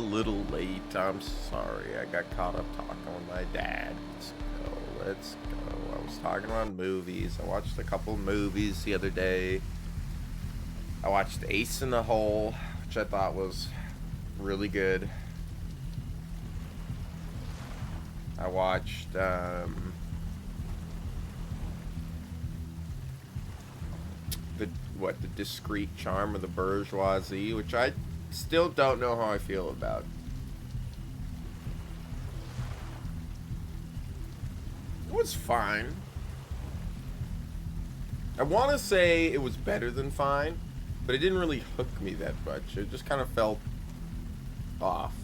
little late. I'm sorry. I got caught up talking with my dad. Let's go. I was talking about movies. I watched a couple movies the other day. I watched Ace in the Hole, which I thought was really good. I watched the Discreet Charm of the Bourgeoisie, which I still don't know how I feel about. It was fine. I want to say it was better than fine, but it didn't really hook me that much. It just kind of felt off.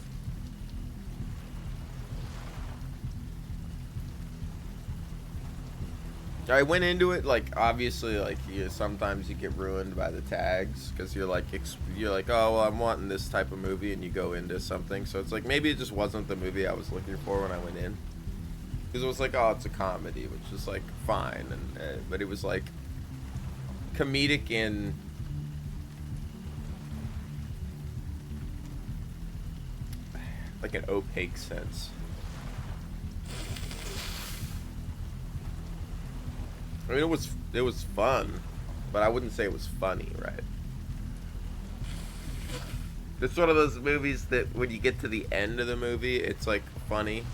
I went into it like, obviously, like, sometimes you get ruined by the tags because you're like, oh, well, I'm wanting this type of movie, and you go into something. So it's like, maybe it just wasn't the movie I was looking for when I went in, because it was like, oh, it's a comedy, which is like fine, and but it was like comedic in like an opaque sense. I mean, it was fun, but I wouldn't say it was funny, right? It's one of those movies that when you get to the end of the movie, it's like funny.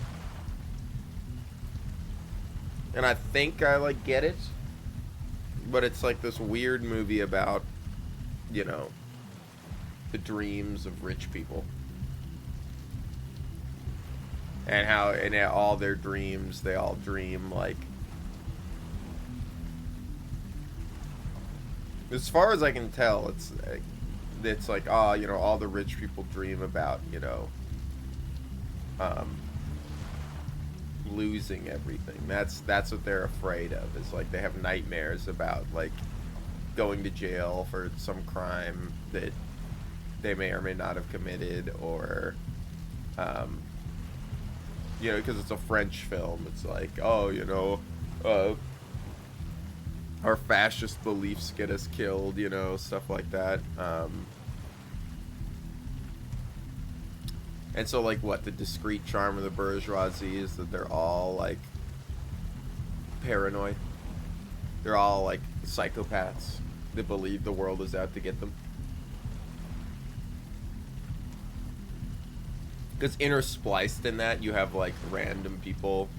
And I think I like get it, but it's like this weird movie about, you know, the dreams of rich people. And how in all their dreams, they all dream like, as far as I can tell, it's like, oh, you know, all the rich people dream about, you know, losing everything. That's what they're afraid of. Is like they have nightmares about like going to jail for some crime that they may or may not have committed, or you know, because it's a French film. It's like, oh, you know, our fascist beliefs get us killed, you know, stuff like that. And so, like, what the discreet charm of the bourgeoisie is that they're all like paranoid. They're all like psychopaths that believe the world is out to get them. Because interspliced in that, you have like random people.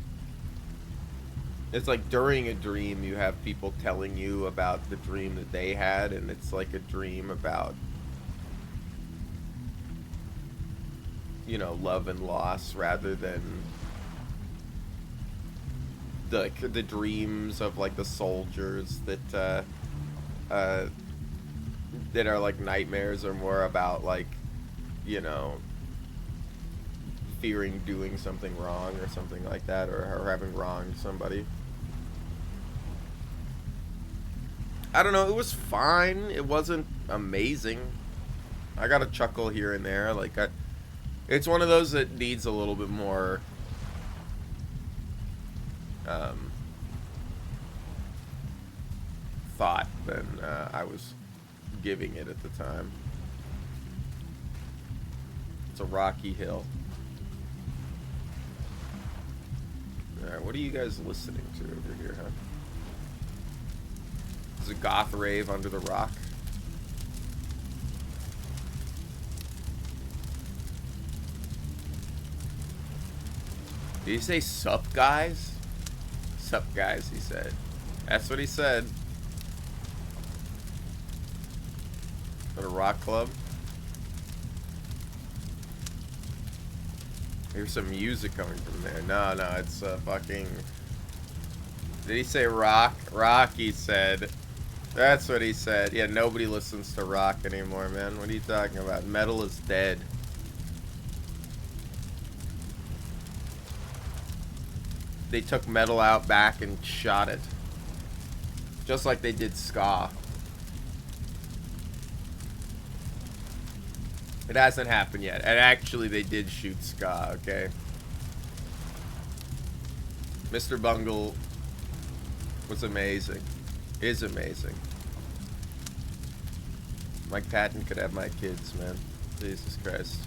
It's like during a dream, you have people telling you about the dream that they had, and it's like a dream about, you know, love and loss, rather than the dreams of like the soldiers that that are like nightmares, are more about like, you know, fearing doing something wrong or something like that, or having wronged somebody. I don't know, it was fine. It wasn't amazing. I got a chuckle here and there. Like, it's one of those that needs a little bit more thought than I was giving it at the time. It's a rocky hill. Alright, what are you guys listening to over here, huh? Is it goth rave under the rock? Did he say sup, guys? Sup, guys, he said. That's what he said. At a rock club. Here's some music coming from there. No, it's fucking... Did he say rock? Rock, he said. That's what he said. Yeah, nobody listens to rock anymore, man. What are you talking about? Metal is dead. They took metal out back and shot it. Just like they did ska. It hasn't happened yet. And actually, they did shoot ska, okay? Mr. Bungle was amazing. Is amazing. Mike Patton could have my kids, man. Jesus Christ.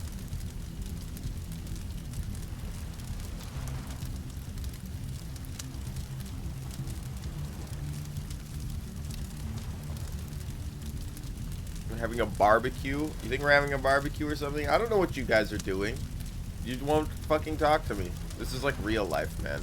Having a barbecue? You think we're having a barbecue or something? I don't know what you guys are doing. You won't fucking talk to me. This is like real life, man.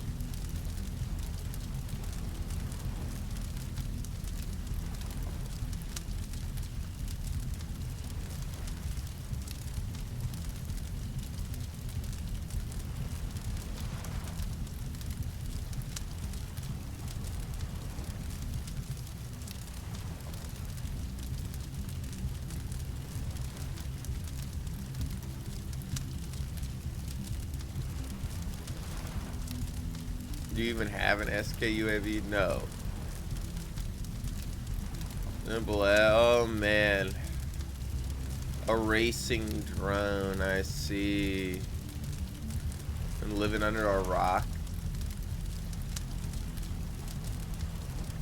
Do you even have an SKUAV? No. Oh man. A racing drone, I see. And living under a rock.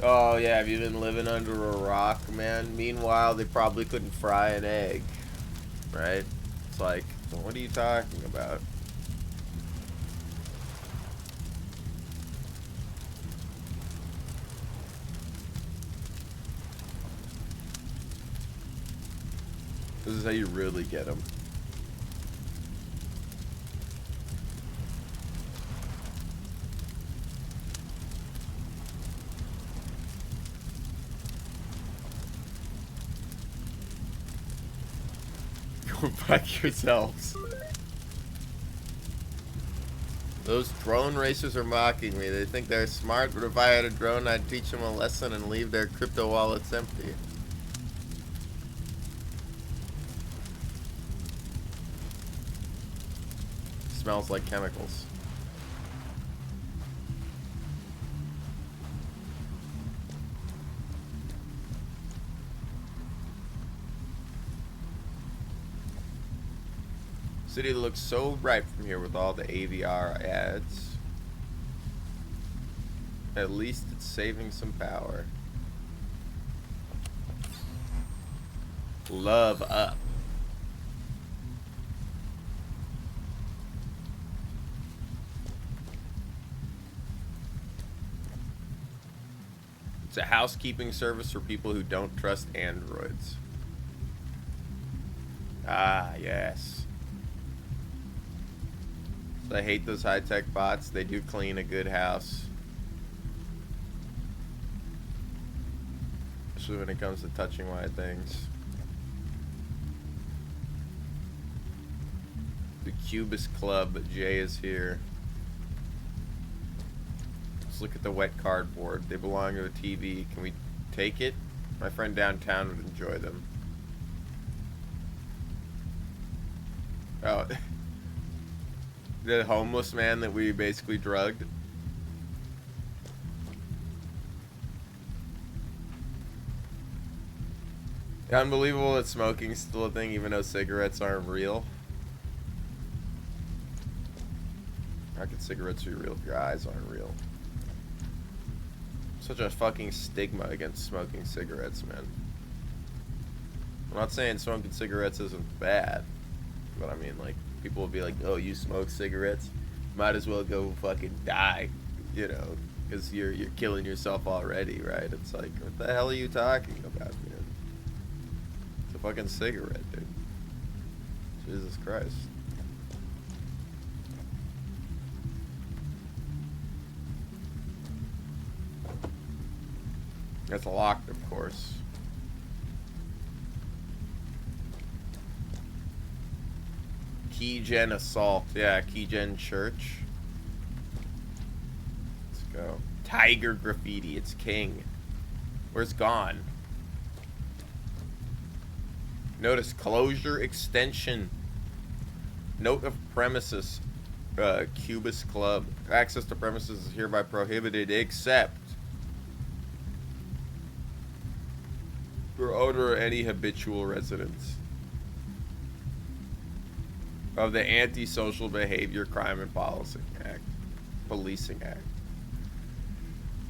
Oh yeah, have you been living under a rock, man? Meanwhile, they probably couldn't fry an egg. Right? It's like, what are you talking about? This is how you really get them. Go back yourselves. Those drone racers are mocking me. They think they're smart, but if I had a drone, I'd teach them a lesson and leave their crypto wallets empty. Smells like chemicals. City looks so bright from here with all the AVR ads. At least it's saving some power. Love up. It's a housekeeping service for people who don't trust androids. Ah, yes. So I hate those high-tech bots. They do clean a good house. Especially when it comes to touching my things. The Cubist Club, Jay is here. Let's look at the wet cardboard. They belong to a TV. Can we take it? My friend downtown would enjoy them. Oh. The homeless man that we basically drugged. Unbelievable that smoking's still a thing even though cigarettes aren't real. How could cigarettes be real if your eyes aren't real? Such a fucking stigma against smoking cigarettes, man. I'm not saying smoking cigarettes isn't bad, but I mean, like, people will be like, oh, you smoke cigarettes? Might as well go fucking die, you know, because you're killing yourself already, right? It's like, what the hell are you talking about, man? It's a fucking cigarette, dude. Jesus Christ. It's locked, of course. Keygen Assault. Yeah, Keygen Church. Let's go. Tiger Graffiti. It's king. Where's gone? Notice closure extension. Note of premises. Cubist Club. Access to premises is hereby prohibited except for owner or any habitual residents of the Antisocial Behavior Crime and Policing Act.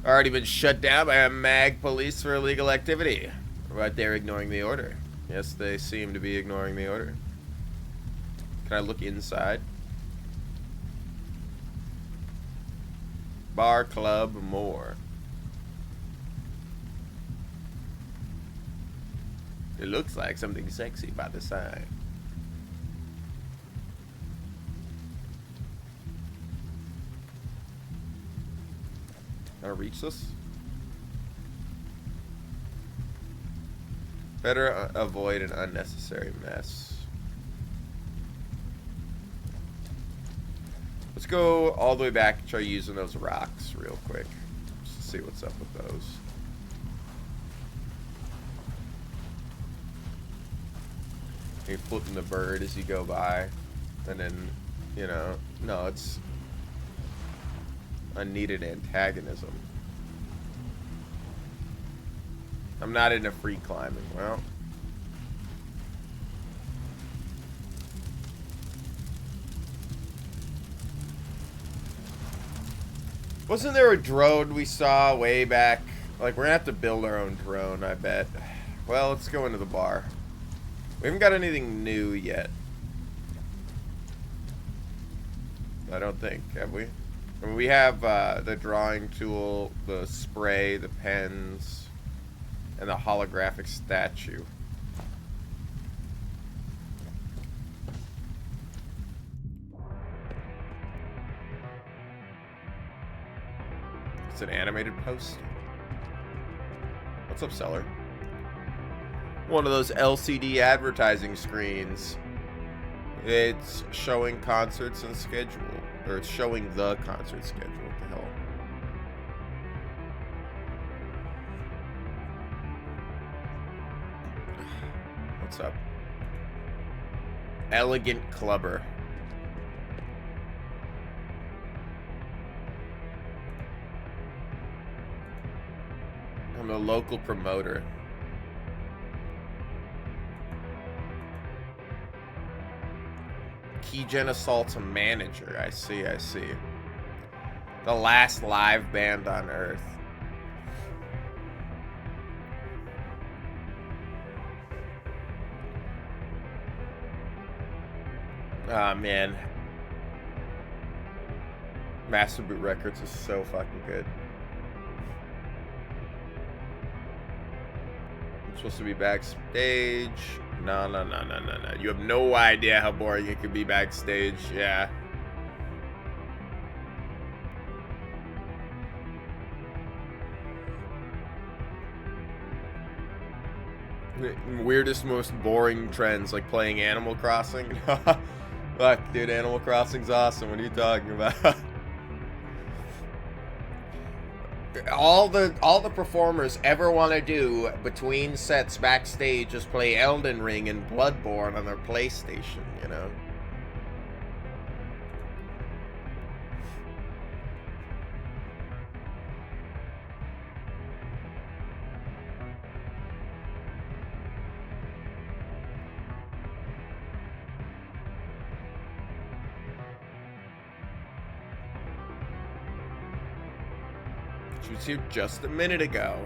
Already been shut down by a MAG police for illegal activity. But they're ignoring the order. Yes, they seem to be ignoring the order. Can I look inside? Bar, club, more. It looks like something sexy by the side. Can I reach this? Better avoid an unnecessary mess. Let's go all the way back and try using those rocks real quick. Just to see what's up with those. You're flipping the bird as you go by. And then, you know, no, it's unneeded antagonism. I'm not into free climbing. Well. Wasn't there a drone we saw way back? Like, we're gonna have to build our own drone, I bet. Well, let's go into the bar. We haven't got anything new yet. I don't think, have we? I mean, we have the drawing tool, the spray, the pens, and the holographic statue. It's an animated poster. What's up, seller? One of those LCD advertising screens. It's showing concerts and schedule. Or it's showing the concert schedule. What the hell? What's up? Elegant Clubber. I'm a local promoter. Keygen Assault's manager. I see, I see. The last live band on Earth. Ah, man. Master Boot Records is so fucking good. I'm supposed to be backstage. No. You have no idea how boring it could be backstage. Yeah. Weirdest, most boring trends, like playing Animal Crossing. Look, dude, Animal Crossing's awesome. What are you talking about? All the performers ever want to do between sets backstage is play Elden Ring and Bloodborne on their PlayStation, you know? She was here just a minute ago.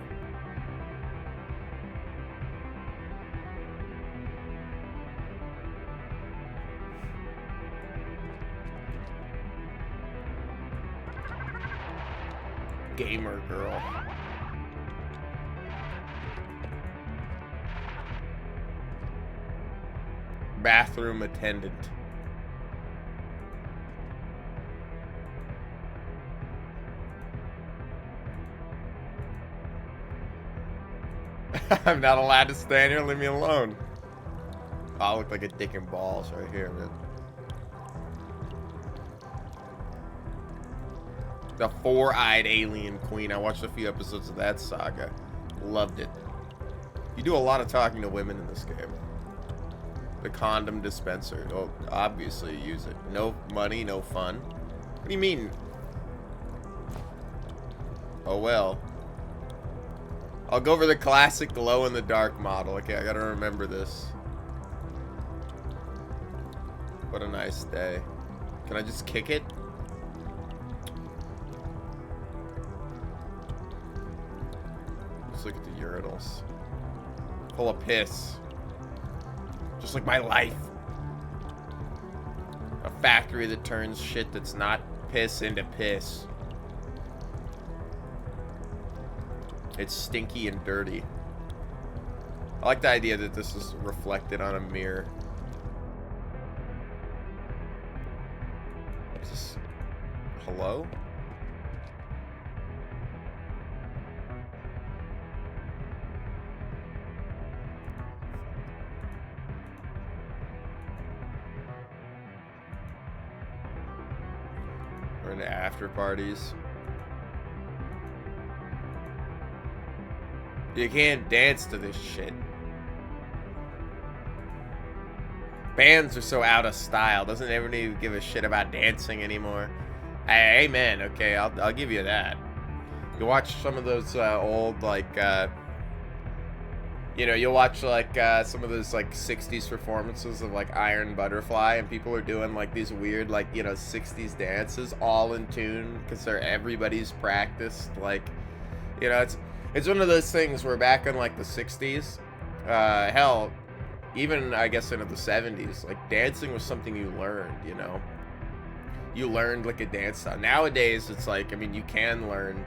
Gamer girl. Bathroom attendant. I'm not allowed to stand here. Leave me alone. I look like a dick and balls right here, man. The four-eyed alien queen. I watched a few episodes of that saga. Loved it. You do a lot of talking to women in this game. The condom dispenser. Oh, obviously use it. No money, no fun. What do you mean? Oh well. I'll go over the classic glow-in-the-dark model. Okay, I gotta remember this. What a nice day. Can I just kick it? Let's look at the urinals. Full of piss. Just like my life. A factory that turns shit that's not piss into piss. It's stinky and dirty. I like the idea that this is reflected on a mirror. Is this... Hello? We're into after parties. You can't dance to this shit. Bands are so out of style. Doesn't everybody give a shit about dancing anymore? Amen. Okay, I'll give you that. You watch some of those old, like, you know, you'll watch, like, some of those, like, 60s performances of, like, Iron Butterfly, and people are doing, like, these weird, like, you know, 60s dances all in tune because everybody's practiced, like, you know, it's one of those things where back in, like, the 60s, hell, even, I guess, into the 70s, like, dancing was something you learned, you know? You learned, like, a dance style. Nowadays, it's like, I mean, you can learn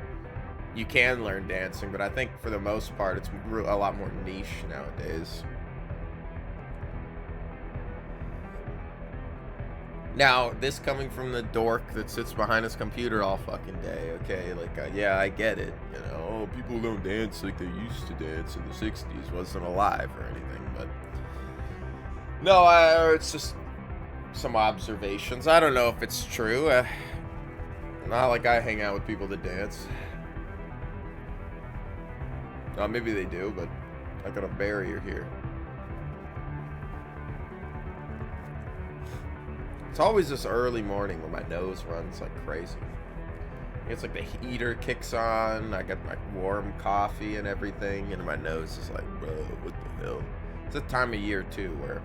dancing, but I think for the most part, it's a lot more niche nowadays. Now, this coming from the dork that sits behind his computer all fucking day, okay? Like, yeah, I get it, you know? Oh, people don't dance like they used to dance in the 60s. Wasn't alive or anything, but... No, it's just some observations. I don't know if it's true. Not like I hang out with people that dance. Maybe they do, but I got a barrier here. It's always this early morning when my nose runs like crazy. It's like the heater kicks on, I got my warm coffee and everything, and my nose is like, bro, what the hell? It's a time of year, too, where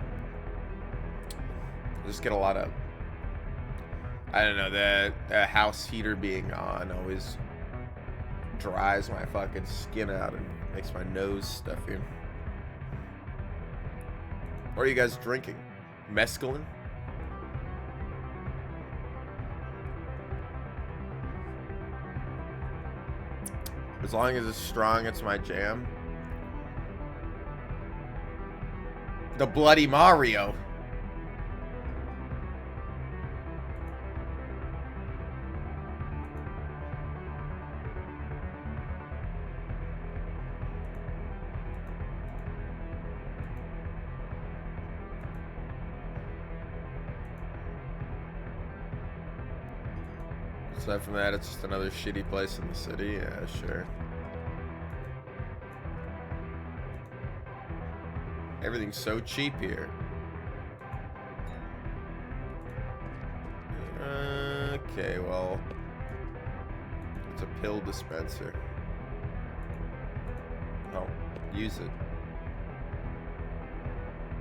I just get a lot of, I don't know, the house heater being on always dries my fucking skin out and makes my nose stuffy. What are you guys drinking? Mescaline? As long as it's strong, it's my jam. The Bloody Mario. Aside from that, it's just another shitty place in the city. Yeah, sure. Everything's so cheap here. Okay, well, it's a pill dispenser. Oh, use it.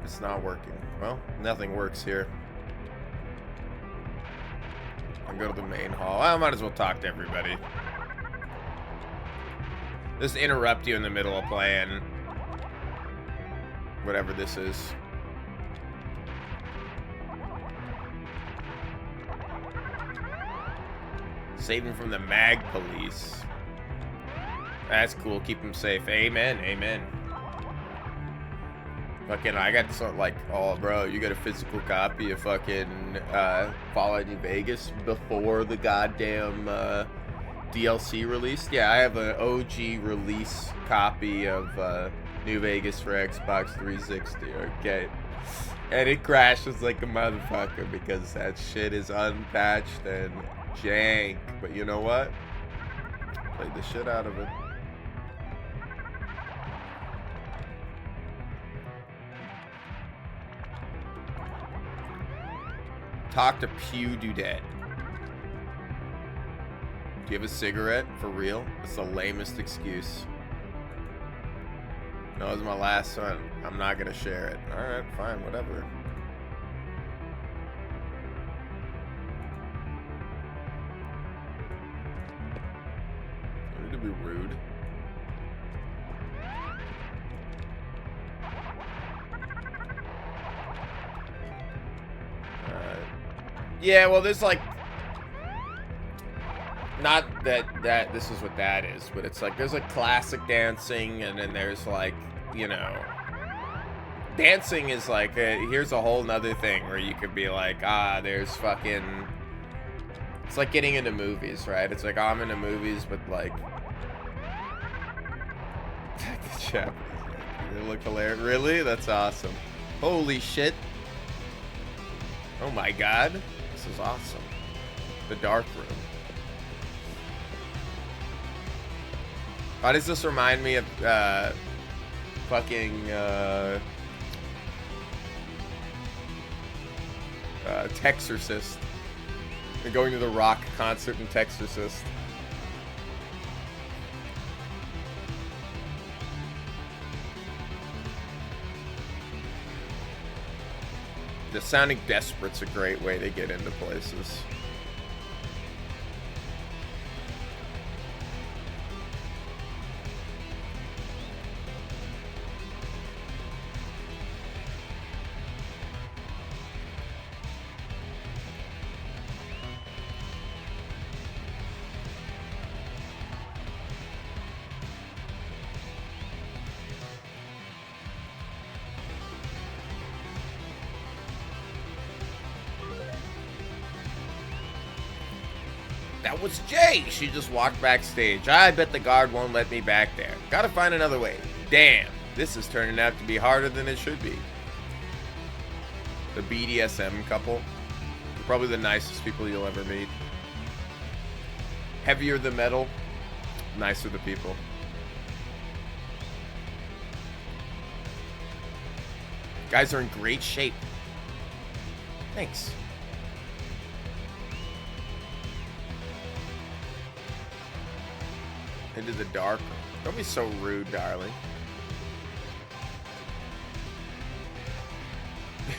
It's not working. Well, nothing works here. I'll go to the main hall. I might as well talk to everybody. Just interrupt you in the middle of playing whatever this is. Save him from the mag police. That's cool. Keep him safe. Amen. Amen. Fucking, I got some, like, oh, bro, you got a physical copy of fucking Fallout New Vegas before the goddamn DLC released? Yeah, I have an OG release copy of New Vegas for Xbox 360, okay? And it crashes like a motherfucker because that shit is unpatched and jank. But you know what? Played the shit out of it. Talk to Pew Dudette. Do you have a cigarette? For real? It's the lamest excuse. No, it was my last one. I'm not gonna share it. Alright, fine, whatever. I need to be rude. Yeah, well, there's like, not that this is what that is, but it's like there's like classic dancing, and then there's like, you know, dancing is like, here's a whole nother thing where you could be like, there's fucking, it's like getting into movies, right? It's like, I'm into movies, but like, the Japanese, they look hilarious. Really? That's awesome. Holy shit. Oh my god. This is awesome. The dark room. Why does this remind me of, fucking, Texorcist? They're going to the rock concert in Texorcist. The sounding desperate's a great way to get into places. That was Jay. She just walked backstage. I bet the guard won't let me back there. Gotta find another way. Damn, this is turning out to be harder than it should be. The BDSM couple. Probably the nicest people you'll ever meet. Heavier the metal, nicer the people. Guys are in great shape. Thanks. Into the dark. Don't be so rude, darling.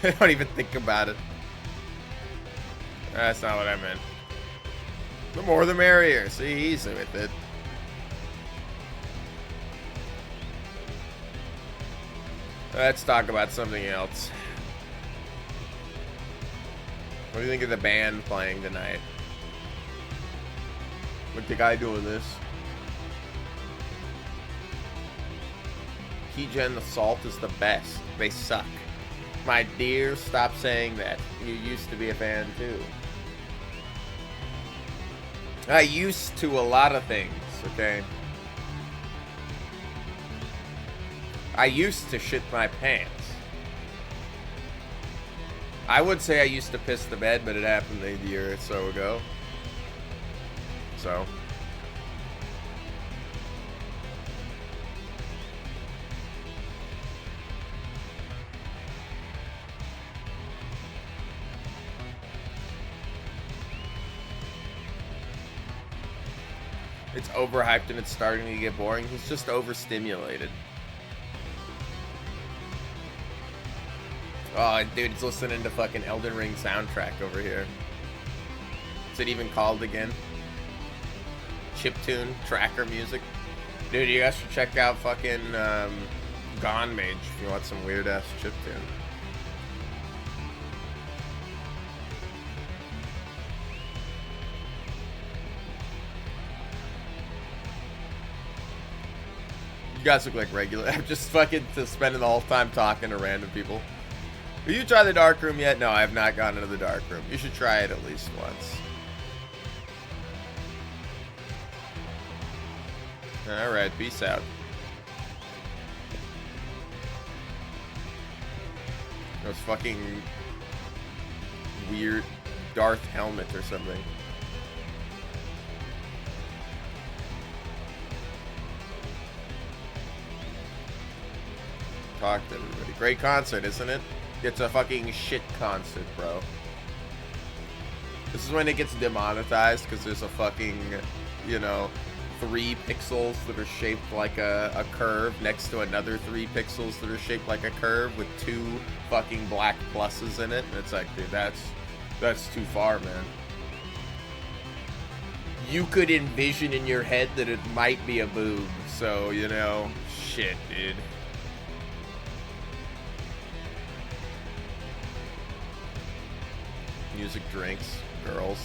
Don't even think about it. That's not what I meant. The more the merrier. See, easy with it. Let's talk about something else. What do you think of the band playing tonight? Look, the guy doing this. Keygen Assault is the best. They suck. My dear, stop saying that. You used to be a fan too. I used to a lot of things, okay? I used to shit my pants. I would say I used to piss the bed, but it happened a year or so ago. So... it's overhyped and it's starting to get boring. He's just overstimulated. Oh, dude, he's listening to fucking Elden Ring soundtrack over here. Is it even called again? Chiptune tracker music? Dude, you guys should check out fucking Gone Mage if you want some weird ass chiptune. You guys look like regular. I'm just fucking spending the whole time talking to random people. Have you tried the dark room yet? No, I have not gone into the dark room. You should try it at least once. Alright, peace out. Those fucking weird Darth helmet or something. Talk to everybody. Great concert, isn't it? It's a fucking shit concert, bro. This is when it gets demonetized because there's a fucking, you know, 3 pixels that are shaped like a curve next to another 3 pixels that are shaped like a curve with 2 fucking black pluses in it. And it's like, dude, that's too far, man. You could envision in your head that it might be a boob. So, you know, shit, dude. Music, drinks, girls.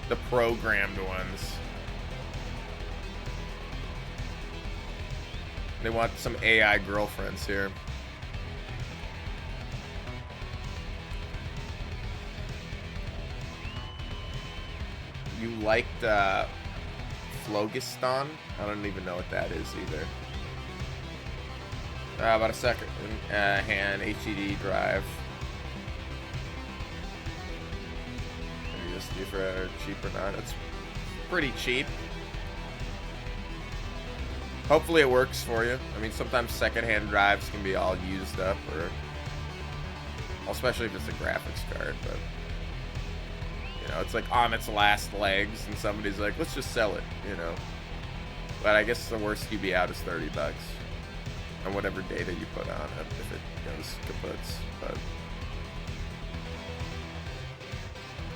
The programmed ones. They want some AI girlfriends here. you liked Phlogiston. I don't even know what that is either. About a second hand HDD drive. Maybe just see for cheap or not. It's pretty cheap. Hopefully it works for you. I mean, sometimes secondhand drives can be all used up, or especially if it's a graphics card, but you know, it's like on its last legs, and somebody's like, let's just sell it, you know. But I guess the worst you'd be out is $30 on whatever data you put on it if it goes kaputs. But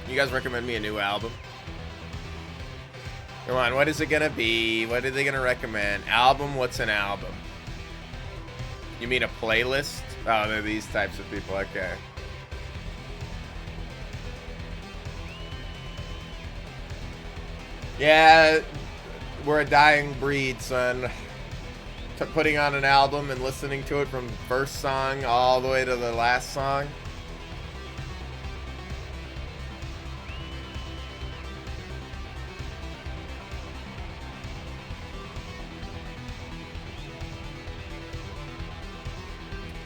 you guys recommend me a new album? Come on, what is it gonna be? What are they gonna recommend? Album? What's an album? You mean a playlist? Oh, they're these types of people. Okay. Yeah, we're a dying breed, son. Putting on an album and listening to it from the first song all the way to the last song.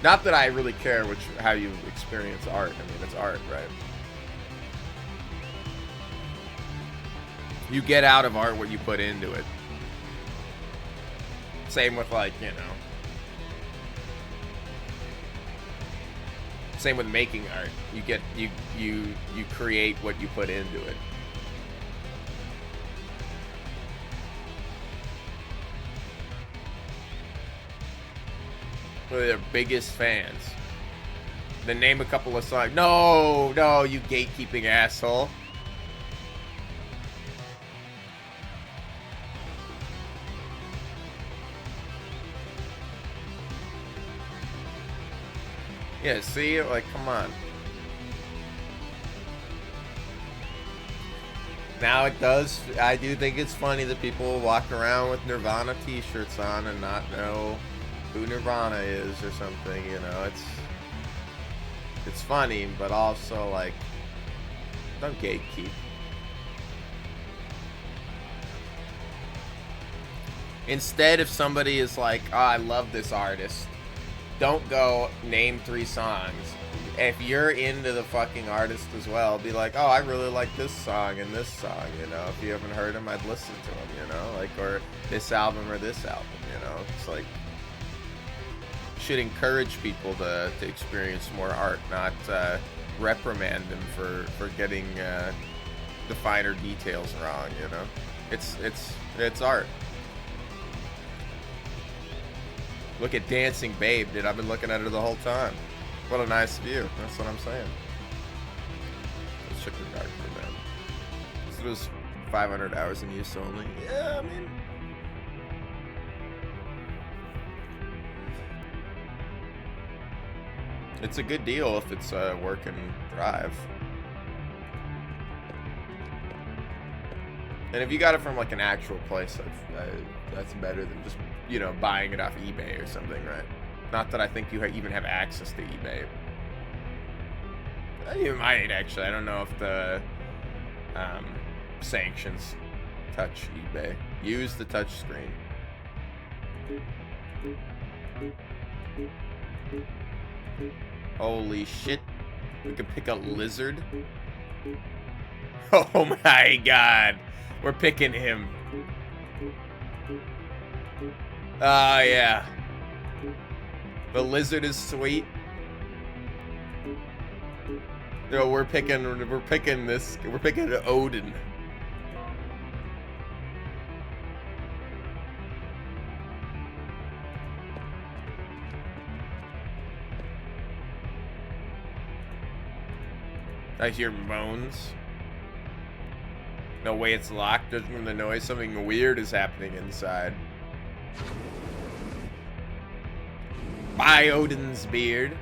Not that I really care how you experience art. I mean, it's art, right? You get out of art what you put into it. Same with, like, you know. Same with making art. You create what you put into it. We're their biggest fans. Then name a couple of songs. No, you gatekeeping asshole. Yeah, see? Like, come on. Now it does. I do think it's funny that people walk around with Nirvana t-shirts on and not know who Nirvana is or something, you know. It's funny, but also, like, don't gatekeep. Instead, if somebody is like, oh, I love this artist, don't go name 3 songs. If you're into the fucking artist as well, be like, oh, I really like this song and this song, you know. If you haven't heard him, I'd listen to him, you know. Like, or this album or this album, you know. It's like, should encourage people to experience more art, not reprimand them for getting the finer details wrong, you know. It's art. Look at Dancing Babe, dude. I've been looking at her the whole time. What a nice view. That's what I'm saying. Let's check the dark for them. This was 500 hours in use only. Yeah, I mean, it's a good deal if it's a working drive. And if you got it from like an actual place, that's better than just, you know, buying it off eBay or something, right? Not that I think you even have access to eBay. You might, actually. I don't know if the sanctions touch eBay. Use the touch screen. Holy shit. We can pick a lizard. Oh my god. We're picking him. Oh yeah. The lizard is sweet. No, we're picking Odin. I hear moans. No way it's locked. Just from the noise, something weird is happening inside. By Odin's beard.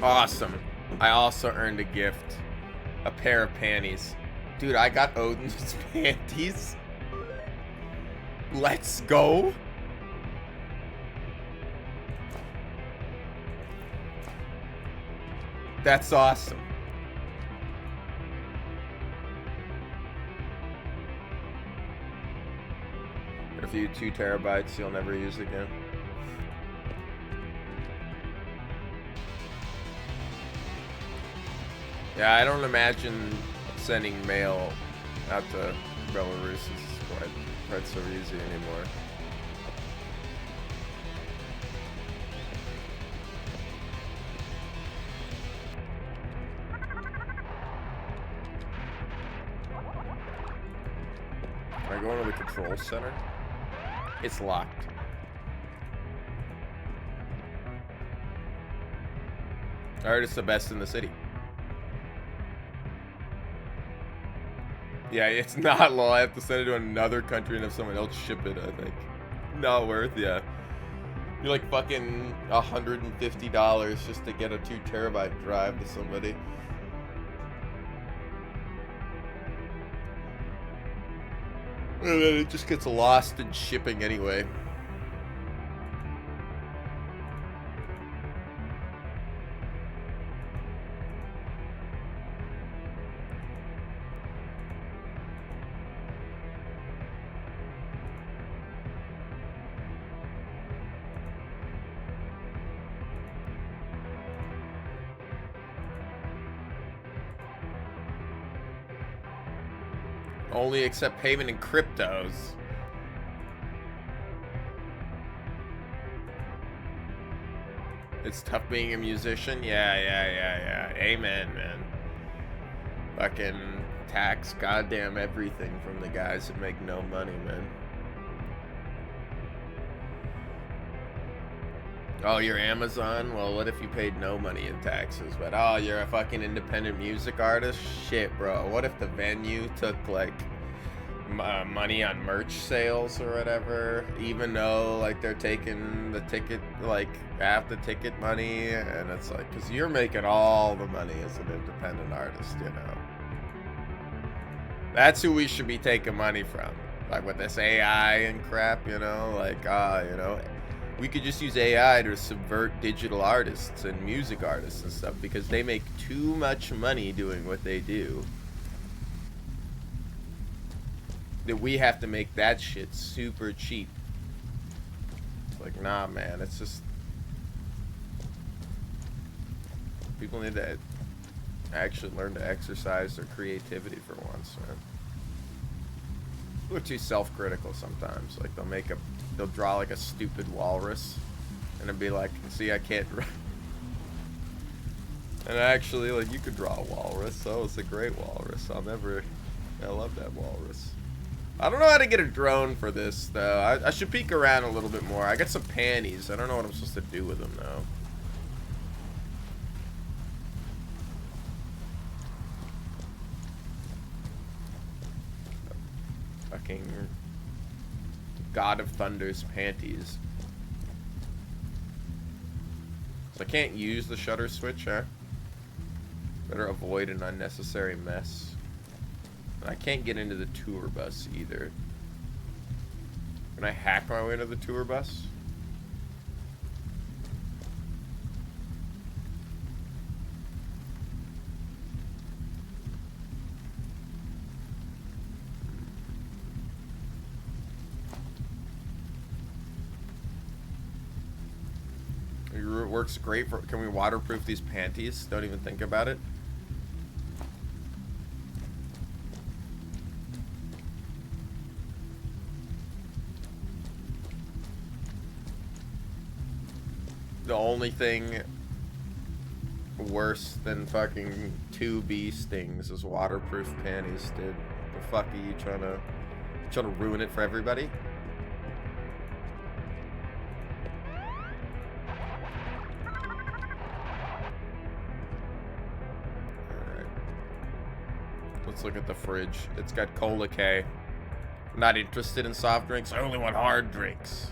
Awesome. I also earned a gift. A pair of panties. Dude, I got Odin's panties. Let's go. That's awesome. A few 2 terabytes you'll never use again. Yeah, I don't imagine sending mail out to Belarus is quite so easy anymore. Am I going to the control center? It's locked. Alright, it's the best in the city. Yeah, it's not low. I have to send it to another country and have someone else ship it, I think. Not worth, yeah. You're like fucking $150 just to get a 2 terabyte drive to somebody. And then it just gets lost in shipping anyway. Only accept payment in cryptos. It's tough being a musician. Yeah. Amen, man. Fucking tax goddamn everything from the guys that make no money, man. Oh, you're Amazon? Well, what if you paid no money in taxes? But, oh, you're a fucking independent music artist? Shit, bro. What if the venue took, like, money on merch sales or whatever? Even though, like, they're taking the ticket, like, half the ticket money. And it's like, because you're making all the money as an independent artist, you know? That's who we should be taking money from. Like, with this AI and crap, you know? Like, you know... We could just use AI to subvert digital artists and music artists and stuff because they make too much money doing what they do. That we have to make that shit super cheap. It's like, nah, man, it's just... People need to actually learn to exercise their creativity for once, man. We're too self-critical sometimes. Like, they'll draw like a stupid walrus and it'd be like, see, I can't draw. And actually, like, you could draw a walrus. Oh, it's a great walrus. I love that walrus. I don't know how to get a drone for this though. I should peek around a little bit more. I got some panties. I don't know what I'm supposed to do with them though. Fucking God of Thunder's panties. So I can't use the shutter switch, huh? Better avoid an unnecessary mess. And I can't get into the tour bus either. Can I hack my way into the tour bus? It works great for... Can we waterproof these panties? Don't even think about it. The only thing worse than fucking 2 bee stings is waterproof panties, dude. The fuck are you trying to ruin it for everybody? Let's look at the fridge. It's got Cola K. I'm not interested in soft drinks. I only want hard drinks.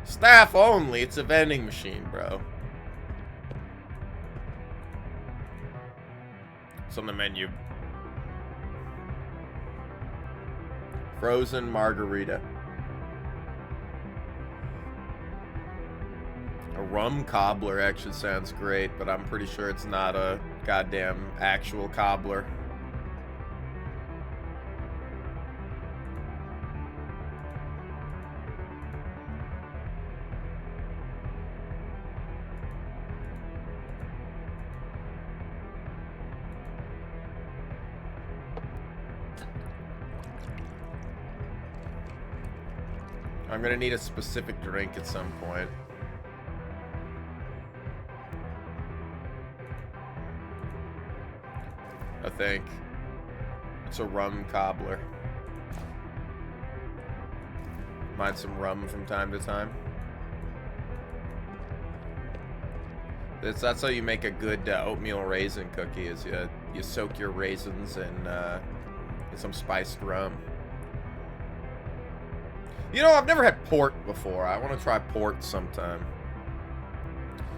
Staff only. It's a vending machine, bro. It's on the menu. Frozen margarita. rum cobbler actually sounds great, but I'm pretty sure it's not a goddamn actual cobbler. I'm gonna need a specific drink at some point. I think it's a rum cobbler. Mind some rum from time to time. That's how you make a good oatmeal raisin cookie. Is you soak your raisins in some spiced rum. You know, I've never had port before. I want to try port sometime.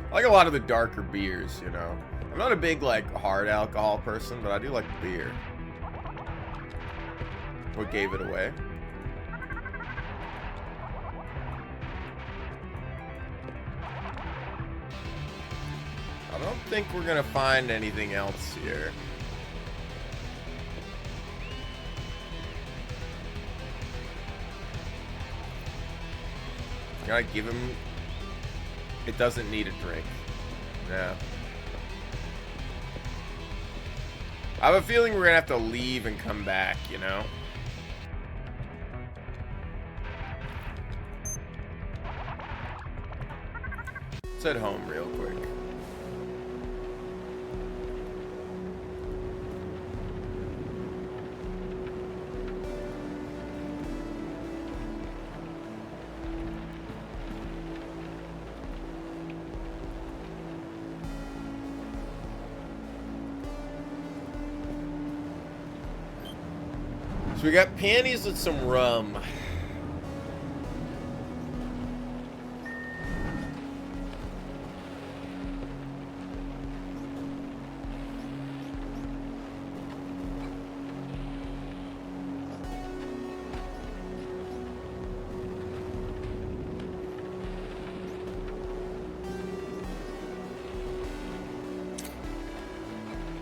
I like a lot of the darker beers, you know. I'm not a big, like, hard alcohol person, but I do like beer. What gave it away? I don't think we're gonna find anything else here. Can I give him... It doesn't need a drink. Yeah. I have a feeling we're gonna have to leave and come back, you know? Let's head home real quick. So we got panties with some rum.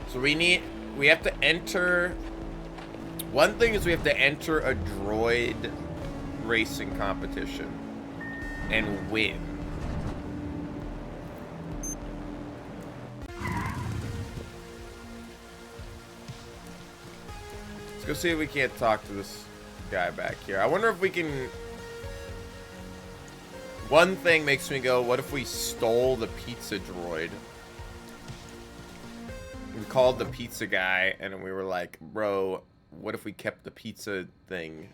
So we have to enter. One thing is we have to enter a droid racing competition and win. Let's go see if we can't talk to this guy back here. I wonder if we can... One thing makes me go, what if we stole the pizza droid? We called the pizza guy and we were like, bro... What if we kept the pizza thing?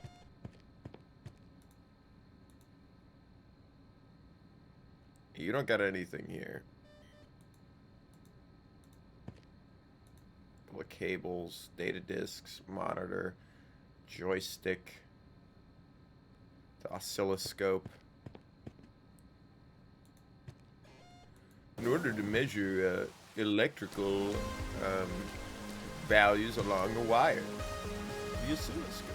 You don't got anything here. Couple of cables, data discs, monitor, joystick, the oscilloscope. In order to measure electrical values along the wire. The oscilloscope.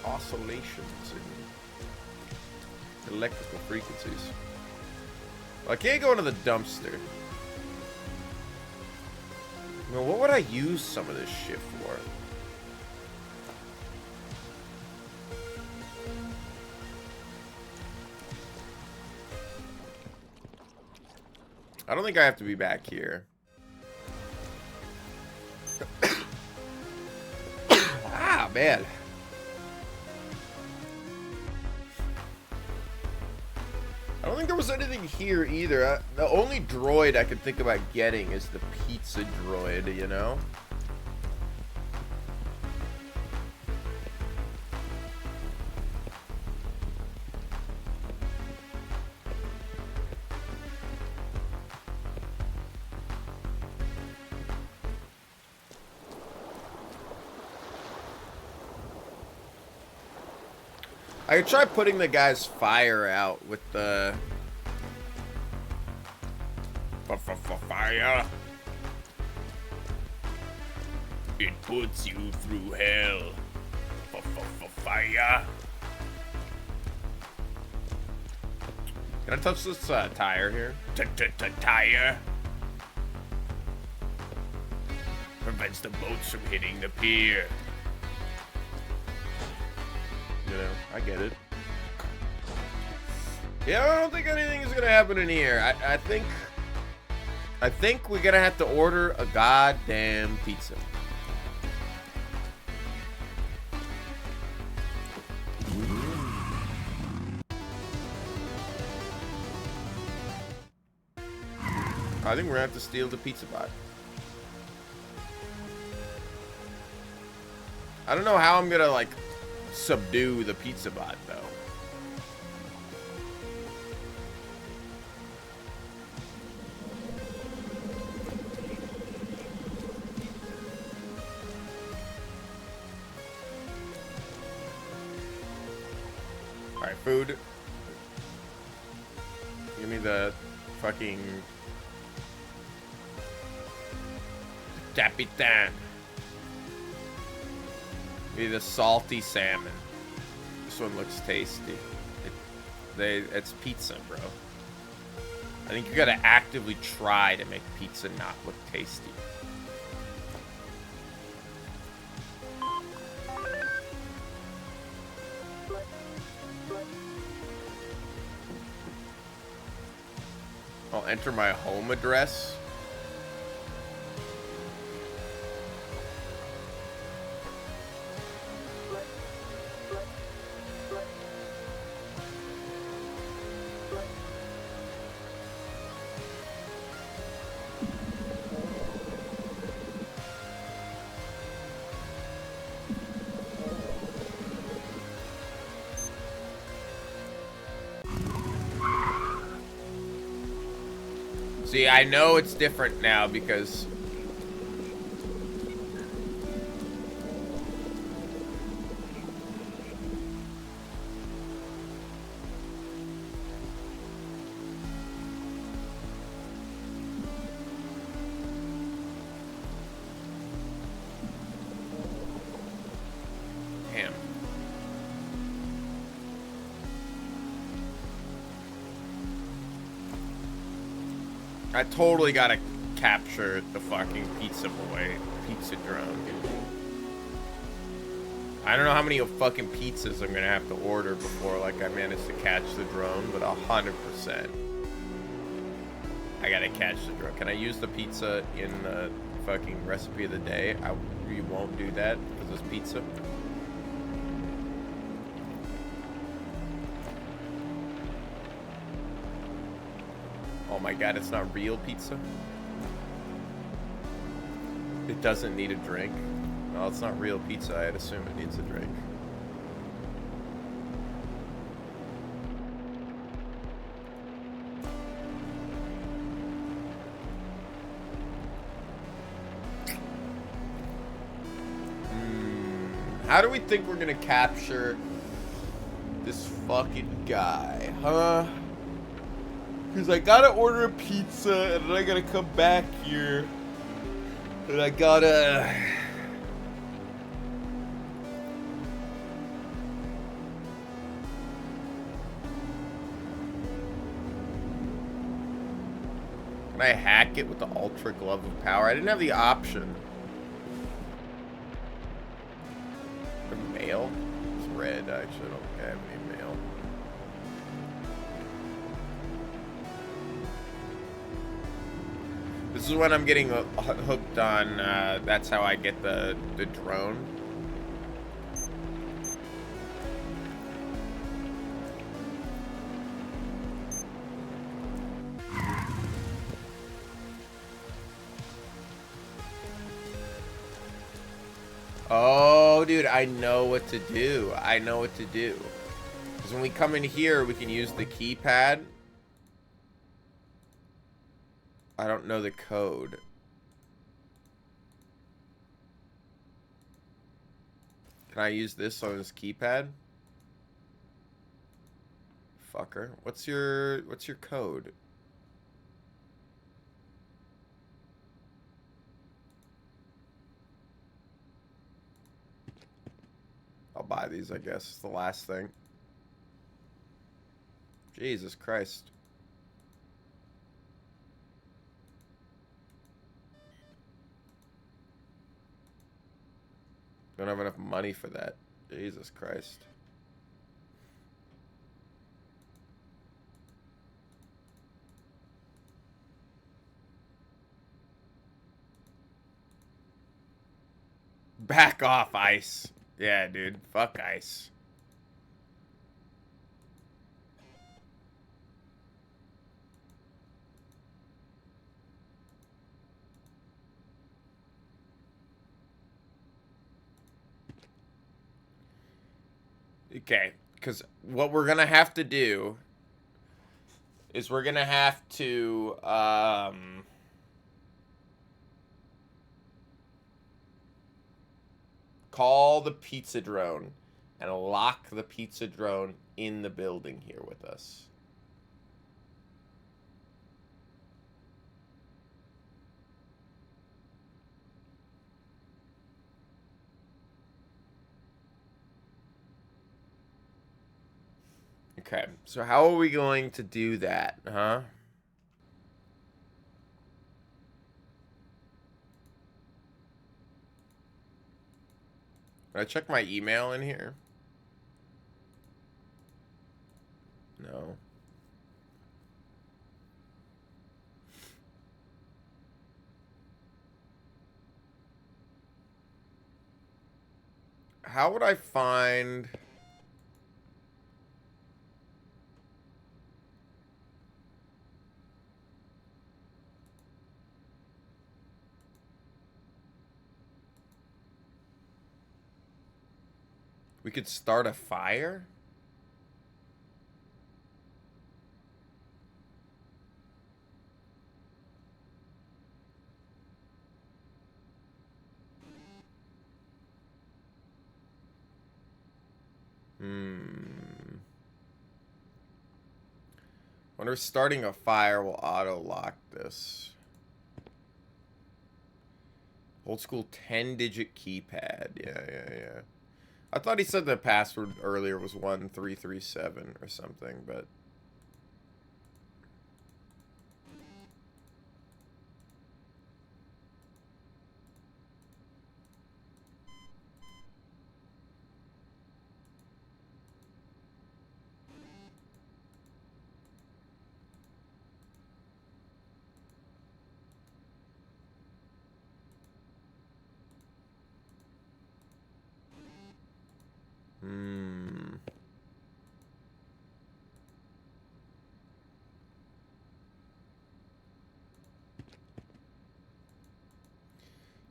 Oscillations in electrical frequencies. Well, I can't go into the dumpster. Well, what would I use some of this shit for? I don't think I have to be back here. Ah, man. I don't think there was anything here either. The only droid I could think about getting is the pizza droid, you know? I could try putting the guy's fire out with the... Fire. It puts you through hell. Fire. Can I touch this tire here? Tire. Prevents the boats from hitting the pier. You know, I get it. Yeah, I don't think anything is gonna happen in here. I think we're gonna have to order a goddamn pizza. I think we're gonna have to steal the pizza bot. I don't know how I'm gonna, like, subdue the pizza bot, though. Alright, food. Give me the fucking... Capitan. Give me the salty salmon. This one looks tasty. It's pizza, bro. I think you gotta actively try to make pizza not look tasty. I'll enter my home address. See, I know it's different now because... Damn. I totally gotta capture the fucking pizza boy, pizza drone, dude. I don't know how many fucking pizzas I'm gonna have to order before, like, I manage to catch the drone, but 100%. I gotta catch the drone. Can I use the pizza in the fucking recipe of the day? You won't do that because it's pizza. Oh my god, it's not real pizza? It doesn't need a drink? No, it's not real pizza. I'd assume it needs a drink. How do we think we're gonna capture this fucking guy, huh? Because I gotta order a pizza, and then I gotta come back here, and I gotta... Can I hack it with the Ultra Glove of Power? I didn't have the option. The mail? It's red, actually. I don't think I have any mail. This is when I'm getting hooked on, that's how I get the drone. Oh, dude, I know what to do. I know what to do. Because when we come in here, we can use the keypad. I don't know the code. Can I use this on this keypad? Fucker. What's your code? I'll buy these, I guess. It's the last thing. Jesus Christ. Don't have enough money for that. Jesus Christ. Back off, Ice. Yeah, dude. Fuck Ice. Okay, because what we're gonna have to do is we're gonna have to call the pizza drone and lock the pizza drone in the building here with us. Okay, so how are we going to do that, huh? Did I check my email in here? No. How would I find... We could start a fire? Wonder if starting a fire will auto-lock this. Old school 10-digit keypad. Yeah. I thought he said the password earlier was 1337 or something, but...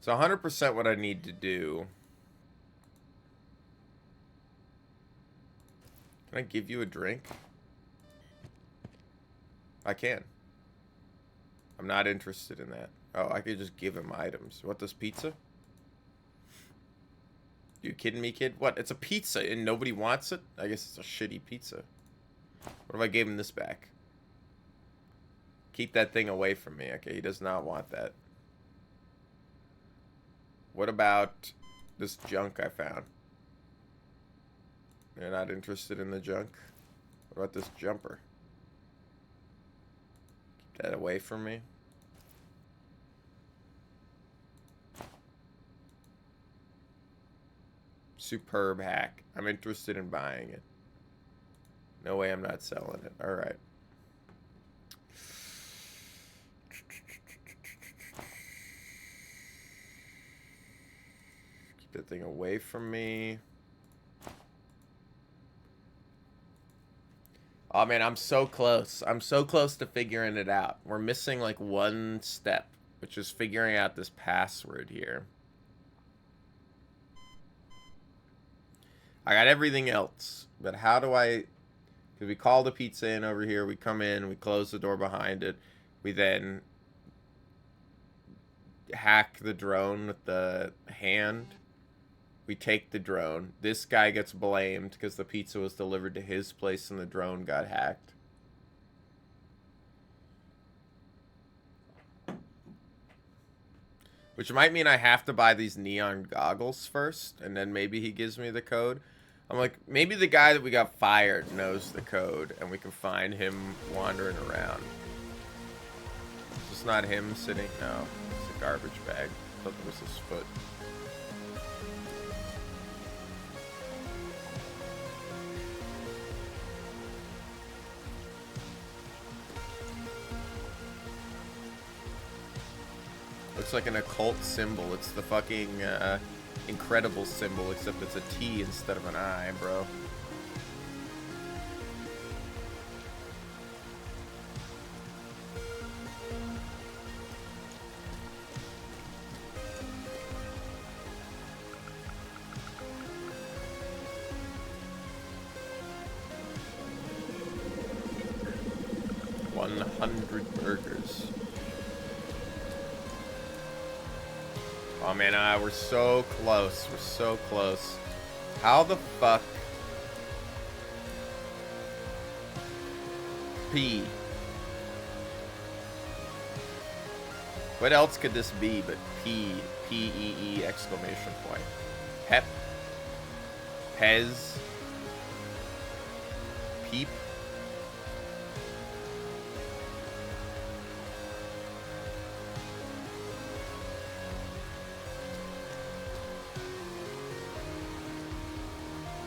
So 100% what I need to do. Can I give you a drink? I can. I'm not interested in that. Oh, I could just give him items. What, this pizza? You kidding me, kid? What? It's a pizza and nobody wants it? I guess it's a shitty pizza. What if I gave him this back? Keep that thing away from me. Okay, he does not want that. What about this junk I found? You're not interested in the junk? What about this jumper? Keep that away from me. Superb hack. I'm interested in buying it. No way I'm not selling it. Alright. Keep that thing away from me. Oh man, I'm so close. I'm so close to figuring it out. We're missing like one step, which is figuring out this password here. I got everything else, but how do I... Because we call the pizza in over here, we come in, we close the door behind it, we then hack the drone with the hand. We take the drone. This guy gets blamed because the pizza was delivered to his place and the drone got hacked. Which might mean I have to buy these neon goggles first, and then maybe he gives me the code. I'm like, maybe the guy that we got fired knows the code, and we can find him wandering around. It's just not him sitting. No, it's a garbage bag. I thought it was his foot. Looks like an occult symbol. It's the fucking incredible symbol, except it's a T instead of an I, bro. $100 Oh man, we're so close. We're so close. How the fuck? P. What else could this be but P? P-E-E exclamation point. Pep. Pez. Peep.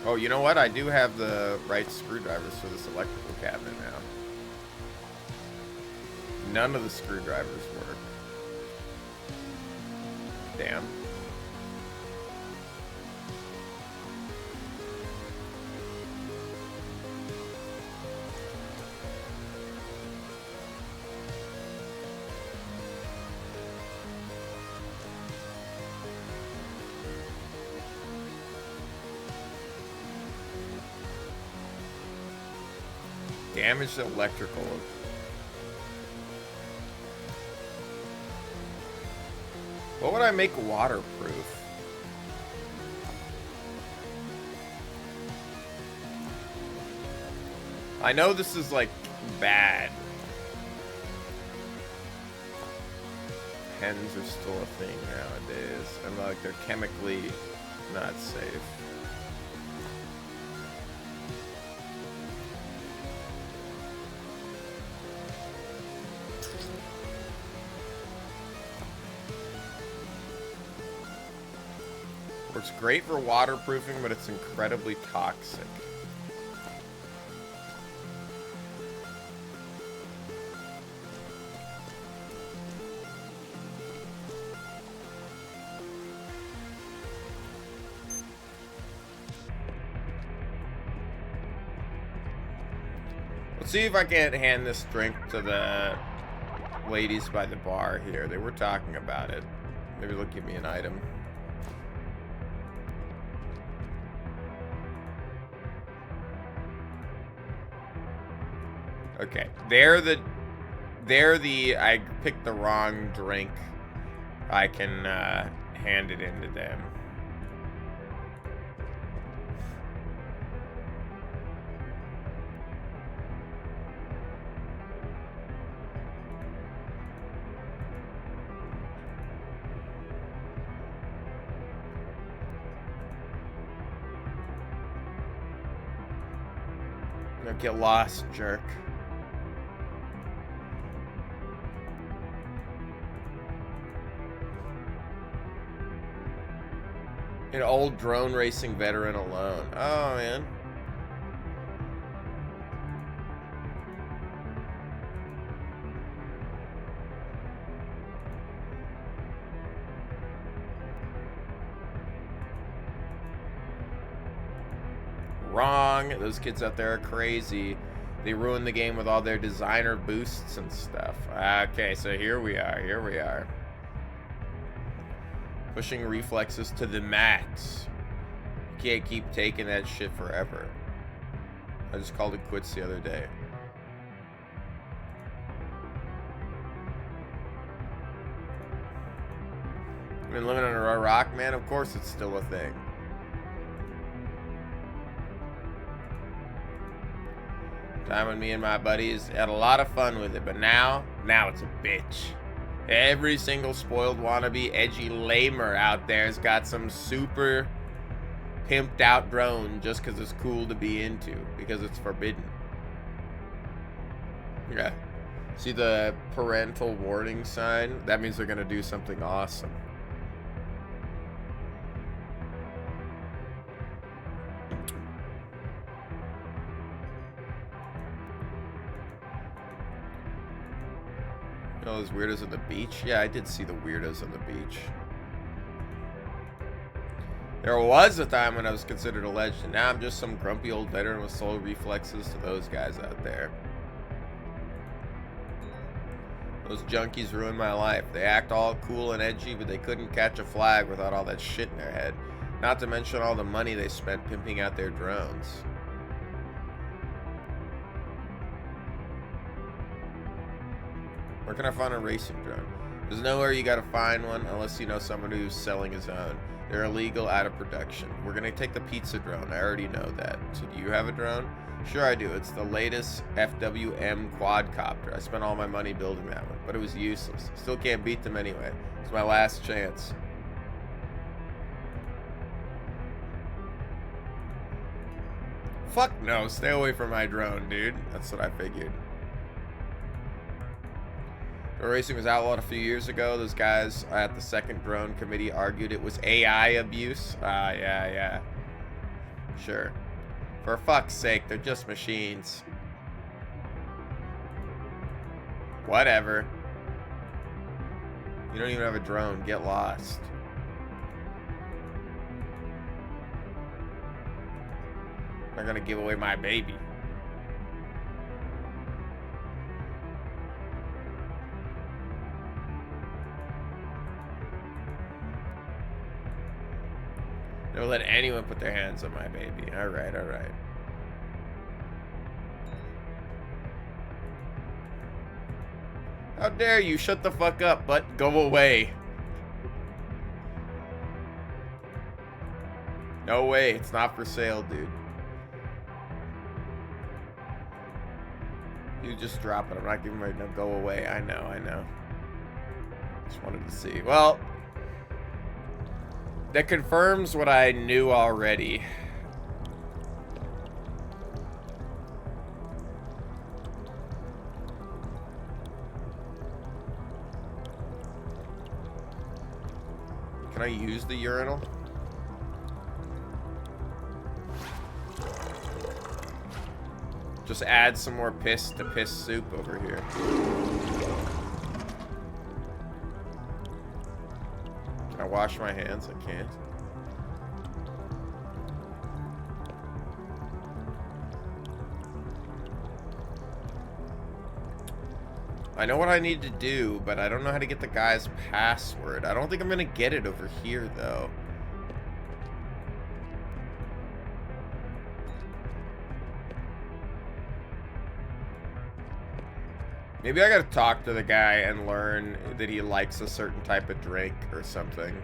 Oh, you know what? I do have the right screwdrivers for this electrical cabinet now. None of the screwdrivers work. Damn. Damaged electrical. What would I make waterproof? I know this is like bad. Hens are still a thing nowadays, and like they're chemically not safe. It's great for waterproofing, but it's incredibly toxic. Let's see if I can't hand this drink to the ladies by the bar here. They were talking about it. Maybe they'll give me an item. Okay, I picked the wrong drink. I can hand it in to them. Don't get lost, jerk. An old drone racing veteran alone. Oh, man. Wrong. Those kids out there are crazy. They ruined the game with all their designer boosts and stuff. Okay, so here we are. Here we are. Pushing reflexes to the max. You can't keep taking that shit forever. I just called it quits the other day. I've been living under a rock, man. Of course it's still a thing. Time when me and my buddies had a lot of fun with it, but now it's a bitch. Every single spoiled wannabe edgy lamer out there has got some super pimped out drone just because it's cool to be into, because it's forbidden. Yeah. See the parental warning sign? That means they're gonna do something awesome. Oh, those weirdos on the beach? Yeah, I did see the weirdos on the beach. There was a time when I was considered a legend. Now I'm just some grumpy old veteran with soul reflexes to those guys out there. Those junkies ruined my life. They act all cool and edgy, but they couldn't catch a flag without all that shit in their head. Not to mention all the money they spent pimping out their drones. Where can I find a racing drone? There's nowhere you gotta find one unless you know someone who's selling his own. They're illegal, out of production. We're gonna take the pizza drone. I already know that. So do you have a drone? Sure I do. It's the latest FWM quadcopter. I spent all my money building that one, but it was useless. Still can't beat them anyway. It's my last chance. Fuck no. Stay away from my drone, dude. That's what I figured. Drone racing was outlawed a few years ago. Those guys at the second drone committee argued it was AI abuse. Yeah. Sure. For fuck's sake, they're just machines. Whatever. You don't even have a drone. Get lost. I'm not gonna give away my baby. Never let anyone put their hands on my baby. Alright. How dare you? Shut the fuck up, but go away. No way. It's not for sale, dude. You just drop it. I'm not giving right now. Go away. I know. Just wanted to see. Well, that confirms what I knew already. Can I use the urinal? Just add some more piss to piss soup over here. Can I wash my hands? I can't. I know what I need to do, but I don't know how to get the guy's password. I don't think I'm gonna get it over here, though. Maybe I gotta talk to the guy and learn that he likes a certain type of drink or something.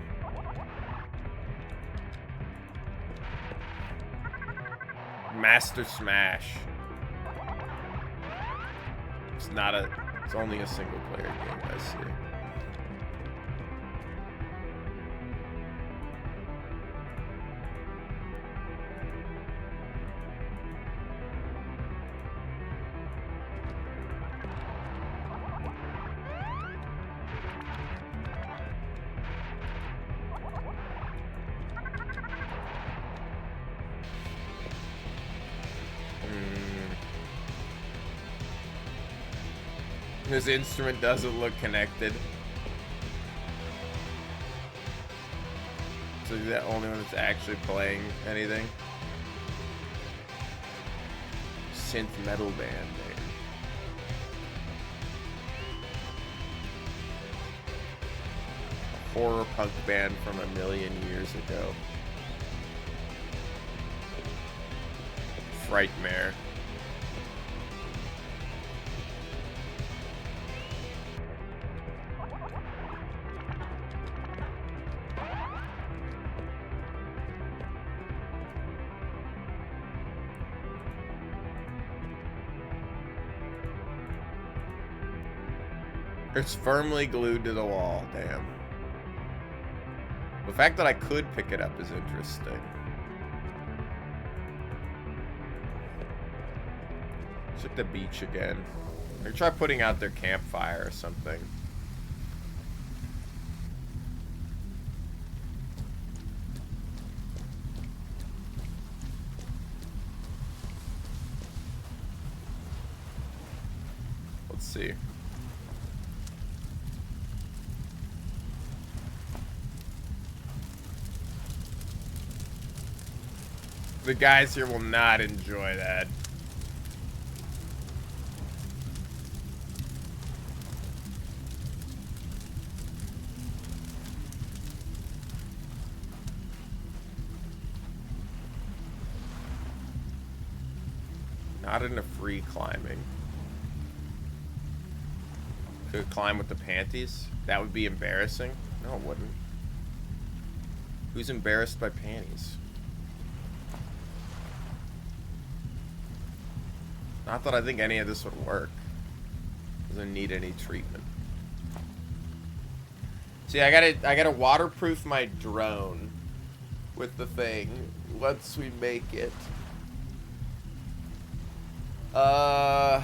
Master Smash. It's only a single player game, I see. His instrument doesn't look connected. So he's the only one that's actually playing anything. Synth metal band, man. A horror punk band from a million years ago. Frightmare. It's firmly glued to the wall, damn. The fact that I could pick it up is interesting. hit the beach again. Or try putting out their campfire or something. Let's see. The guys here will not enjoy that. Not into free climbing. Could climb with the panties? That would be embarrassing. No, it wouldn't. Who's embarrassed by panties? Not that I think any of this would work. Doesn't need any treatment. See, I gotta waterproof my drone with the thing once we make it. I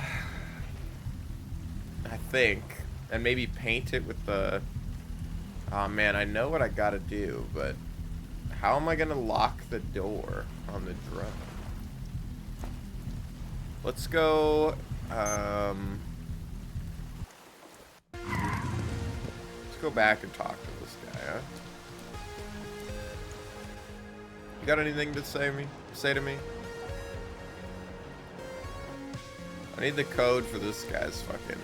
think. And maybe paint it with the... Oh man, I know what I gotta do, but how am I gonna lock the door on the drone? Let's go, let's go back and talk to this guy, huh? You got anything to say to me? I need the code for this guy's fucking...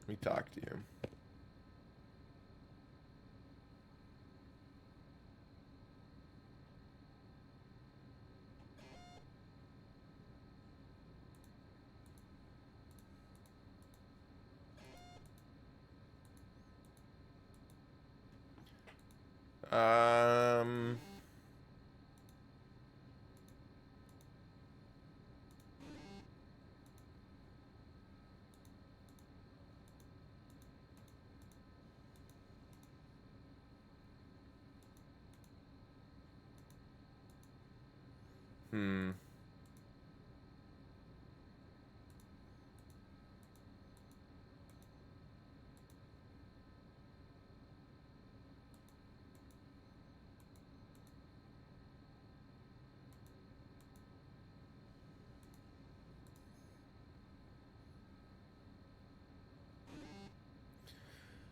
Let me talk to you.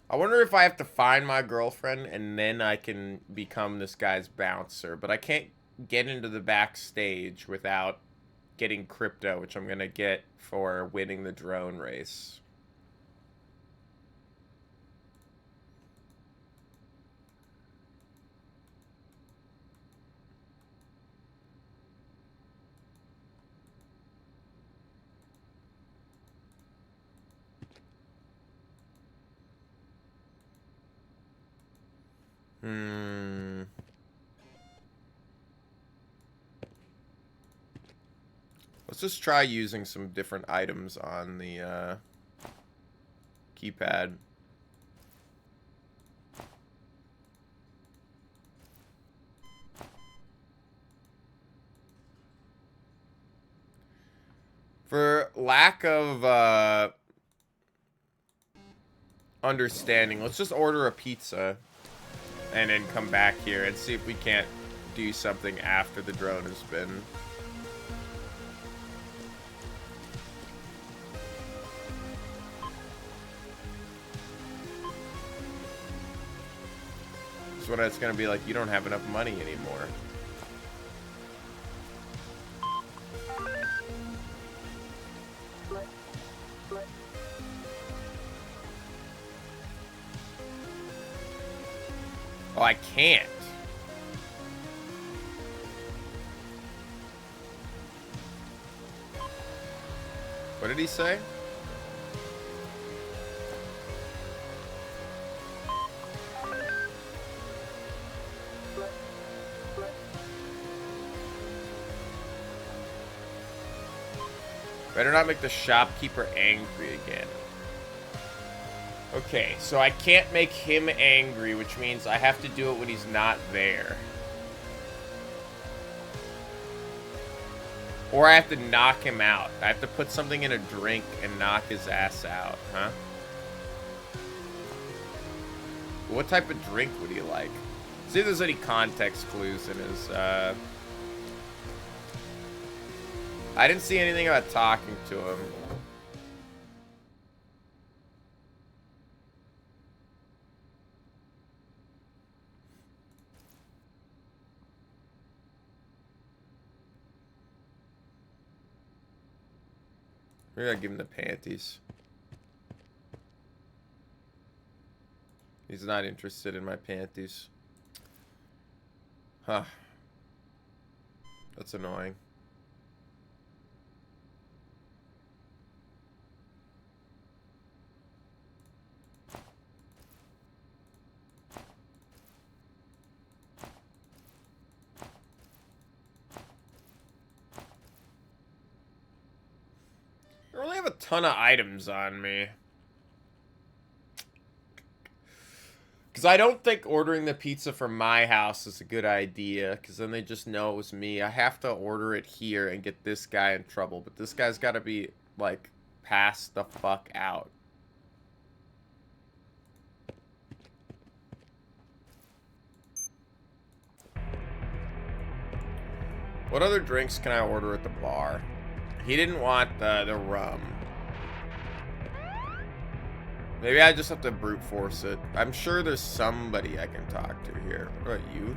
I wonder if I have to find my girlfriend and then I can become this guy's bouncer. But I can't get into the backstage without getting crypto, which I'm going to get for winning the drone race. Let's just try using some different items on the keypad. For lack of understanding, let's just order a pizza and then come back here and see if we can't do something after the drone has been... That's what it's gonna be like. You don't have enough money anymore. Oh, I can't. What did he say? Better not make the shopkeeper angry again. Okay, so I can't make him angry, which means I have to do it when he's not there. Or I have to knock him out. I have to put something in a drink and knock his ass out, huh? What type of drink would he like? See if there's any context clues in his, I didn't see anything about talking to him. Maybe I'll give him the panties. He's not interested in my panties. Huh. That's annoying. I really have a ton of items on me. Because I don't think ordering the pizza from my house is a good idea. Because then they just know it was me. I have to order it here and get this guy in trouble. But this guy's got to be, like, passed the fuck out. What other drinks can I order at the bar? He didn't want the rum. Maybe I just have to brute force it. I'm sure there's somebody I can talk to here. What about you?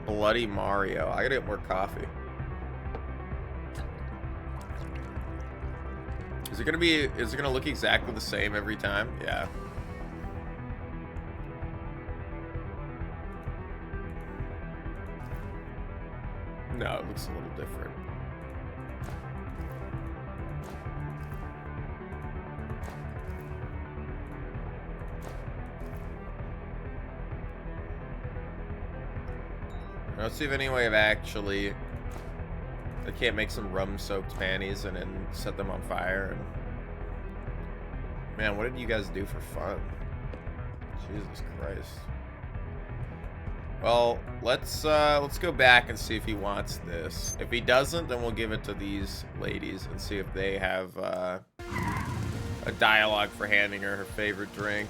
Bloody Mario. I gotta get more coffee. Is it gonna look exactly the same every time? Yeah. No, it looks a little different. Let's see if any way of actually... I can't make some rum-soaked panties and then set them on fire. And... Man, what did you guys do for fun? Jesus Christ. Well, let's go back and see if he wants this. If he doesn't, then we'll give it to these ladies and see if they have a dialogue for handing her favorite drink.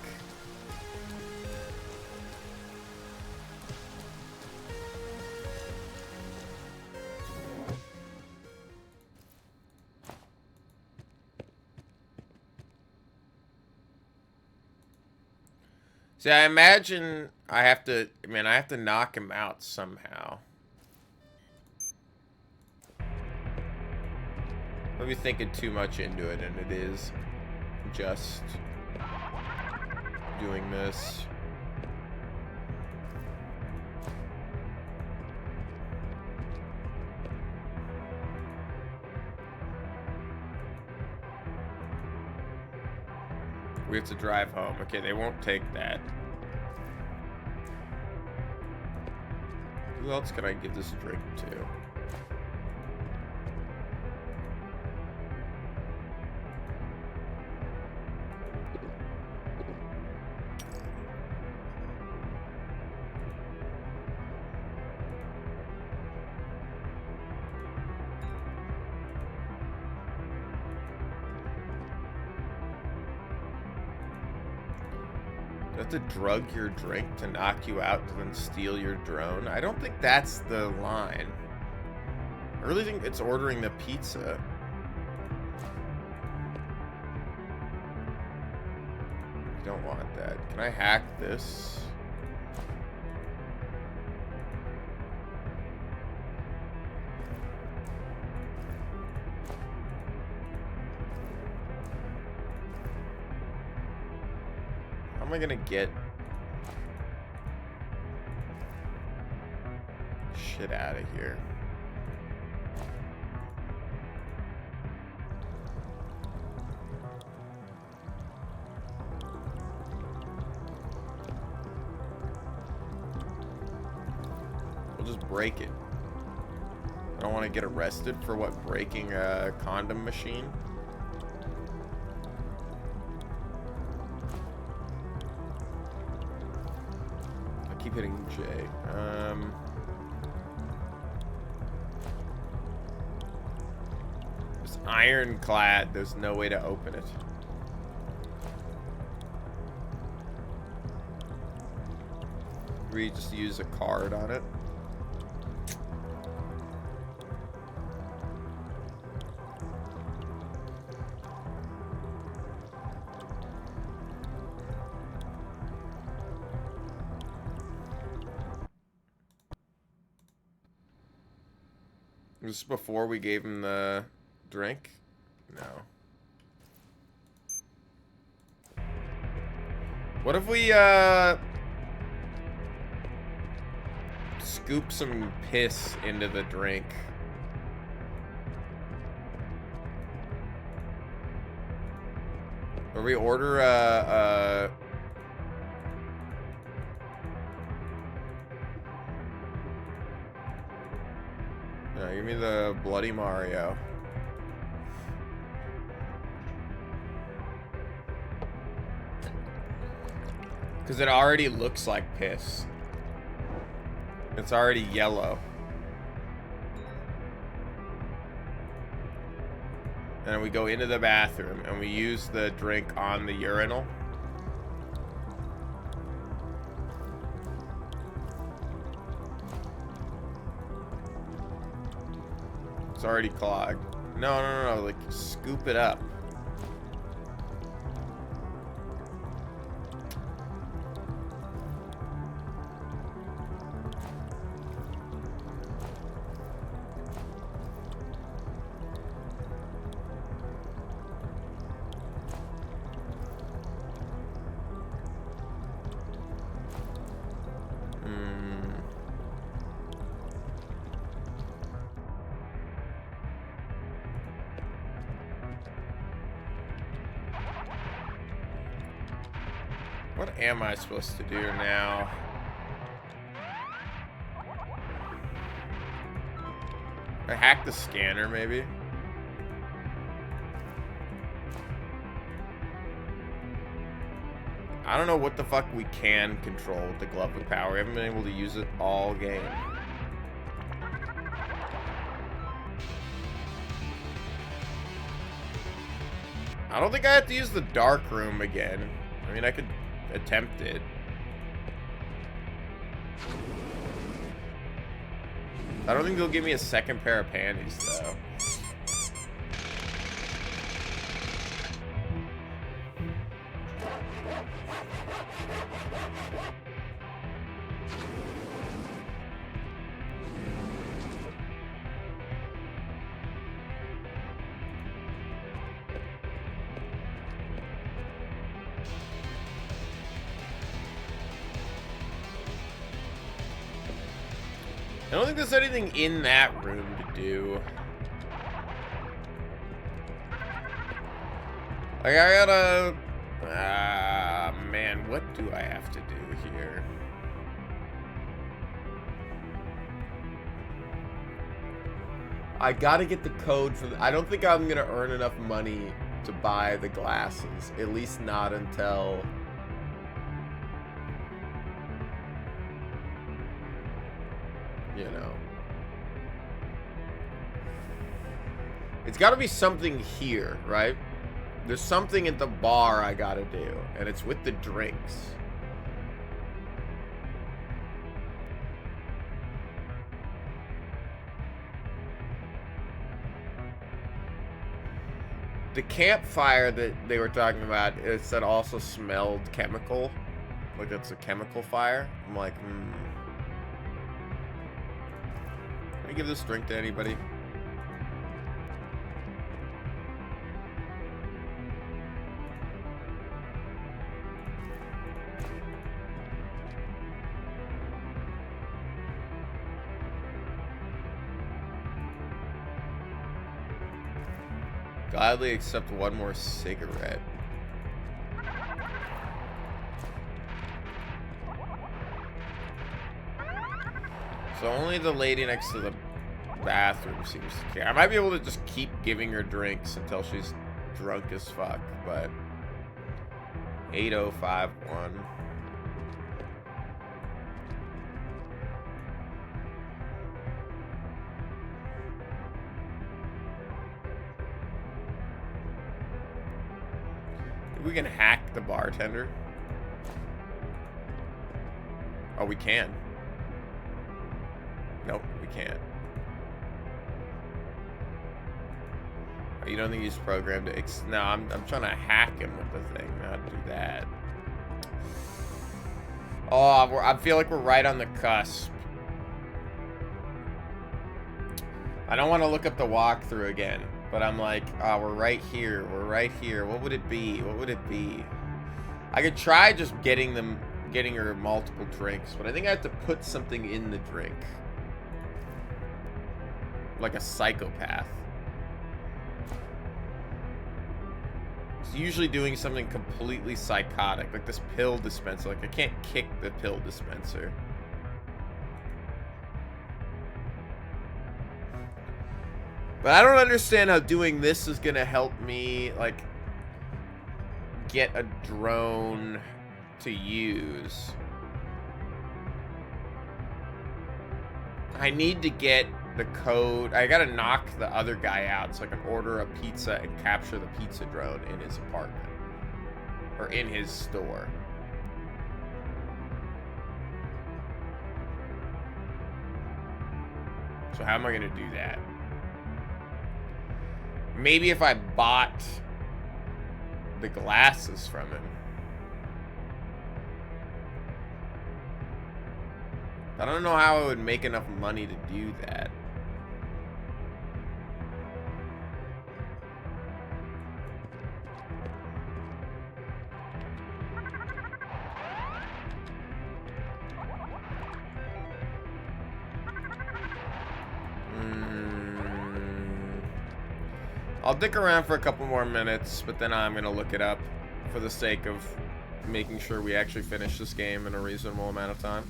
See, I imagine I have to knock him out somehow. Maybe thinking too much into it, and it is just doing this. We have to drive home. Okay, they won't take that. Who else can I give this drink to? To drug your drink to knock you out to then steal your drone. I don't think that's the line. I really think it's ordering the pizza. I don't want that. Can I hack this? How am I gonna get... shit out of here. We'll just break it. I don't want to get arrested for what, breaking a condom machine? I keep hitting J. It's ironclad. There's no way to open it. We just use a card on it. This is before we gave him the drink? No. What if we, scoop some piss into the drink? Or we order, no, give me the Bloody Mario. Because it already looks like piss. It's already yellow. And we go into the bathroom and we use the drink on the urinal. It's already clogged. No, like scoop it up. What am I supposed to do now? I hack the scanner, maybe? I don't know what the fuck we can control with the glove of power. We haven't been able to use it all game. I don't think I have to use the dark room again. I mean, I could attempt it. I don't think they'll give me a second pair of panties, though. I don't think there's anything in that room to do. Like, I gotta... man, what do I have to do here? I gotta get the code for I don't think I'm gonna earn enough money to buy the glasses. At least not until... you know. It's got to be something here, right? There's something at the bar I got to do, and it's with the drinks. The campfire that they were talking about, it said also smelled chemical. Like it's a chemical fire. I'm like, Can I give this drink to anybody? Gladly accept one more cigarette. So only the lady next to the bathroom seems to care. I might be able to just keep giving her drinks until she's drunk as fuck, but 8051. We can hack the bartender. Oh, we can. Nope, we can't. Oh, you don't think he's programmed to no, I'm trying to hack him with the thing, not do that. Oh, I feel like we're right on the cusp. I don't want to look up the walkthrough again, but I'm like, oh, we're right here. We're right here. What would it be? What would it be? I could try just getting her multiple drinks, but I think I have to put something in the drink. Like a psychopath. It's usually doing something completely psychotic, like this pill dispenser. Like I can't kick the pill dispenser. But I don't understand how doing this is gonna help me, like, get a drone to use. I need to get the code. I gotta knock the other guy out so I can order a pizza and capture the pizza drone in his apartment. Or in his store. So how am I gonna do that? Maybe if I bought the glasses from him. I don't know how I would make enough money to do that. I'll dick around for a couple more minutes, but then I'm gonna look it up for the sake of making sure we actually finish this game in a reasonable amount of time.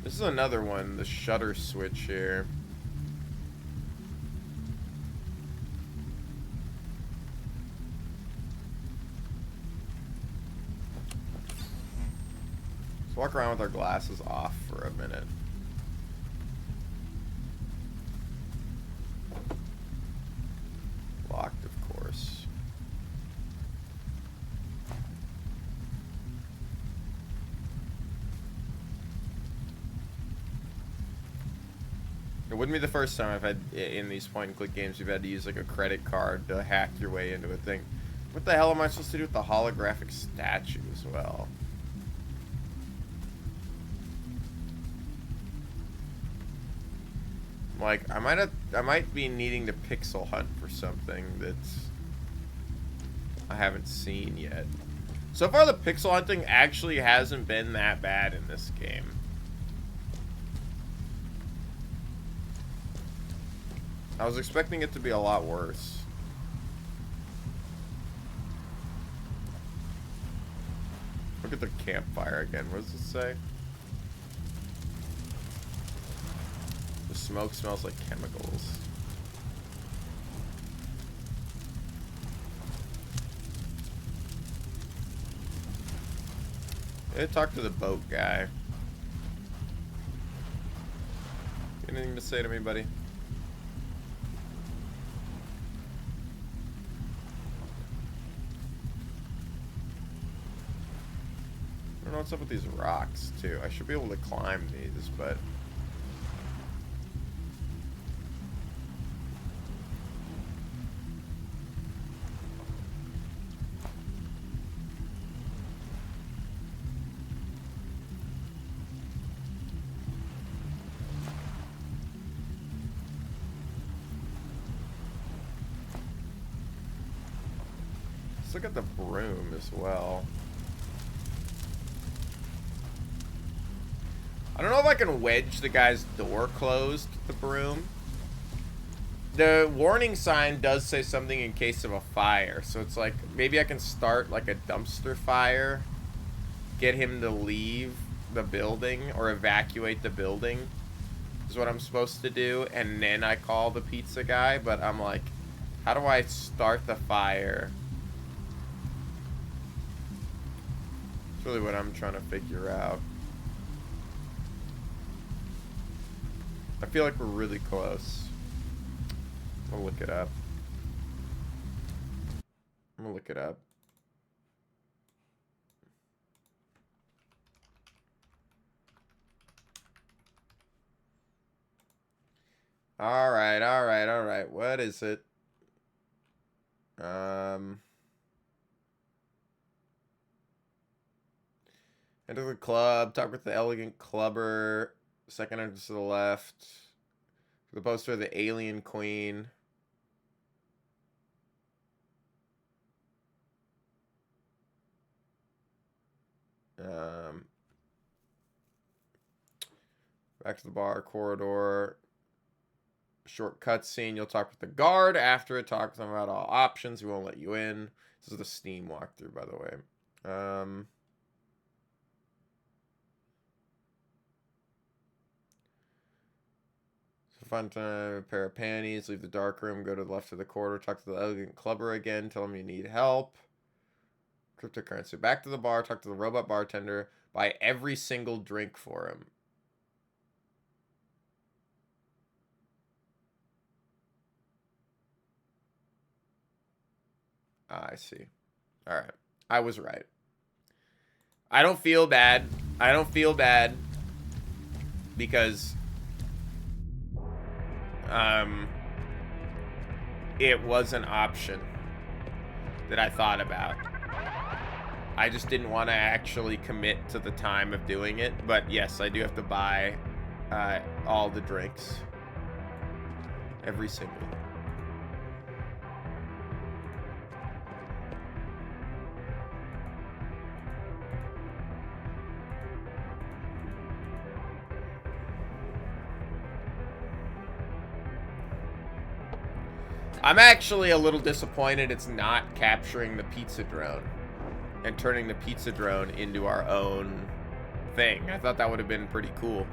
This is another one, the shutter switch here. Let's walk around with our glasses off for a minute. Locked, of course. It wouldn't be the first time I've had, in these point-and-click games, you've had to use like a credit card to hack your way into a thing. What the hell am I supposed to do with the holographic statue as well? Like, I might be needing to pixel hunt for something that's I haven't seen yet. So far, the pixel hunting actually hasn't been that bad in this game. I was expecting it to be a lot worse. Look at the campfire again. What does it say? The smoke smells like chemicals. Yeah, talk to the boat guy. Anything to say to me, buddy? I don't know what's up with these rocks, too. I should be able to climb these, but... look at the broom as well. I don't know if I can wedge the guy's door closed with the broom. The warning sign does say something in case of a fire. So it's like, maybe I can start like a dumpster fire. Get him to leave the building or evacuate the building. Is what I'm supposed to do. And then I call the pizza guy. But I'm like, how do I start the fire? That's really what I'm trying to figure out. I feel like we're really close. I'm gonna look it up. I'm gonna look it up. All right, all right, all right. What is it? Enter the club. Talk with the elegant clubber. Second entrance to the left. The poster of the alien queen. Back to the bar corridor. Short cutscene. You'll talk with the guard. After it, talk with them about all options. He won't let you in. This is the Steam walkthrough, by the way. Fun time, a pair of panties, leave the dark room, go to the left of the corridor, talk to the elegant clubber again, tell him you need help. Cryptocurrency. Back to the bar, talk to the robot bartender, buy every single drink for him. I see. Alright. I was right. I don't feel bad. I don't feel bad. Because it was an option that I thought about. I just didn't want to actually commit to the time of doing it. But yes, I do have to buy all the drinks. Every single. I'm actually a little disappointed it's not capturing the pizza drone and turning the pizza drone into our own thing. I thought that would have been pretty cool.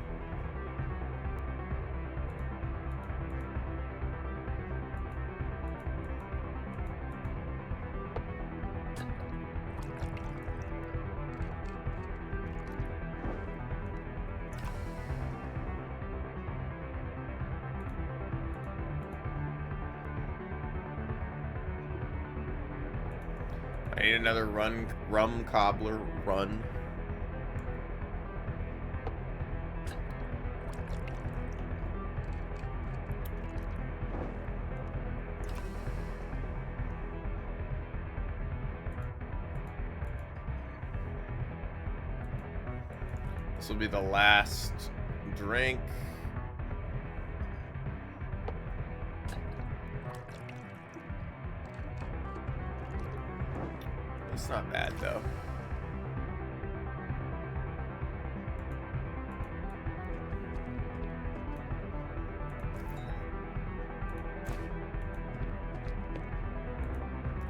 I need another rum cobbler run. This will be the last drink. It's not bad, though.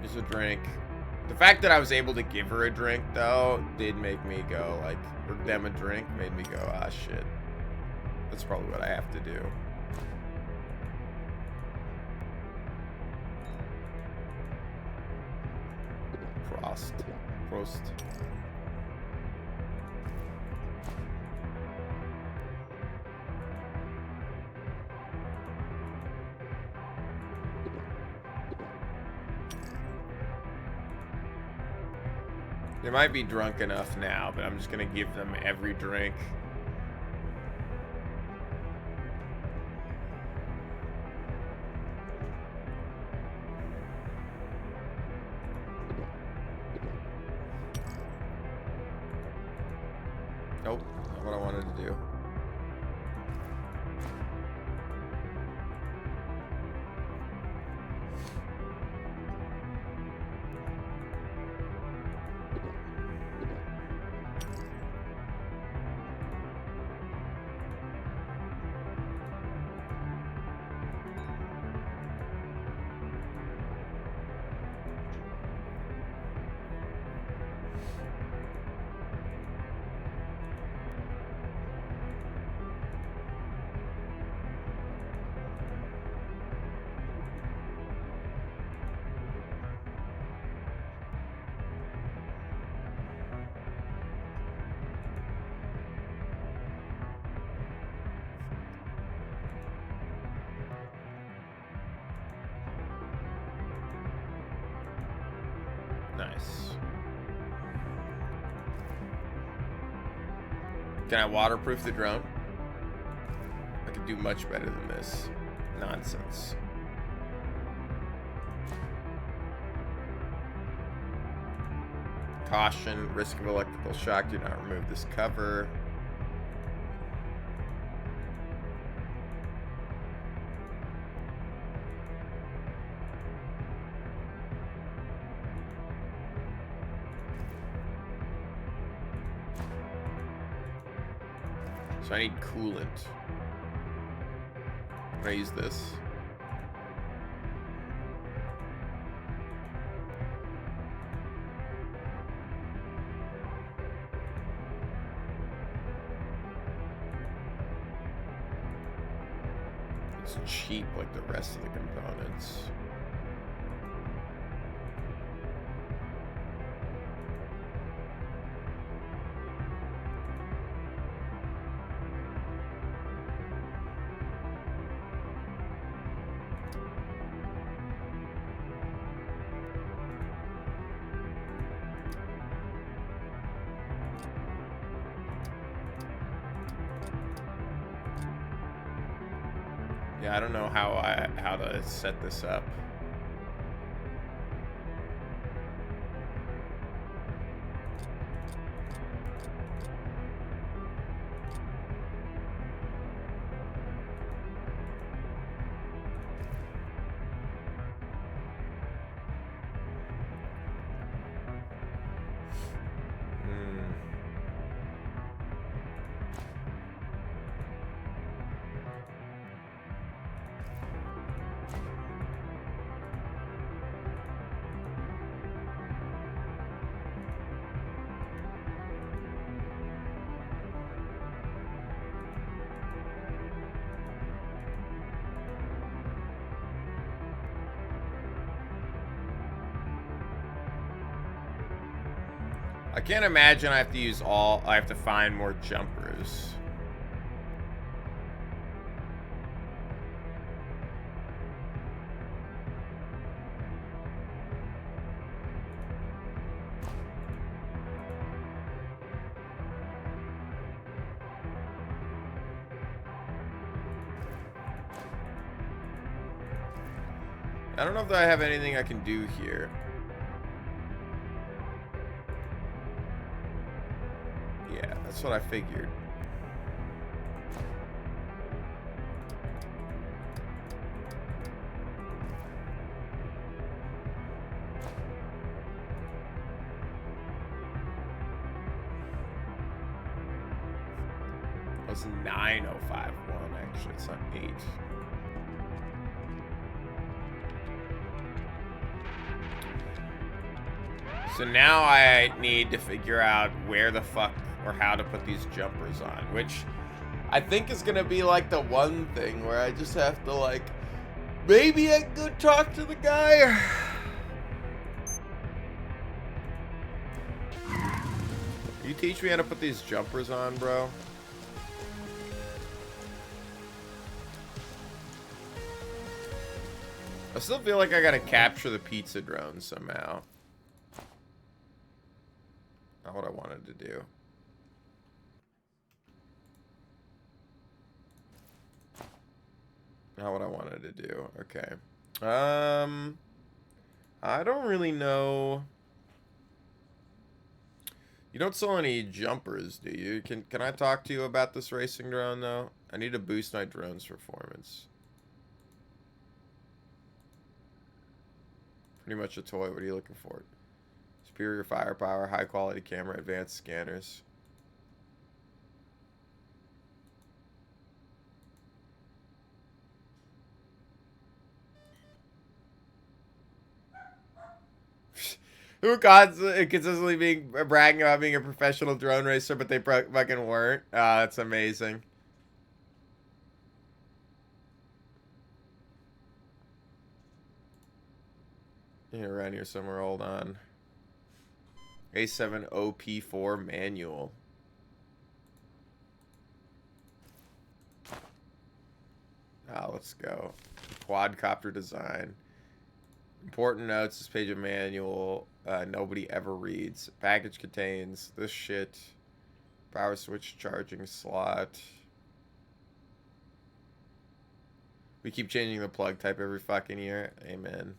Here's a drink. The fact that I was able to give her a drink, though, did make me go, like, or them a drink, made me go, ah, shit. That's probably what I have to do. Prost. They might be drunk enough now, but I'm just gonna give them every drink. Nope, not what I wanted to do. Can I waterproof the drone? I could do much better than this. Nonsense. Caution, risk of electrical shock. Do not remove this cover. So I need coolant. Can I use this? It's cheap like the rest of the components. Yeah, I don't know how to set this up. I can't imagine I have to use I have to find more jumpers. I don't know if I have anything I can do here. Yeah, that's what I figured. It's 9051 actually, it's not 8. So now I need to figure out where the fuck or how to put these jumpers on, which I think is gonna be like the one thing where I just have to like, maybe I can go talk to the guy. You teach me how to put these jumpers on, bro? I still feel like I gotta capture the pizza drone somehow. Not what I wanted to do. Not what I wanted to do. Okay. I don't really know. You don't sell any jumpers, do you? Can I talk to you about this racing drone though? I need to boost my drone's performance. Pretty much a toy. What are you looking for? Superior firepower, high quality camera, advanced scanners. Who consistently bragging about being a professional drone racer, but they fucking weren't. That's amazing. Here, around here somewhere. Hold on. A7 OP4 manual. Let's go. Quadcopter design. Important notes. This page of manual. Nobody ever reads. Package contains this shit. Power switch charging slot. We keep changing the plug type every fucking year. Amen.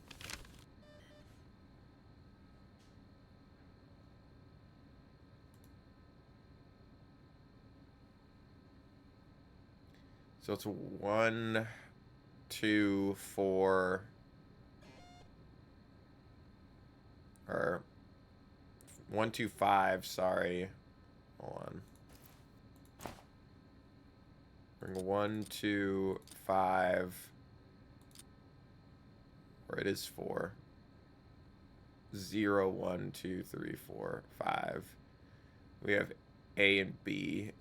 So it's 1, 2, 4, or 1, 2, 5. Sorry, hold on. Bring 1, 2, 5, or it is 4. 0, 1, 2, 3, 4, 5. We have A and B.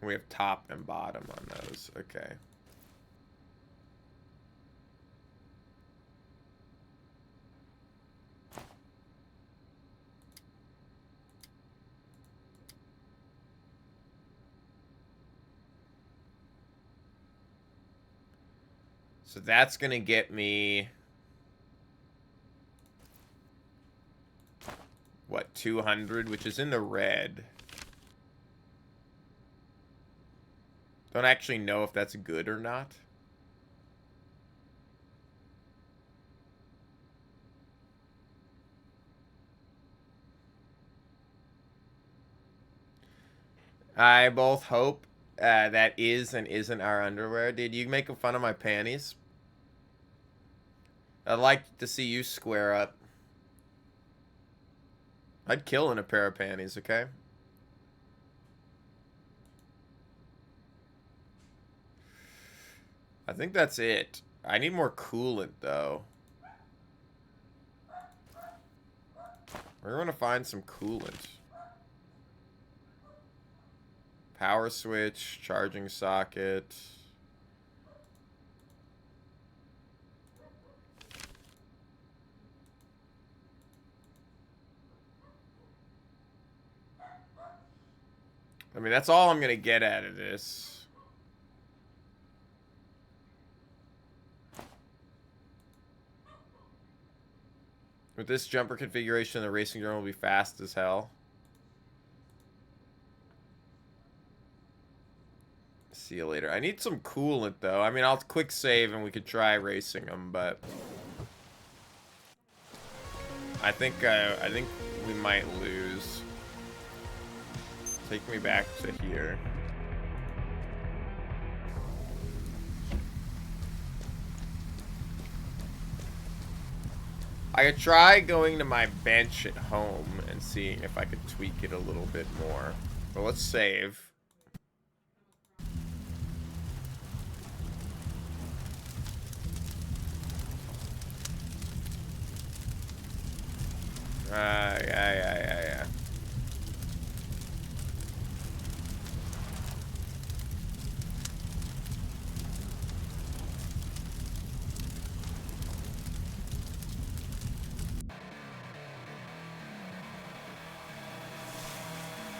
We have top and bottom on those. Okay. So that's going to get me, what, 200, which is in the red. Don't actually know if that's good or not. I both hope that is and isn't our underwear. Dude, you making fun of my panties? I'd like to see you square up. I'd kill in a pair of panties, okay? I think that's it. I need more coolant, though. We're going to find some coolant. Power switch, charging socket. I mean, that's all I'm going to get out of this. With this jumper configuration, the racing drone will be fast as hell. See you later. I need some coolant, though. I mean, I'll quick save and we could try racing them, but I think we might lose. Take me back to here. I could try going to my bench at home and seeing if I could tweak it a little bit more. But let's save. Yeah.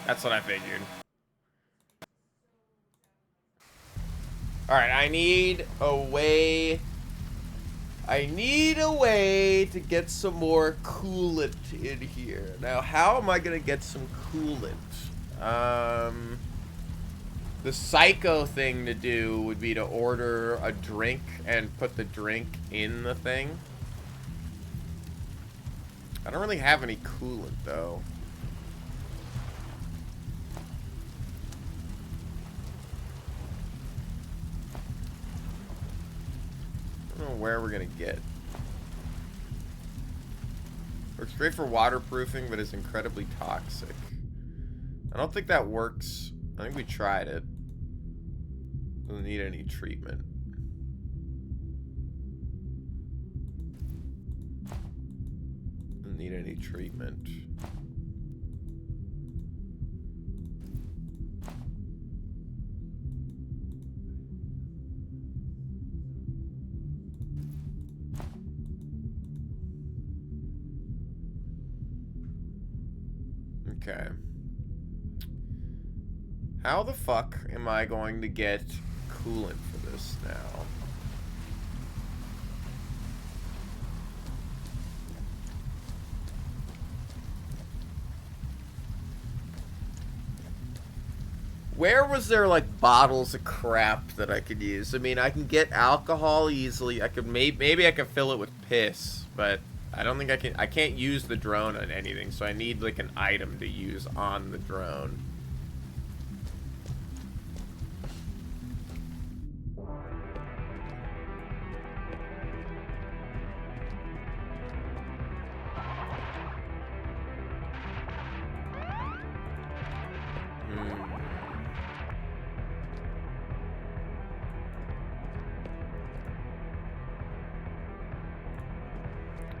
That's what I figured. Alright, I need a way to get some more coolant in here. Now, how am I gonna get some coolant? The psycho thing to do would be to order a drink and put the drink in the thing. I don't really have any coolant, though. I don't know where we're gonna get. Works great for waterproofing, but is incredibly toxic. I don't think that works. I think we tried it. Doesn't need any treatment. Doesn't need any treatment. Okay. How the fuck am I going to get coolant for this now? where was there like bottles of crap that I could use? I mean, I can get alcohol easily. I could maybe I could fill it with piss, but I don't think I can. I can't use the drone on anything, so I need like an item to use on the drone.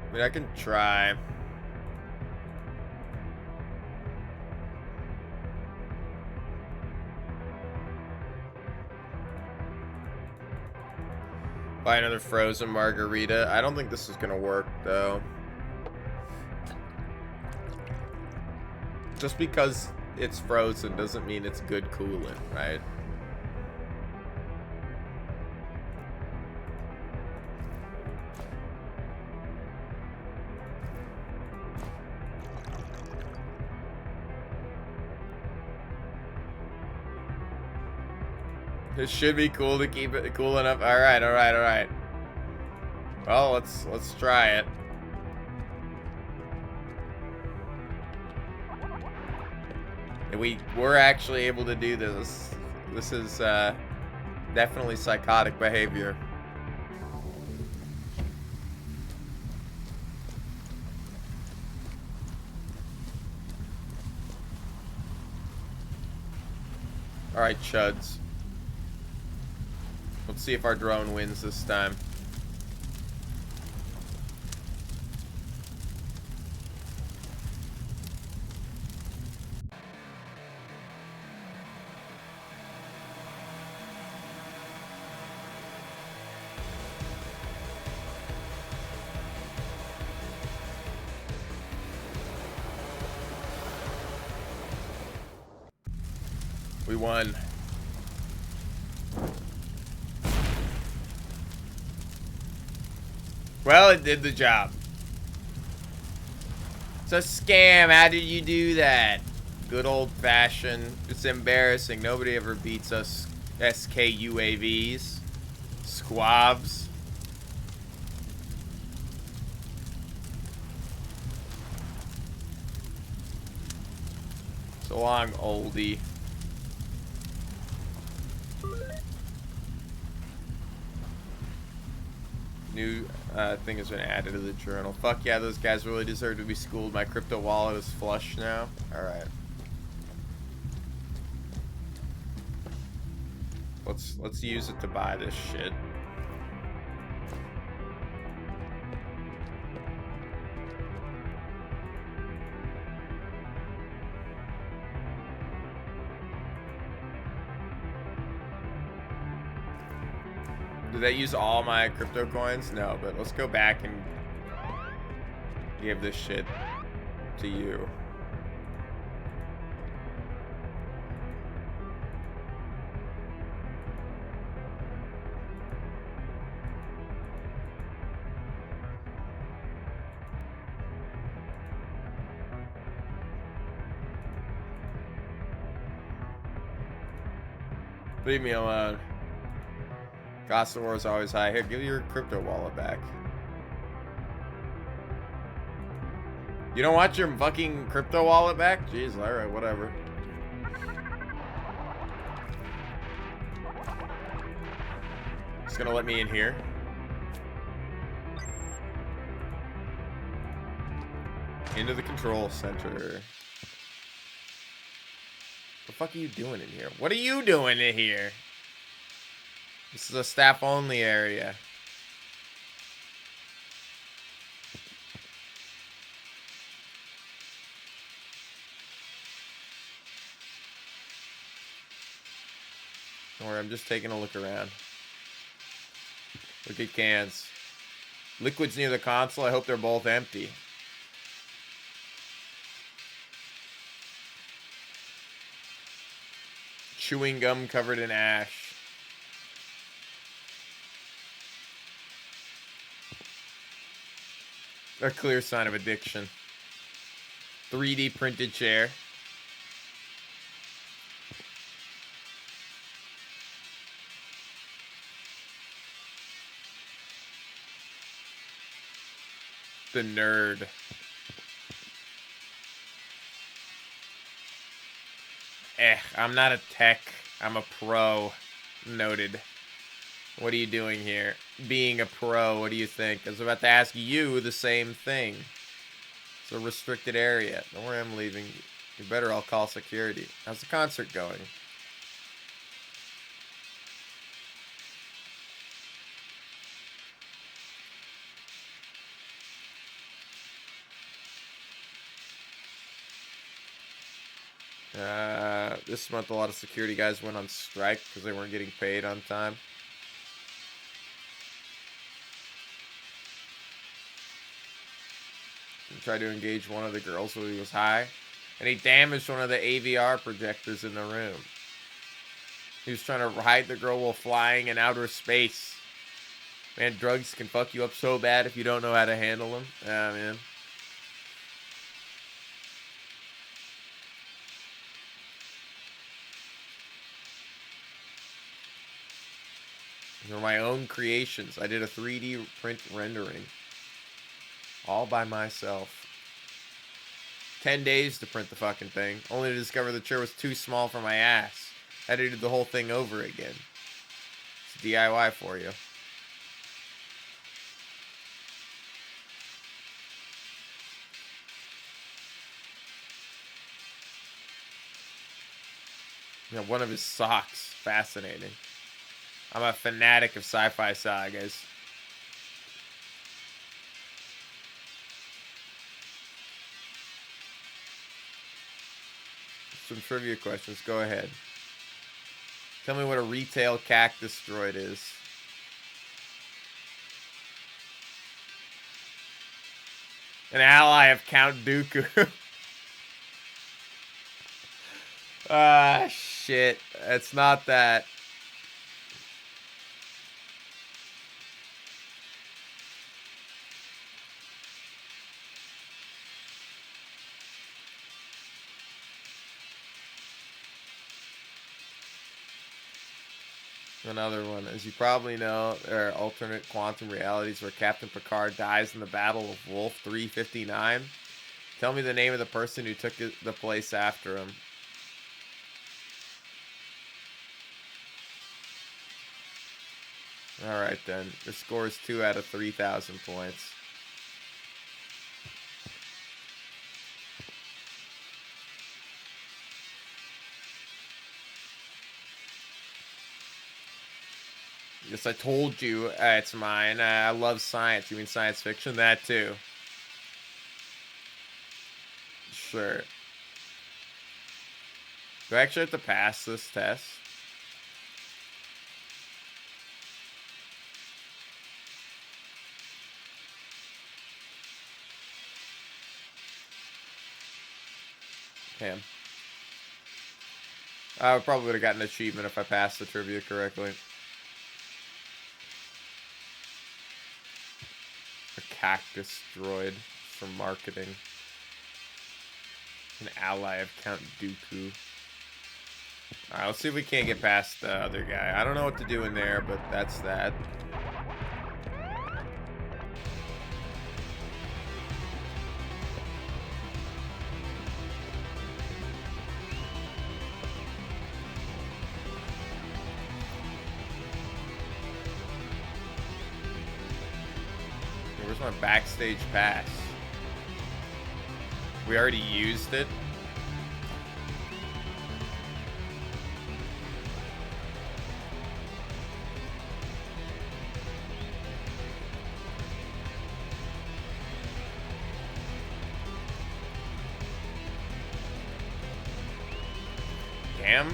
I mean, I can try. Buy another frozen margarita. I don't think this is gonna work, though. Just because it's frozen doesn't mean it's good coolant, right? It should be cool to keep it cool enough. All right, all right, all right. Well, let's try it. And we're actually able to do this. This is definitely psychotic behavior. All right, chuds. Let's see if our drone wins this time. We won. Well, it did the job. It's a scam. How did you do that? Good old fashioned. It's embarrassing. Nobody ever beats us SKUAVs. Squabs. So long, oldie. New thing has been added to the journal. Fuck yeah, those guys really deserve to be schooled. My crypto wallet is flush now. Alright. Let's use it to buy this shit. Did that use all my crypto coins? No, but let's go back and give this shit to you. Leave me alone. Cost of war is always high. Here, give your crypto wallet back. You don't want your fucking crypto wallet back? Jeez, alright, whatever. Just gonna let me in here. Into the control center. What the fuck are you doing in here? What are you doing in here? This is a staff-only area. Don't worry, I'm just taking a look around. Look at cans. Liquids near the console. I hope they're both empty. Chewing gum covered in ash. A clear sign of addiction. 3D printed chair. The nerd. I'm not a tech. I'm a pro. Noted. What are you doing here? Being a pro, what do you think? I was about to ask you the same thing. It's a restricted area. Don't worry, I'm leaving. You better all call security. How's the concert going? This month a lot of security guys went on strike because they weren't getting paid on time. He tried to engage one of the girls while he was high, and he damaged one of the AVR projectors in the room. He was trying to hide the girl while flying in outer space. Man, drugs can fuck you up so bad if you don't know how to handle them. Yeah, man. They're my own creations. I did a 3D print rendering. All by myself. 10 days to print the fucking thing. Only to discover the chair was too small for my ass. Had to do the whole thing over again. It's DIY for you. You know, one of his socks. Fascinating. I'm a fanatic of sci-fi sagas. Some trivia questions. Go ahead. Tell me what a retail cactus droid is. An ally of Count Dooku. Ah, shit. It's not that. Another one. As you probably know, there are alternate quantum realities where Captain Picard dies in the Battle of Wolf 359. Tell me the name of the person who took the place after him. Alright then. Your score is 2 out of 3,000 points. Yes, I told you it's mine. I love science. You mean science fiction? That too. Sure. Do I actually have to pass this test? Damn. I probably would have gotten an achievement if I passed the trivia correctly. A cactus droid for marketing. An ally of Count Dooku. Alright, let's see if we can't get past the other guy. I don't know what to do in there, but that's that. Where's my backstage pass? We already used it. Damn.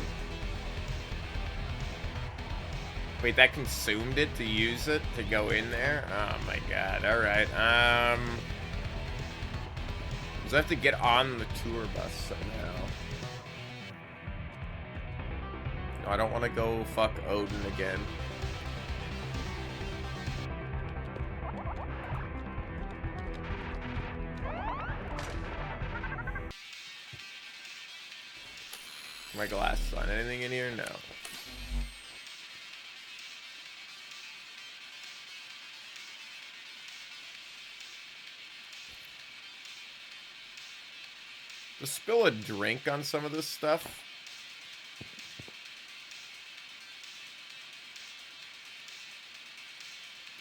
Wait, that consumed it to use it to go in there? Oh my god. Alright. So I have to get on the tour bus somehow. No, I don't want to go fuck Odin again. My glasses on. Anything in here? No. Just spill a drink on some of this stuff.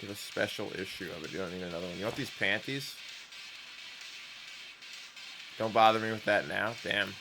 Get a special issue of it. You don't need another one. You want these panties? Don't bother me with that now. Damn.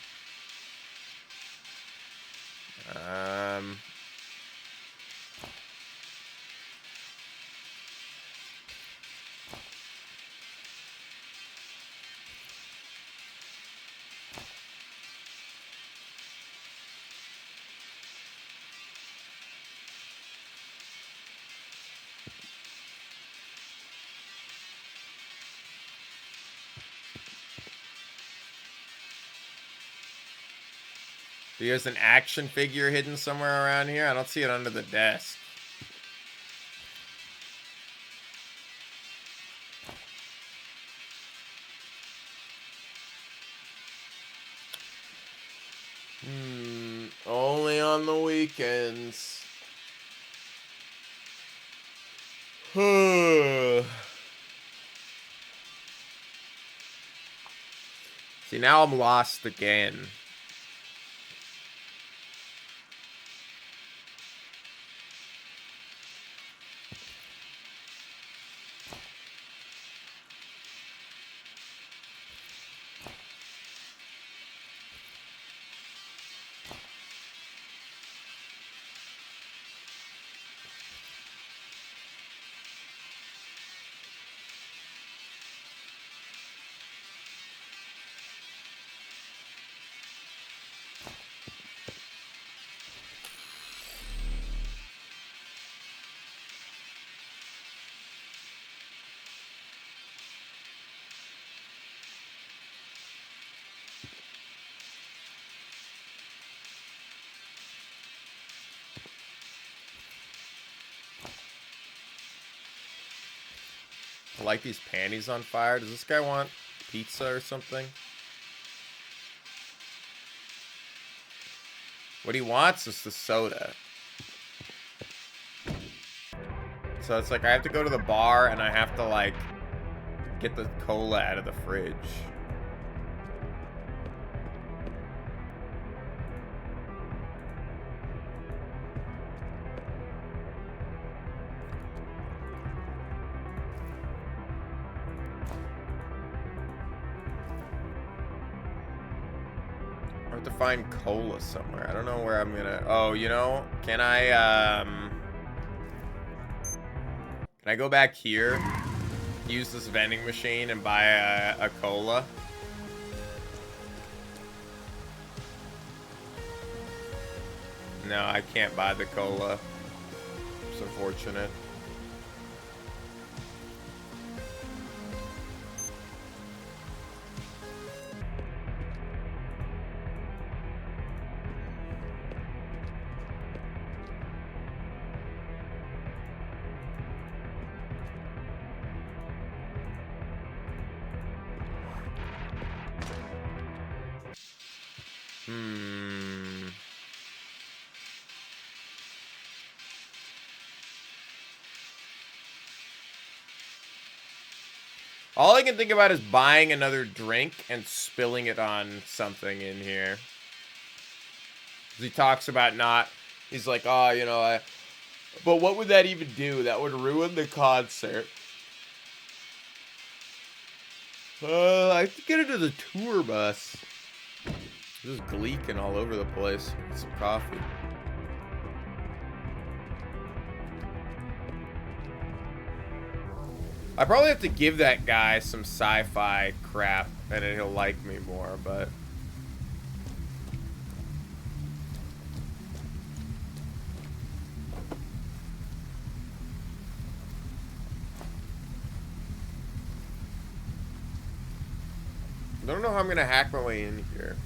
There's an action figure hidden somewhere around here. I don't see it under the desk. Only on the weekends. See, now I'm lost again. I like these panties on fire. Does this guy want pizza or something? What he wants is the soda. So it's like I have to go to the bar and I have to like get the cola out of the fridge. I have to find cola somewhere. I don't know where I'm gonna... Oh, you know, can I go back here, use this vending machine, and buy a cola? No, I can't buy the cola. It's unfortunate. All I can think about is buying another drink and spilling it on something in here. He talks about not... He's like, oh, you know, but what would that even do? That would ruin the concert. I have to get into the tour bus. Just gleeking all over the place. Get some coffee. I probably have to give that guy some sci-fi crap and he'll like me more, but... I don't know how I'm gonna hack my way in here.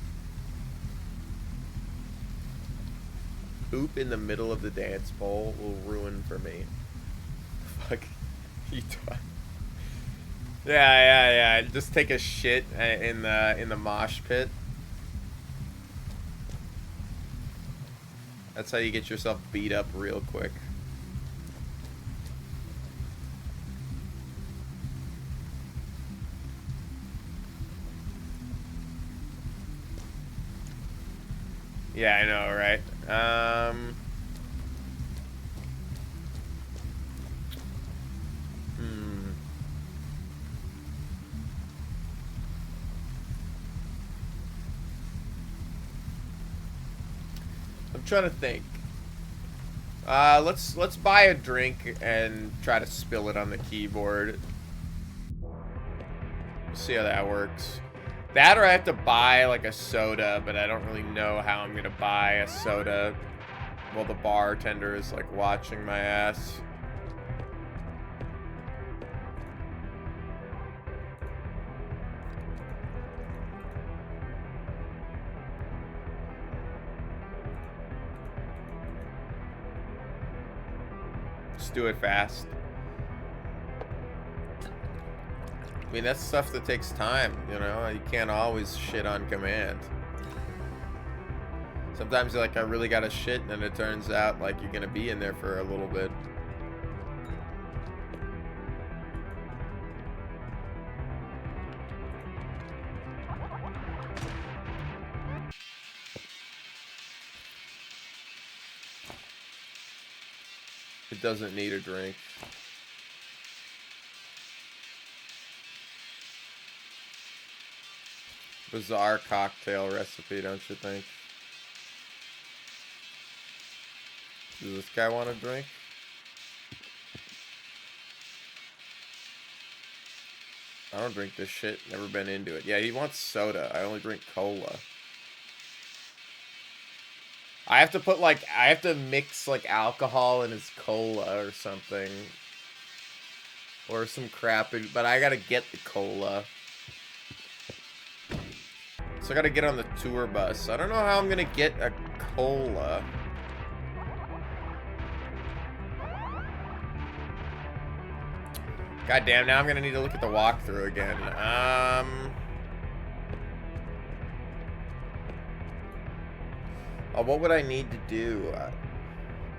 Poop in the middle of the dance bowl will ruin for me. Fuck. You do. Yeah. Just take a shit in the mosh pit. That's how you get yourself beat up real quick. Yeah, I know, right? Hmm. I'm trying to think. Let's buy a drink and try to spill it on the keyboard. See how that works. That or I have to buy like a soda, but I don't really know how I'm gonna buy a soda while the bartender is like watching my ass. Just do it fast. I mean, that's stuff that takes time, you know? You can't always shit on command. Sometimes you're like, I really gotta shit, and then it turns out like you're gonna be in there for a little bit. It doesn't need a drink. Bizarre cocktail recipe, don't you think? Does this guy want a drink? I don't drink this shit. Never been into it. Yeah, he wants soda. I only drink cola. I have to put like, I have to mix like alcohol in his cola or something. Or some crap, but I gotta get the cola. So I gotta get on the tour bus. I don't know how I'm gonna get a cola. God damn, now I'm gonna need to look at the walkthrough again. Oh, what would I need to do?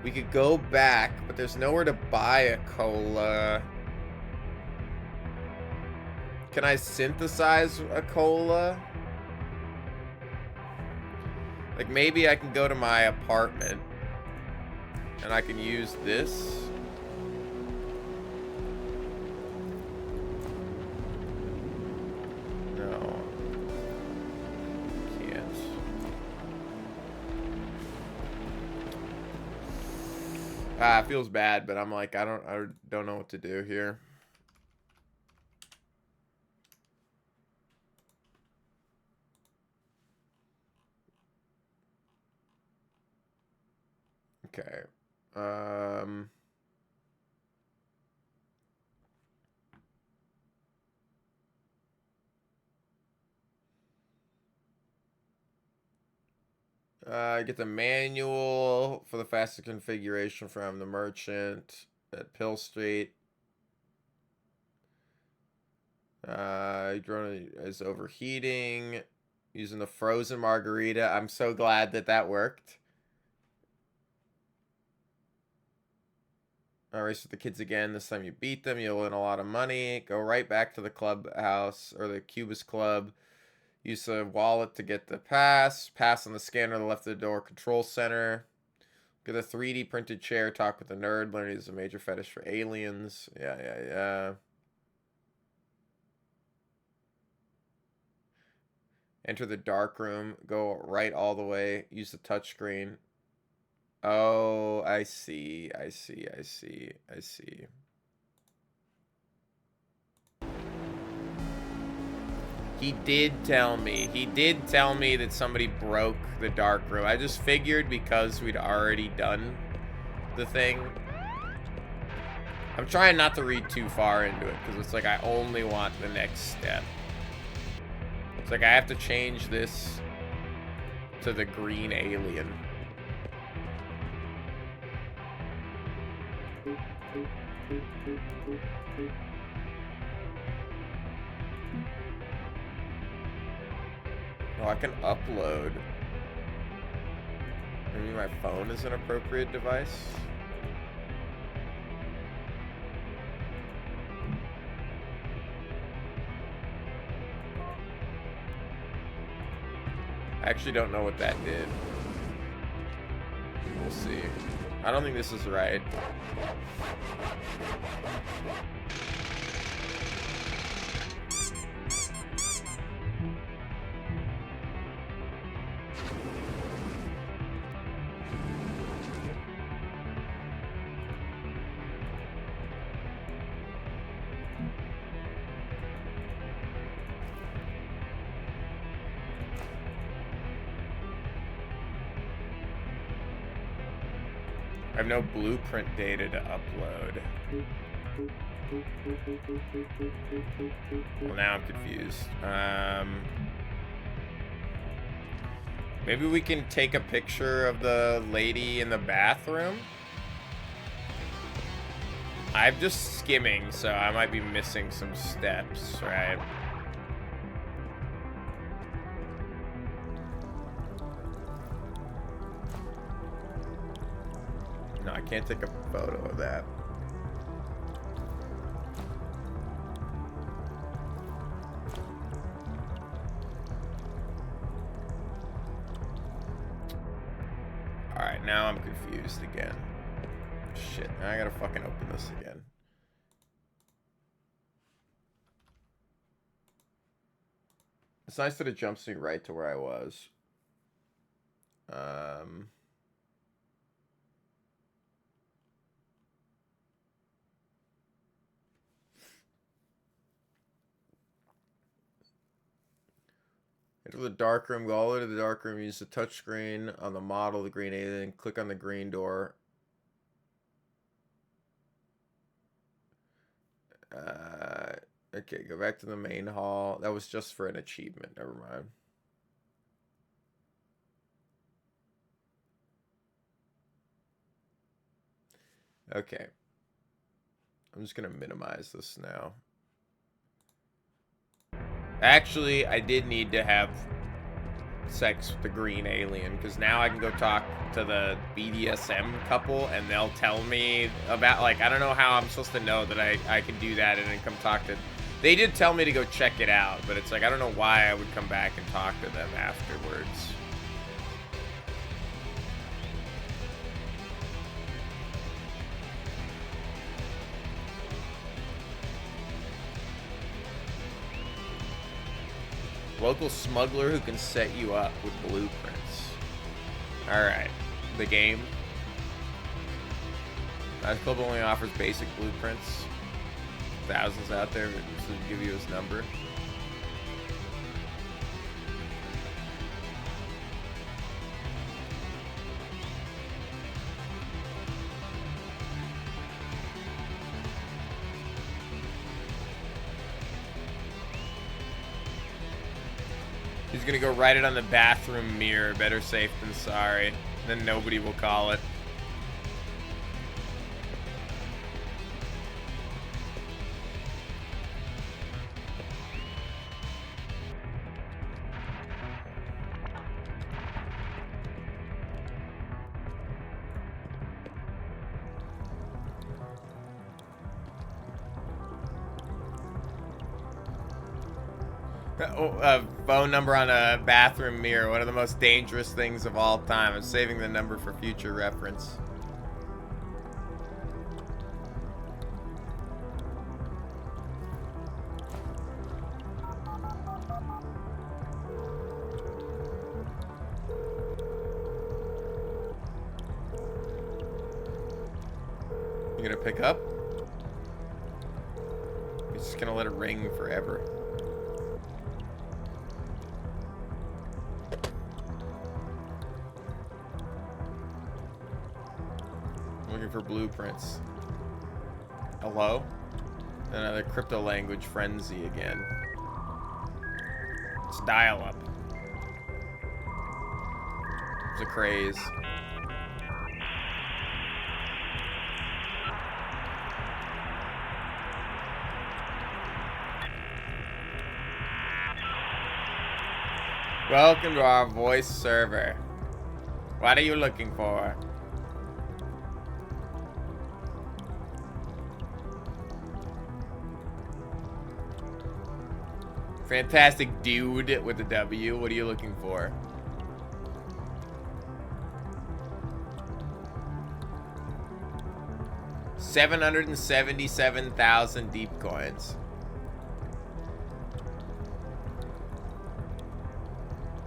We could go back, but there's nowhere to buy a cola. Can I synthesize a cola? Like, maybe I can go to my apartment and I can use this. No. Can't. It feels bad, but I'm like, I don't know what to do here. Okay. Get the manual for the faster configuration from the merchant at Pill Street. Drone is overheating. Using the frozen margarita. I'm so glad that that worked. Race with the kids again. This time you beat them, you'll win a lot of money. Go right back to the clubhouse or the Cubist Club. Use the wallet to get the pass. Pass on the scanner on the left of the door. Control center. Get a 3D printed chair. Talk with the nerd. Learn he's a major fetish for aliens. Yeah. Enter the dark room. Go right all the way. Use the touchscreen. Oh, I see. He did tell me. He did tell me that somebody broke the dark room. I just figured because we'd already done the thing. I'm trying not to read too far into it because it's like I only want the next step. It's like I have to change this to the green alien. Oh, I can upload. Maybe my phone is an appropriate device. I actually don't know what that did. we'll see. I don't think this is right. I have no blueprint data to upload. Well, now I'm confused. Maybe we can take a picture of the lady in the bathroom? I'm just skimming, so I might be missing some steps, right? No, I can't take a photo of that. Alright, now I'm confused again. Shit, now I gotta fucking open this again. It's nice that it jumps me right to where I was. Enter the darkroom, go all the way to the darkroom, use the touchscreen on the model of the green alien, click on the green door. Okay, go back to the main hall. That was just for an achievement, never mind. Okay. I'm just gonna minimize this now. Actually, I did need to have sex with the green alien, because now I can go talk to the BDSM couple, and they'll tell me about, like, I don't know how I'm supposed to know that I can do that and then come talk to... They did tell me to go check it out, but it's like, I don't know why I would come back and talk to them afterwards. Local smuggler who can set you up with blueprints. Alright. The game. This club only offers basic blueprints. Thousands out there, but just to give you his number. He's gonna go write it on the bathroom mirror. Better safe than sorry. Then nobody will call it. Phone number on a bathroom mirror. One of the most dangerous things of all time. I'm saving the number for future reference. You gonna pick up? You're just gonna let it ring forever. For blueprints. Hello? Another crypto language frenzy again. It's dial-up. It's a craze. Welcome to our voice server. What are you looking for? Fantastic dude with a W. What are you looking for? 777,000 deep coins.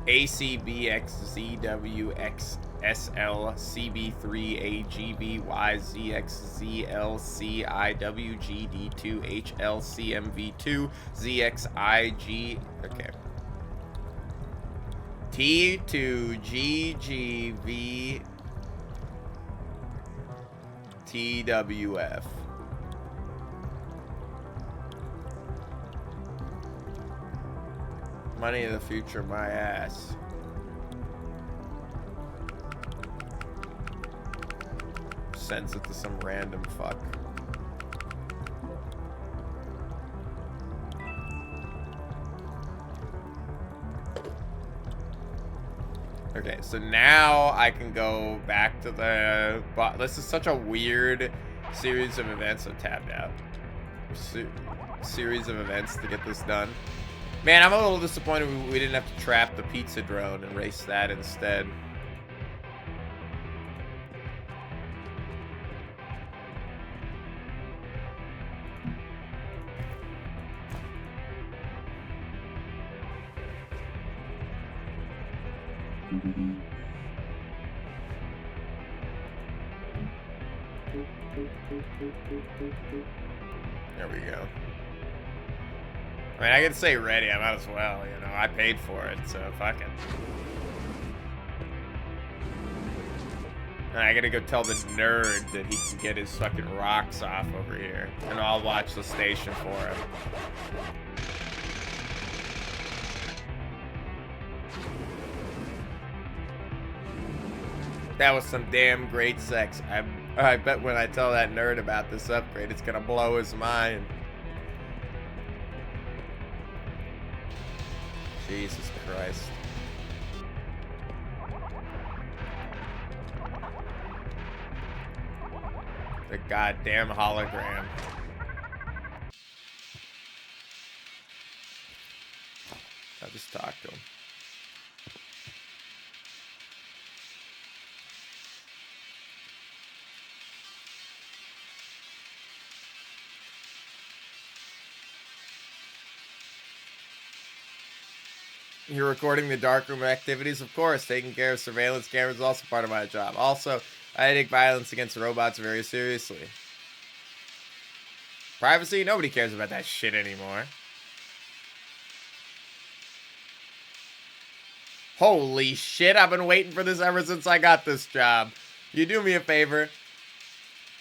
ACBXZWXSL CB3AGBYZXZLCIWGD2HLCMV2 ZXIG. Okay. T2GGV TWF. Money of the future, my ass. Sends it to some random fuck. Okay, so now I can go back to the... This is such a weird series of events. I'm tabbed out. Series of events to get this done. Man, I'm a little disappointed we didn't have to trap the pizza drone and race that instead. There we go. I mean, I can say ready. I might as well, you know. I paid for it, so fuck it. And I gotta go tell this nerd that he can get his fucking rocks off over here. And I'll watch the station for him. That was some damn great sex. I bet when I tell that nerd about this upgrade, it's gonna blow his mind. Jesus Christ. The goddamn hologram. I'll just talk to him. You're recording the darkroom activities? Of course. Taking care of surveillance cameras is also part of my job. Also, I take violence against robots very seriously. Privacy? Nobody cares about that shit anymore. Holy shit, I've been waiting for this ever since I got this job. You do me a favor.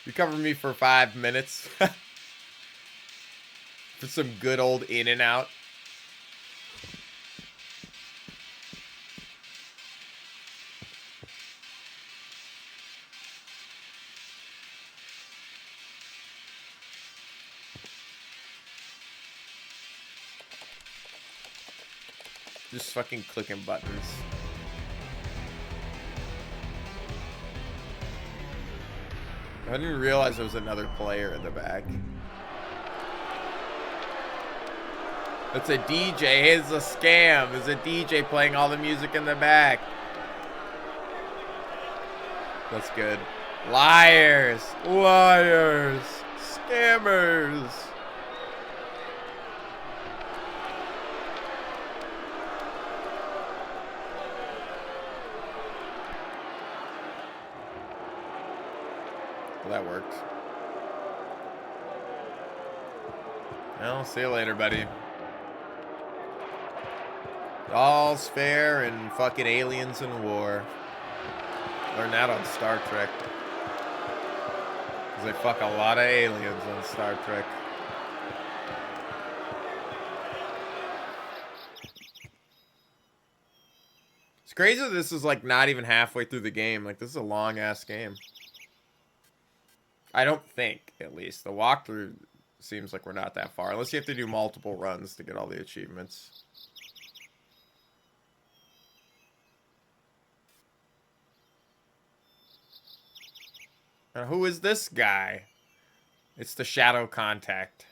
You cover me for 5 minutes. For some good old in and out. Just fucking clicking buttons. I didn't realize there was another player in the back. It's a DJ. It's a scam. There's a DJ playing all the music in the back. That's good. Liars. Liars. Scammers. Well, that worked. Well, see you later, buddy. All's fair in fucking aliens and war. Learn that on Star Trek. Because they fuck a lot of aliens on Star Trek. It's crazy that this is like not even halfway through the game. Like, this is a long ass game. I don't think, at least. The walkthrough seems like we're not that far. Unless you have to do multiple runs to get all the achievements. Now, who is this guy? It's the Shadow Contact.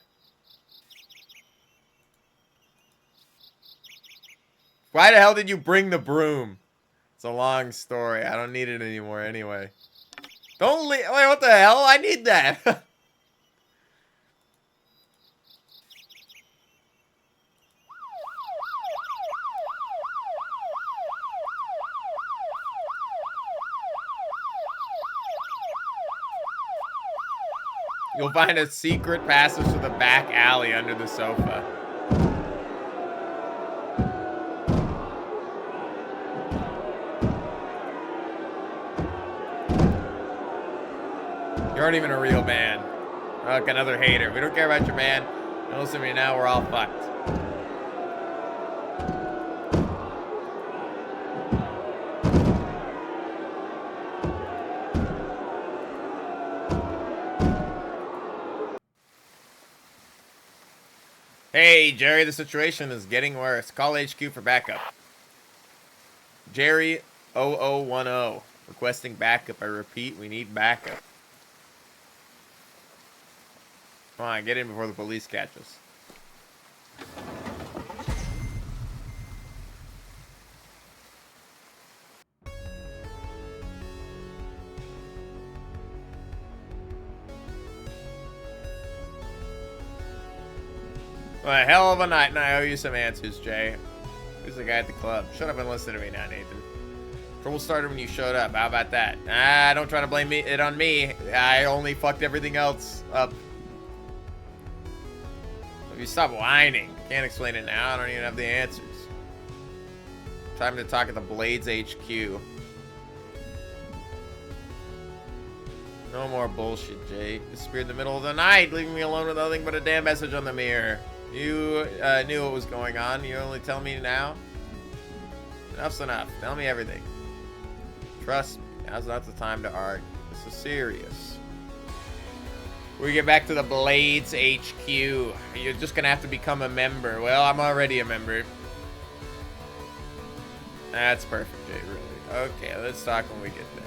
Why the hell did you bring the broom? It's a long story. I don't need it anymore anyway. Don't leave. Wait, what the hell? I need that. You'll find a secret passage to the back alley under the sofa. You aren't even a real man. Like another hater. We don't care about your man. Don't listen to me now, we're all fucked. Hey, Jerry, the situation is getting worse. Call HQ for backup. Jerry 0010. Requesting backup. I repeat, we need backup. Come on, get in before the police catch us. Well, a hell of a night, and I owe you some answers, Jay. Who's the guy at the club? Shut up and listen to me now, Nathan. Trouble started when you showed up. How about that? Don't try to blame it on me. I only fucked everything else up. If you stop whining, can't explain it now. I don't even have the answers. Time to talk at the Blades HQ. No more bullshit, Jay. Disappeared in the middle of the night, leaving me alone with nothing but a damn message on the mirror. You knew what was going on. You only tell me now? Enough's enough. Tell me everything. Trust me, now's not the time to argue. This is serious. We get back to the Blades HQ. You're just gonna have to become a member. Well, I'm already a member. That's perfect, Jay, really. Okay, let's talk when we get there.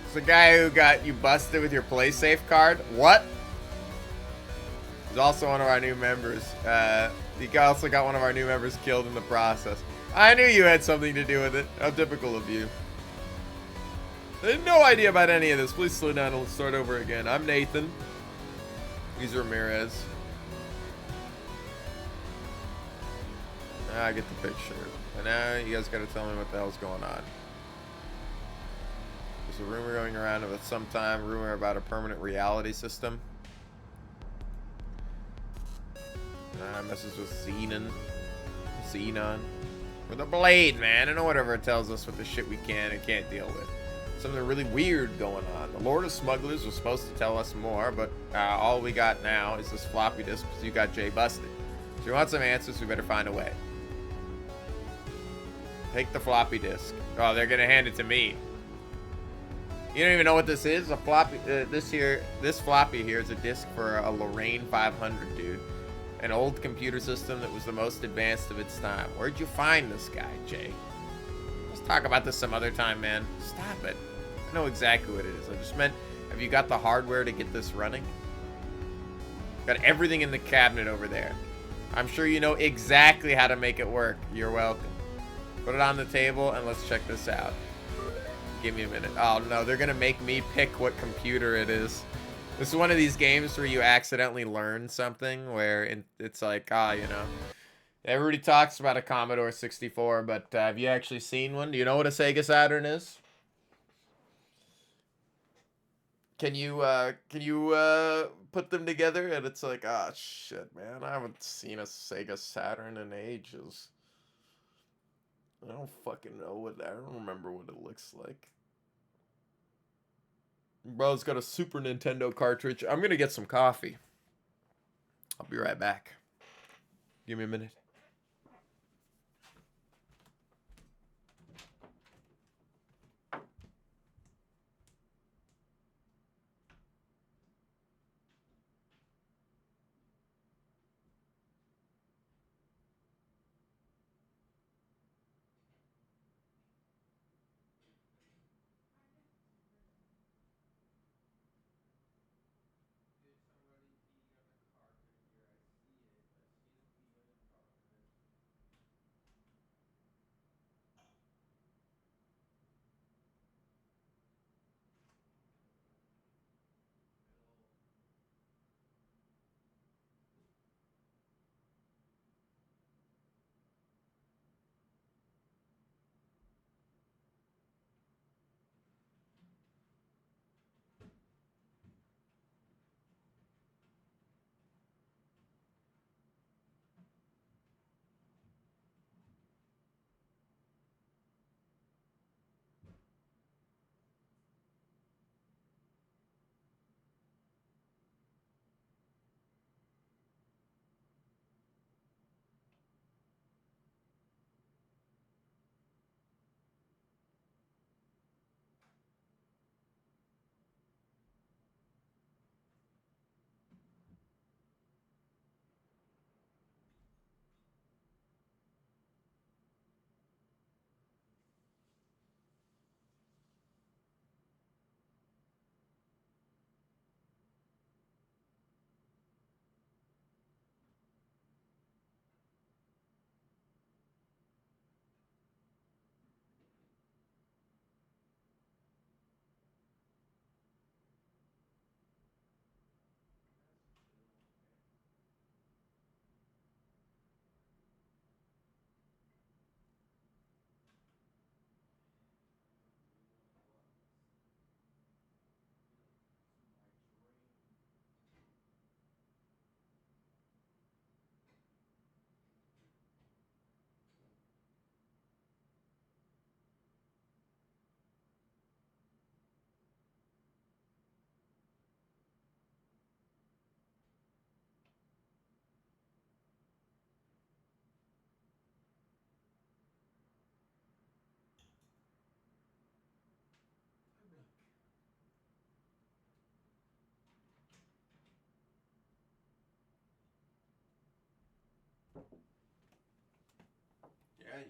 It's the guy who got you busted with your PlaySafe card. What? He's also one of our new members. He also got one of our new members killed in the process. I knew you had something to do with it. How typical of you. I had no idea about any of this. Please slow down and let's start over again. I'm Nathan. He's Ramirez. I get the picture. And now you guys gotta tell me what the hell's going on. There's a rumor going around of sometime rumor about a permanent reality system. Messes with Xenon. We're the Blade, man. I know whatever it tells us with the shit we can and can't deal with. Something really weird going on. The Lord of Smugglers was supposed to tell us more, but all we got now is this floppy disk because you got Jay busted. So if you want some answers, we better find a way. Take the floppy disk. Oh, they're gonna hand it to me. You don't even know what this is? A floppy. This floppy here is a disk for a Lorraine 500, dude. An old computer system that was the most advanced of its time. Where'd you find this guy, Jay? Let's talk about this some other time, man. Stop it. I know exactly what it is. I just meant, have you got the hardware to get this running? Got everything in the cabinet over there. I'm sure you know exactly how to make it work. You're welcome. Put it on the table and let's check this out. Give me a minute. Oh no, they're gonna make me pick what computer it is. This is one of these games where you accidentally learn something where it's like, you know, everybody talks about a Commodore 64, but have you actually seen one? Do you know what a Sega Saturn is? Can you put them together? And it's like, shit, man, I haven't seen a Sega Saturn in ages. I don't fucking know I don't remember what it looks like. Bro's got a Super Nintendo cartridge. I'm gonna get some coffee. I'll be right back. Give me a minute.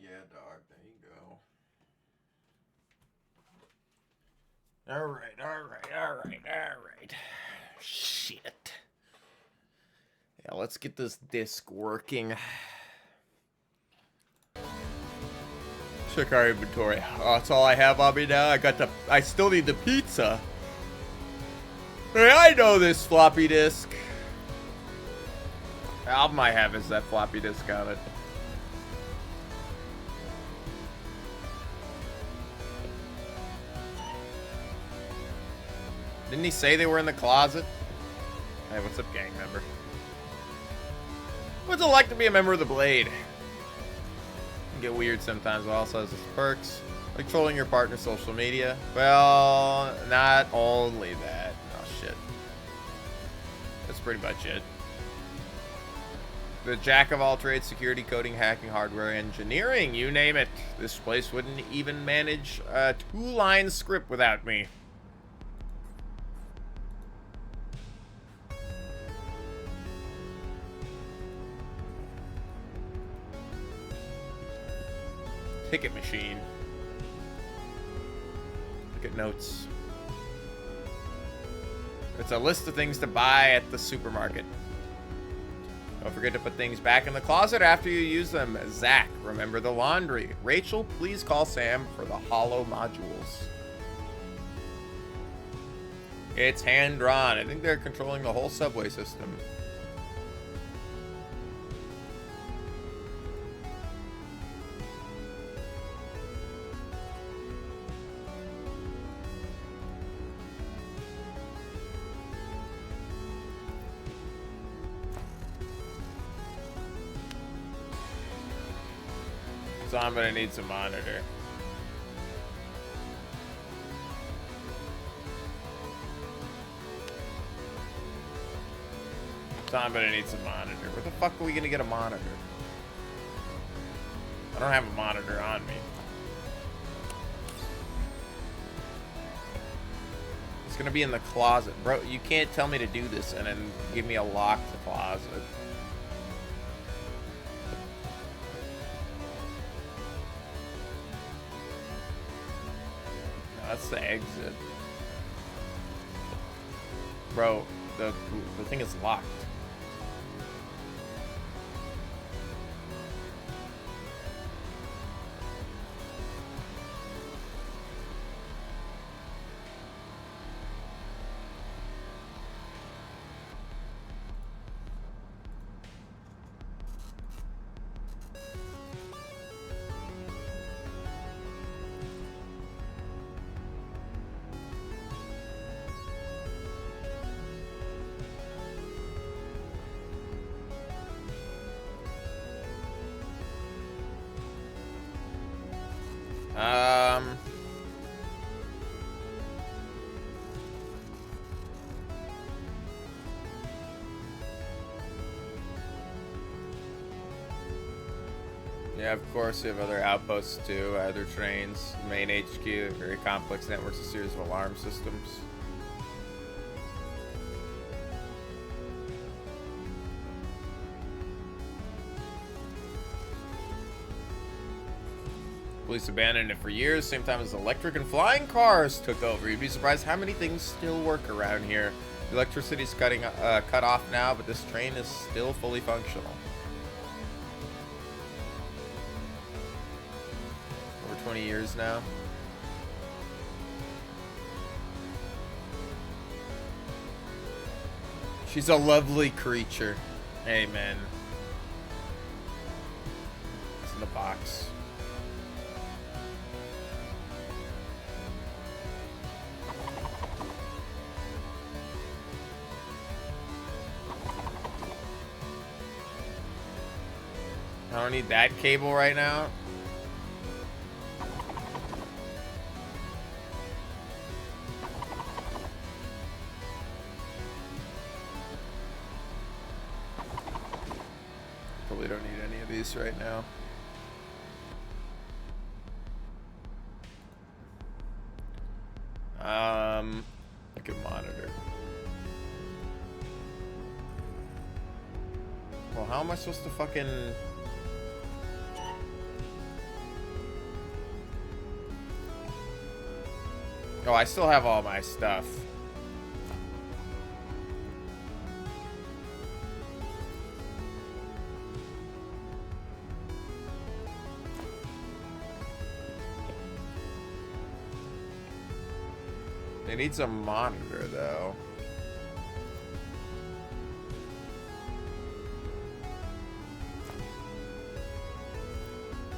Yeah, dog. There you go. All right. Shit. Yeah, let's get this disc working. Check our inventory. Oh, that's all I have on me now. I still need the pizza. Hey, I know this floppy disk. The album I have is that floppy disk on it. Didn't he say they were in the closet? Hey, what's up, gang member? What's it like to be a member of the Blade? Can get weird sometimes, but also has its perks. Like trolling your partner's social media. Well, not only that. Oh, shit. That's pretty much it. The jack of all trades, security, coding, hacking, hardware, engineering, you name it. This place wouldn't even manage a 2-line script without me. Ticket machine. Look at notes. It's a list of things to buy at the supermarket. Don't forget to put things back in the closet after you use them. Zach, remember the laundry. Rachel, please call Sam for the hollow modules. It's hand-drawn. I think they're controlling the whole subway system. So I'm gonna need some monitor. So I'm gonna need some monitor. Where the fuck are we gonna get a monitor? I don't have a monitor on me. It's gonna be in the closet. Bro, you can't tell me to do this and then give me a locked closet. That's the exit. Bro, the thing is locked. Yeah, of course, we have other outposts too, other trains, main HQ, very complex networks, a series of alarm systems. Police abandoned it for years, same time as electric and flying cars took over. You'd be surprised how many things still work around here. The electricity's cut off now, but this train is still fully functional. Over 20 years now. She's a lovely creature. Amen. It's in the box. I don't need that cable right now. Probably don't need any of these right now. I can monitor. Well, how am I supposed to fucking... Oh, I still have all my stuff. It needs a monitor, though.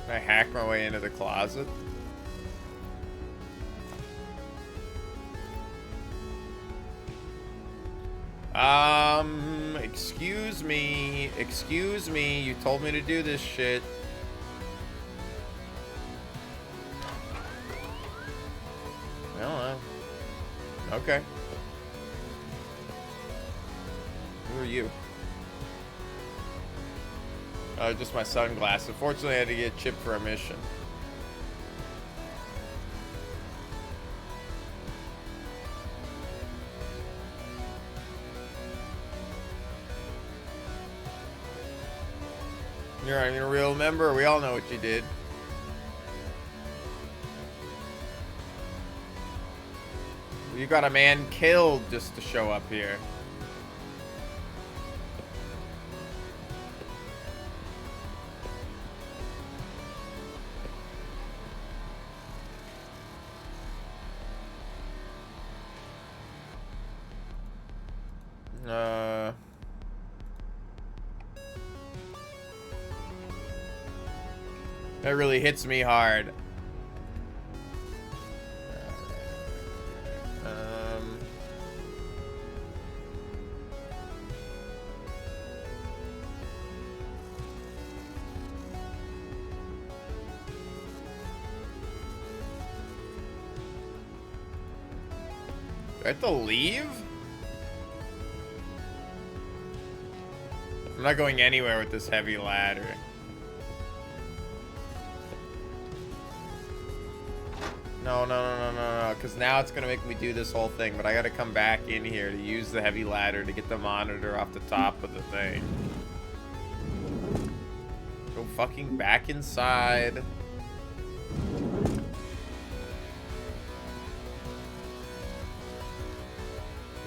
Can I hack my way into the closet? Excuse me. Excuse me. You told me to do this shit. Well, okay. Who are you? Just my sunglasses. Unfortunately, I had to get chipped for a mission. You're not even a real member. We all know what you did. You got a man killed just to show up here. That really hits me hard. Do I have to leave? I'm not going anywhere with this heavy ladder. No, because now it's going to make me do this whole thing, but I got to come back in here to use the heavy ladder to get the monitor off the top of the thing. Go fucking back inside. Go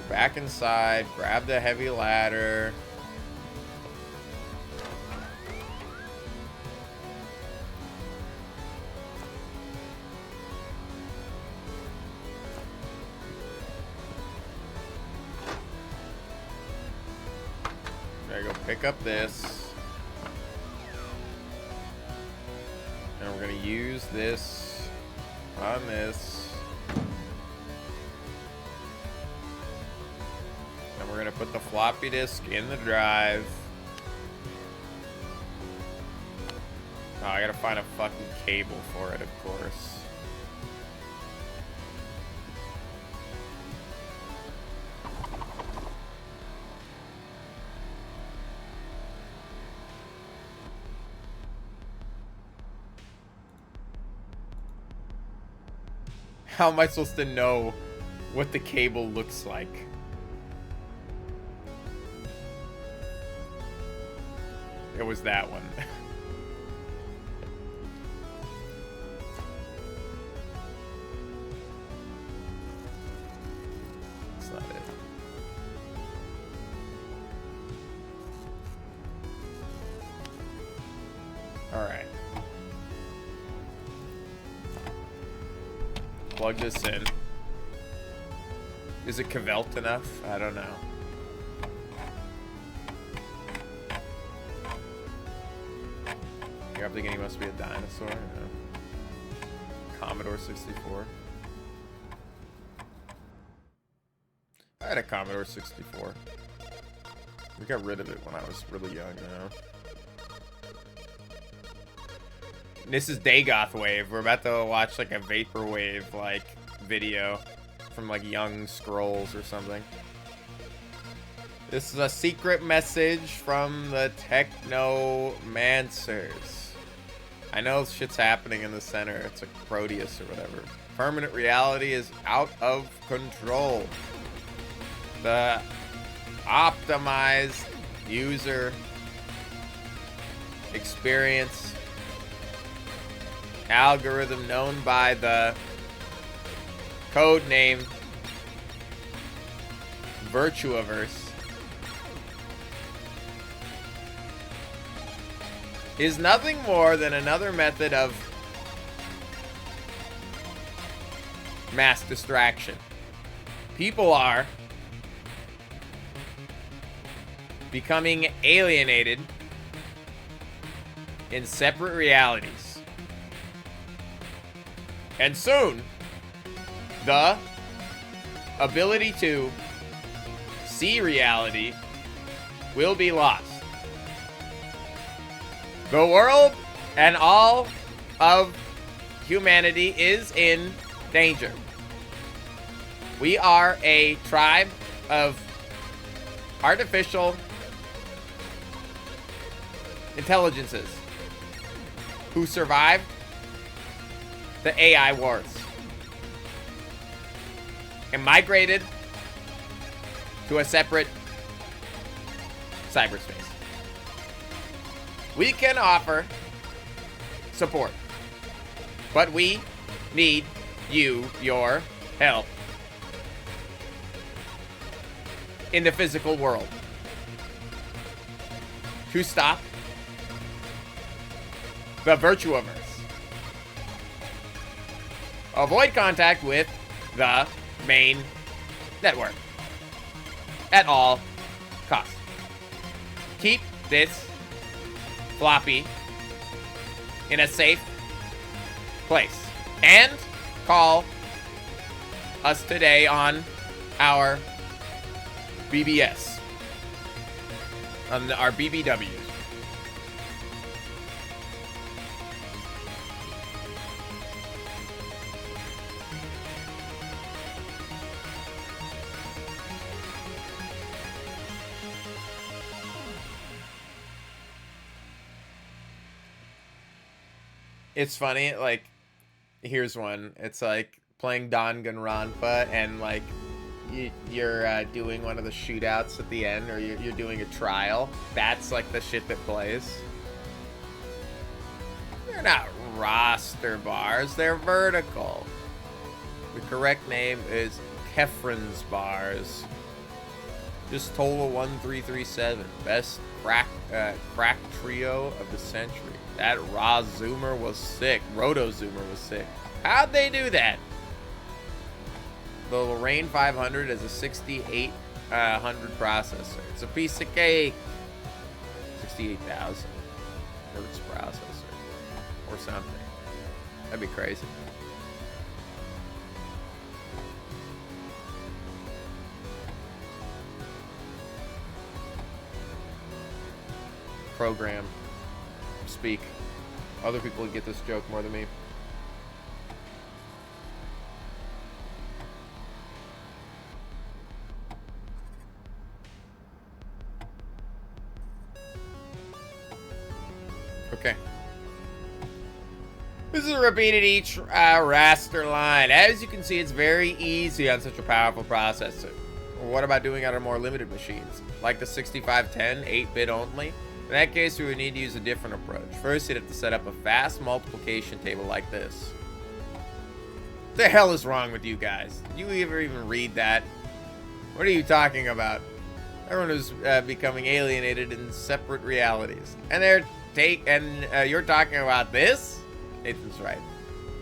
back inside, grab the heavy ladder. Pick up this. And we're going to use this on this. And we're going to put the floppy disk in the drive. Oh, I got to find a fucking cable for it, of course. How am I supposed to know what the cable looks like? It was that one. That's not it. All right. Plug this in. Is it Kvelt enough? I don't know. I'm thinking he must be a dinosaur. Yeah. Commodore 64. I had a Commodore 64. We got rid of it when I was really young, you know. This is Dagoth Wave. We're about to watch like a Vaporwave like video from like Young Scrolls or something. This is a secret message from the Technomancers. I know shit's happening in the center. It's a Proteus or whatever. Permanent reality is out of control. The optimized user experience algorithm known by the code name VirtuaVerse is nothing more than another method of mass distraction. People are becoming alienated in separate realities. And soon, the ability to see reality will be lost. The world and all of humanity is in danger. We are a tribe of artificial intelligences who survived the AI wars and migrated to a separate cyberspace. We can offer support, but we need your help in the physical world to stop the VirtuaVerse. Avoid contact with the main network at all costs. Keep this floppy in a safe place. And call us today on our BBS. On our BBWs. It's funny, like, here's one. It's like playing Danganronpa and like you're doing one of the shootouts at the end, or you're doing a trial. That's like the shit that plays. They're not roster bars, they're vertical. The correct name is Kefren's bars. Just total 1337. Best crack trio of the century. That Raw Zoomer was sick. Roto Zoomer was sick. How'd they do that? The Lorraine 500 is a 6800 processor. It's a piece of cake. 68,000 hertz processor. Or something. That'd be crazy. Program. Speak. Other people get this joke more than me. Okay. This is repeated each raster line. As you can see, it's very easy on such a powerful processor. What about doing it on more limited machines? Like the 6510, 8-bit only? In that case, we would need to use a different approach. First, you'd have to set up a fast multiplication table like this. What the hell is wrong with you guys? Did you ever even read that? What are you talking about? Everyone is becoming alienated in separate realities. And you're talking about this? Nathan's right.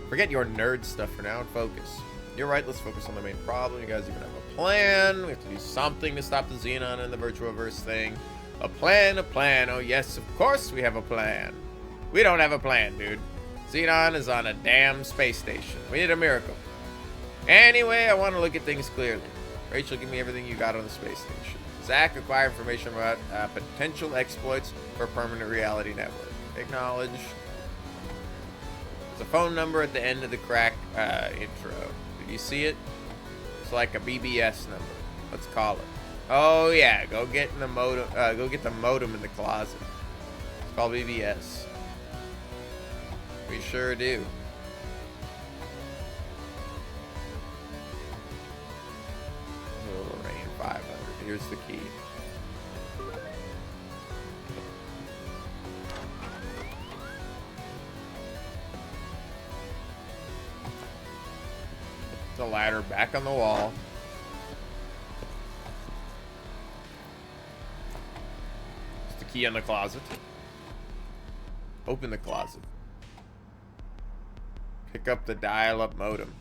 Forget your nerd stuff for now and focus. You're right, let's focus on the main problem. You guys even have a plan. We have to do something to stop the Xenon and the VirtuaVerse thing. A plan, a plan. Oh, yes, of course we have a plan. We don't have a plan, dude. Xenon is on a damn space station. We need a miracle. Anyway, I want to look at things clearly. Rachel, give me everything you got on the space station. Zach, acquire information about potential exploits for permanent reality network. Acknowledge. There's a phone number at the end of the crack intro. Did you see it? It's like a BBS number. Let's call it. Oh yeah, go get the modem. Go get the modem in the closet. It's called BBS. We sure do. Lorraine 500. Here's the key. the ladder back on the wall. There's the key in the closet. Open the closet. Pick up the dial-up modem.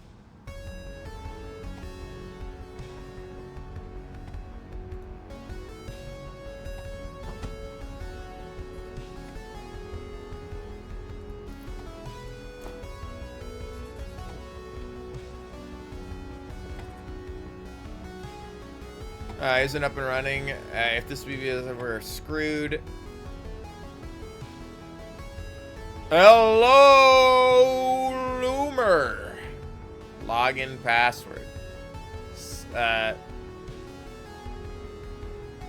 Isn't up and running. If this BB is, we're screwed. Hello, Loomer. Login password.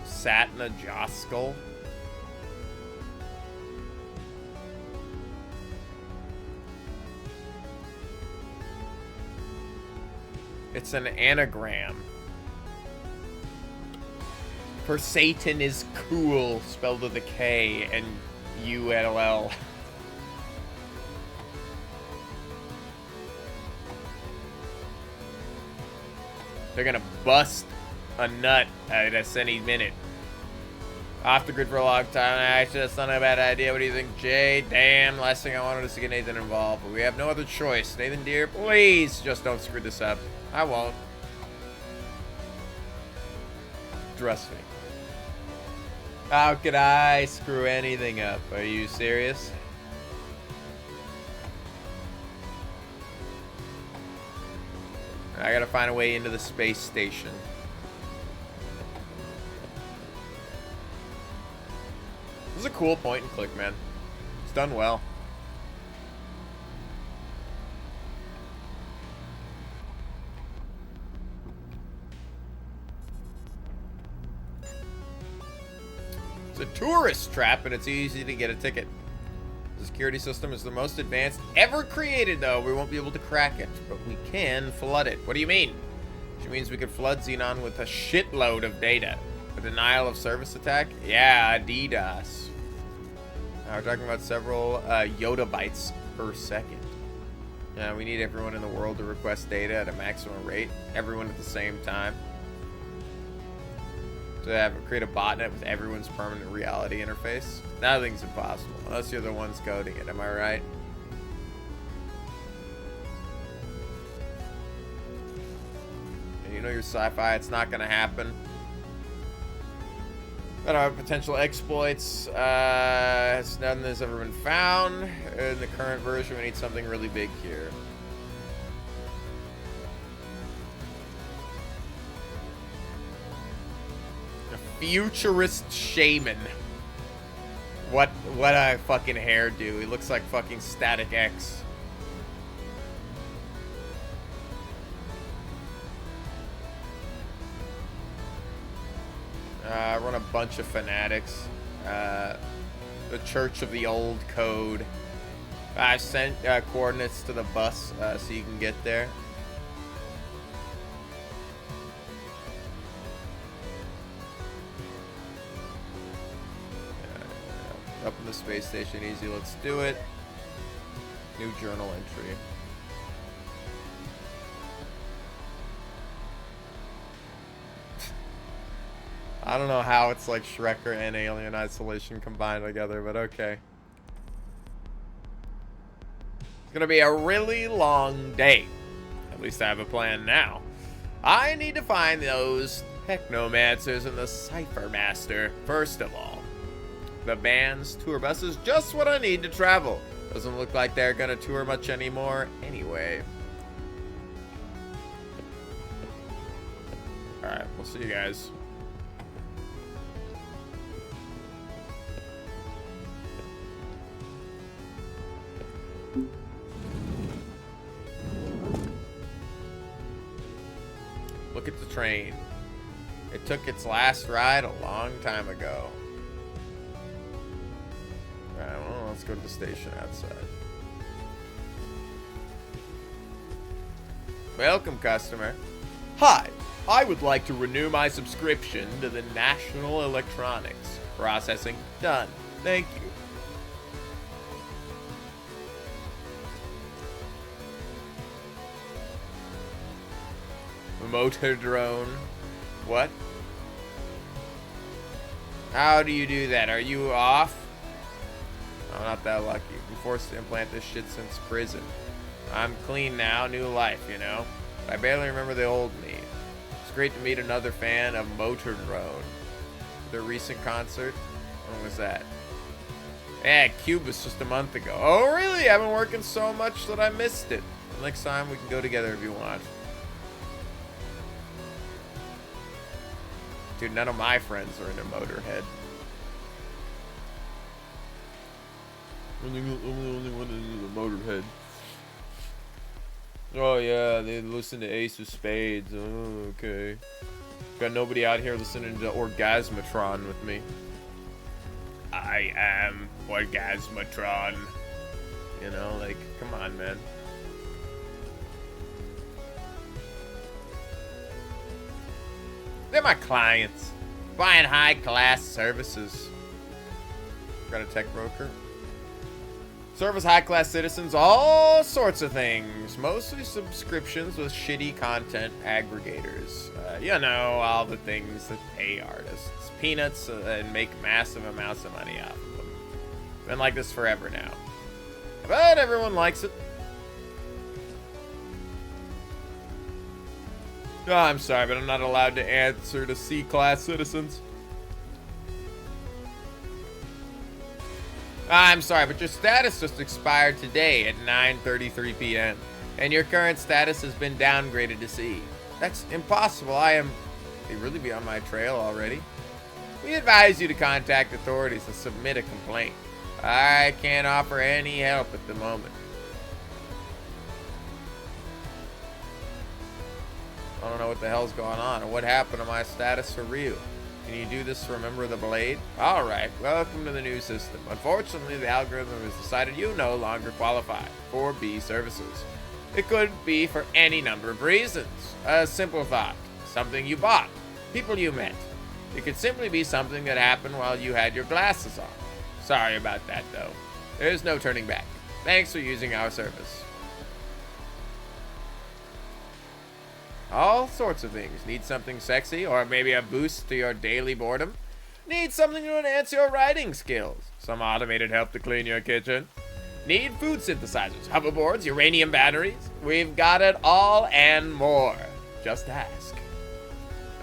Satna Joskell. It's an anagram. For Satan is cool, spelled with a K and U-L-L. They're gonna bust a nut at us any minute. Off the grid for a long time. Actually, that's not a bad idea. What do you think, Jay? Damn, last thing I wanted is to get Nathan involved, but we have no other choice. Nathan, dear, please just don't screw this up. I won't. Trust me. How could I screw anything up? Are you serious? I gotta find a way into the space station. This is a cool point and click, man. It's done well. It's a tourist trap, and it's easy to get a ticket. The security system is the most advanced ever created, though. We won't be able to crack it, but we can flood it. What do you mean? Which means we could flood Xenon with a shitload of data. A denial of service attack? Yeah, DDoS. Now we're talking about several yottabytes per second. Yeah, we need everyone in the world to request data at a maximum rate. Everyone at the same time. To create a botnet with everyone's permanent reality interface. Nothing's impossible, unless you're the ones coding it, am I right? And you know your sci-fi, it's not gonna happen. But our potential exploits, none has ever been found. In the current version, we need something really big here. Futurist shaman. What a fucking hairdo. He looks like fucking Static X. Run a bunch of fanatics. The Church of the Old Code. I've sent coordinates to the bus so you can get there. Up in the space station, easy. Let's do it. New journal entry. I don't know how it's like Shrekker and Alien Isolation combined together, but okay. It's gonna be a really long day. At least I have a plan now. I need to find those Technomancers and the Cipher Master, first of all. The band's tour bus is just what I need to travel. Doesn't look like they're gonna tour much anymore anyway. Alright, we'll see you guys. Look at the train. It took its last ride a long time ago. Alright, well, let's go to the station outside. Welcome, customer. Hi, I would like to renew my subscription to the National Electronics. Processing done. Thank you. motor drone. What? How do you do that? Are you off? I'm not that lucky. I'm forced to implant this shit since prison. I'm clean now, new life, you know? But I barely remember the old me. It's great to meet another fan of Motor Drone. Their recent concert? When was that? Yeah, Cube was just a month ago. Oh, really? I've been working so much that I missed it. Next time we can go together if you want. Dude, none of my friends are into Motorhead. Only one into Motorhead. Oh yeah, they listen to Ace of Spades. Oh, okay. Got nobody out here listening to Orgasmatron with me. I am Orgasmatron. You know, like, come on, man. They're my clients. Buying high-class services. Got a tech broker. Service high-class citizens all sorts of things. Mostly subscriptions with shitty content aggregators. You know, all the things that pay artists peanuts and make massive amounts of money off of them. Been like this forever now. But everyone likes it. Oh, I'm sorry, but I'm not allowed to answer to C-class citizens. I'm sorry, but your status just expired today at 9:33 p.m. And your current status has been downgraded to C. That's impossible. They really be on my trail already. We advise you to contact authorities and submit a complaint. I can't offer any help at the moment. I don't know what the hell's going on or what happened to my status for real. Can you do this for a member of the Blade? Alright, welcome to the new system. Unfortunately, the algorithm has decided you no longer qualify for B services. It could be for any number of reasons. A simple thought. Something you bought. People you met. It could simply be something that happened while you had your glasses on. Sorry about that, though. There's no turning back. Thanks for using our service. All sorts of things. Need something sexy or maybe a boost to your daily boredom? Need something to enhance your writing skills? Some automated help to clean your kitchen? Need food synthesizers, hoverboards, uranium batteries? We've got it all and more. Just ask.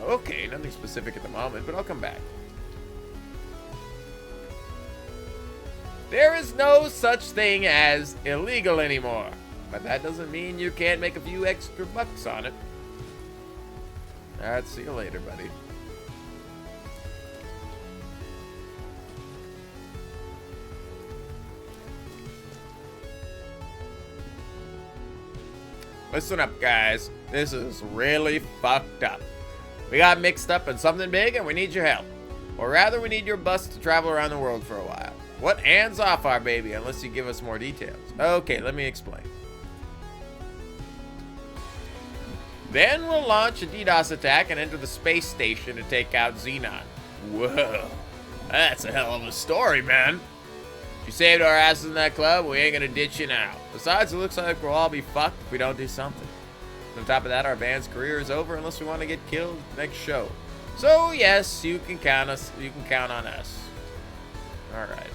Okay, nothing specific at the moment, but I'll come back. There is no such thing as illegal anymore, but that doesn't mean you can't make a few extra bucks on it. Alright, see you later, buddy. Listen up, guys. This is really fucked up. We got mixed up in something big and we need your help. Or rather, we need your bus to travel around the world for a while. What hands off our baby unless you give us more details? Okay, let me explain. Then we'll launch a DDoS attack and enter the space station to take out Xenon. Whoa, that's a hell of a story, man. You saved our asses in that club, we ain't gonna ditch you now. Besides, it looks like we'll all be fucked if we don't do something. On top of that, our band's career is over unless we want to get killed next show. So yes, you can count on us. Alright.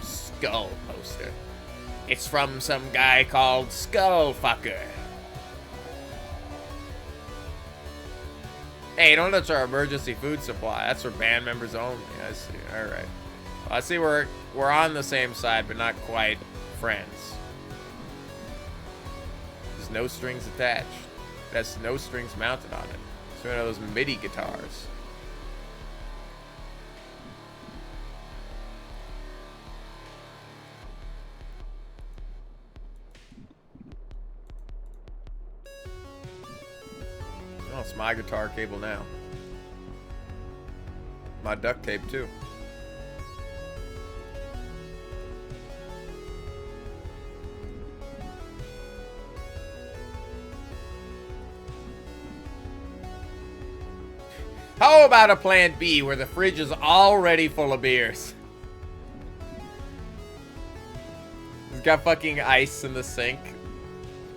Skull poster. It's from some guy called Skullfucker. Hey, don't touch our emergency food supply. That's for band members only. I see. Alright. Well, I see we're on the same side, but not quite friends. There's no strings attached. That's no strings mounted on it. It's one of those MIDI guitars. Oh, it's my guitar cable now. My duct tape, too. How about a plan B where the fridge is already full of beers? It's got fucking ice in the sink.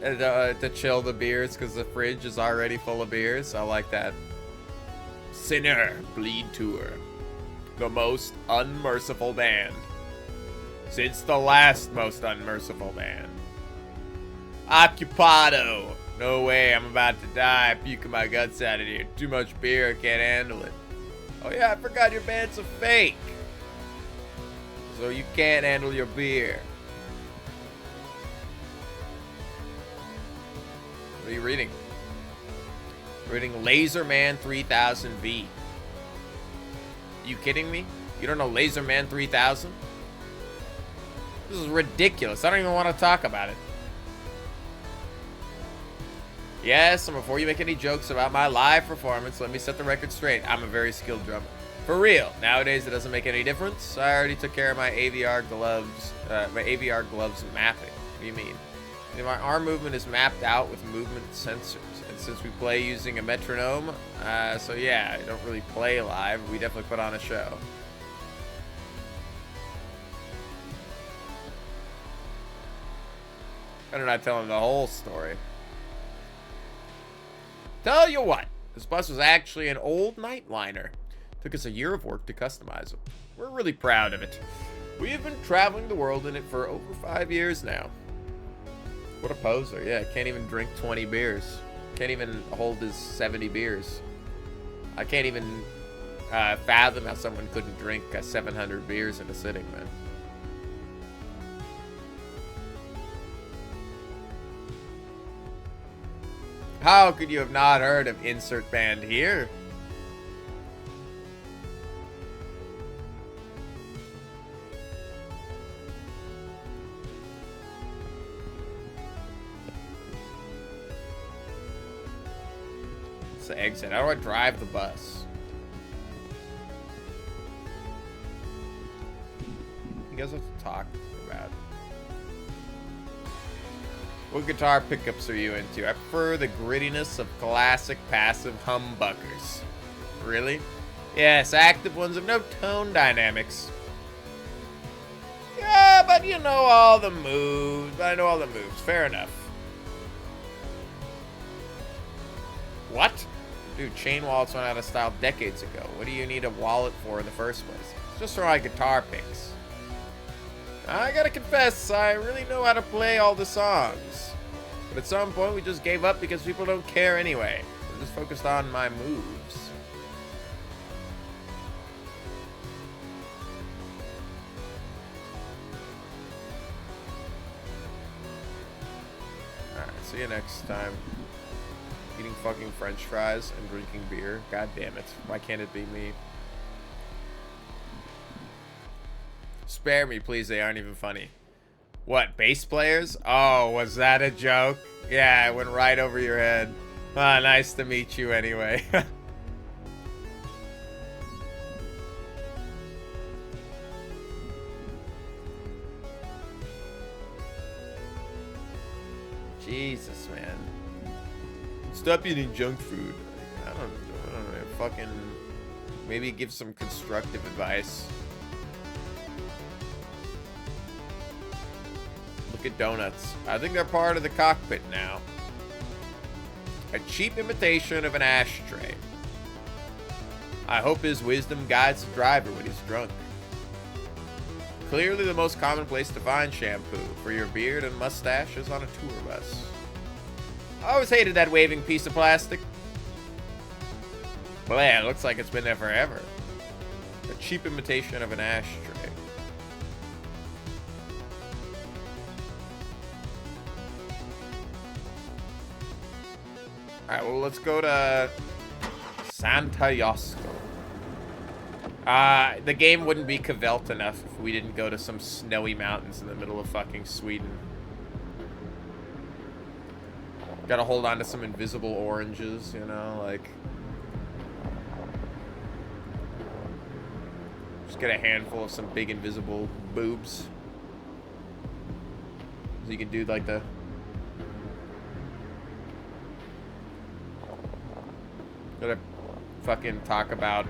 to chill the beers because the fridge is already full of beers. I like that. Sinner, Bleed Tour. The most unmerciful band. Since the last most unmerciful band. Occupado. No way, I'm about to die. Puking my guts out of here. Too much beer, I can't handle it. Oh yeah, I forgot your band's a fake. So you can't handle your beer. What are you reading? Reading Laserman 3000V. You kidding me? You don't know Laserman 3000? This is ridiculous. I don't even want to talk about it. Yes, and before you make any jokes about my live performance, let me set the record straight. I'm a very skilled drummer. For real. Nowadays, it doesn't make any difference. I already took care of my AVR gloves mapping. What do you mean? My arm movement is mapped out with movement sensors. And since we play using a metronome, so yeah, I don't really play live. We definitely put on a show. Better not tell him the whole story. Tell you what, this bus was actually an old nightliner. Took us a year of work to customize it. We're really proud of it. We've been traveling the world in it for over 5 years now. What a poser. Yeah, can't even drink 20 beers. Can't even hold his 70 beers. I can't even fathom how someone couldn't drink 700 beers in a sitting, man. How could you have not heard of Insert Band here? It's the exit. How do I drive the bus? You guys have to talk about. What guitar pickups are you into? I prefer the grittiness of classic passive humbuckers. Really? Yes, active ones have no tone dynamics. Yeah, but you know all the moves. I know all the moves. Fair enough. What? Dude, chain wallets went out of style decades ago. What do you need a wallet for in the first place? It's just for my guitar picks. I gotta confess, I really know how to play all the songs. But at some point, we just gave up because people don't care anyway. I'm just focused on my moves. Alright, see you next time. Eating fucking french fries and drinking beer. God damn it. Why can't it be me? Spare me, please. They aren't even funny. What, bass players? Oh, was that a joke? Yeah, it went right over your head. Ah, nice to meet you anyway. Jesus, man. Stop eating junk food. I don't know. Fucking maybe give some constructive advice. Look at donuts. I think they're part of the cockpit now. A cheap imitation of an ashtray. I hope his wisdom guides the driver when he's drunk. Clearly the most common place to find shampoo for your beard and mustache is on a tour bus. I always hated that waving piece of plastic. Well, yeah, it looks like it's been there forever. A cheap imitation of an ashtray. Alright, well, let's go to Santa Yosco. The game wouldn't be Kvelt enough if we didn't go to some snowy mountains in the middle of fucking Sweden. Gotta hold on to some invisible oranges, you know, like... Just get a handful of some big invisible boobs. So you can do, like, the... Gotta fucking talk about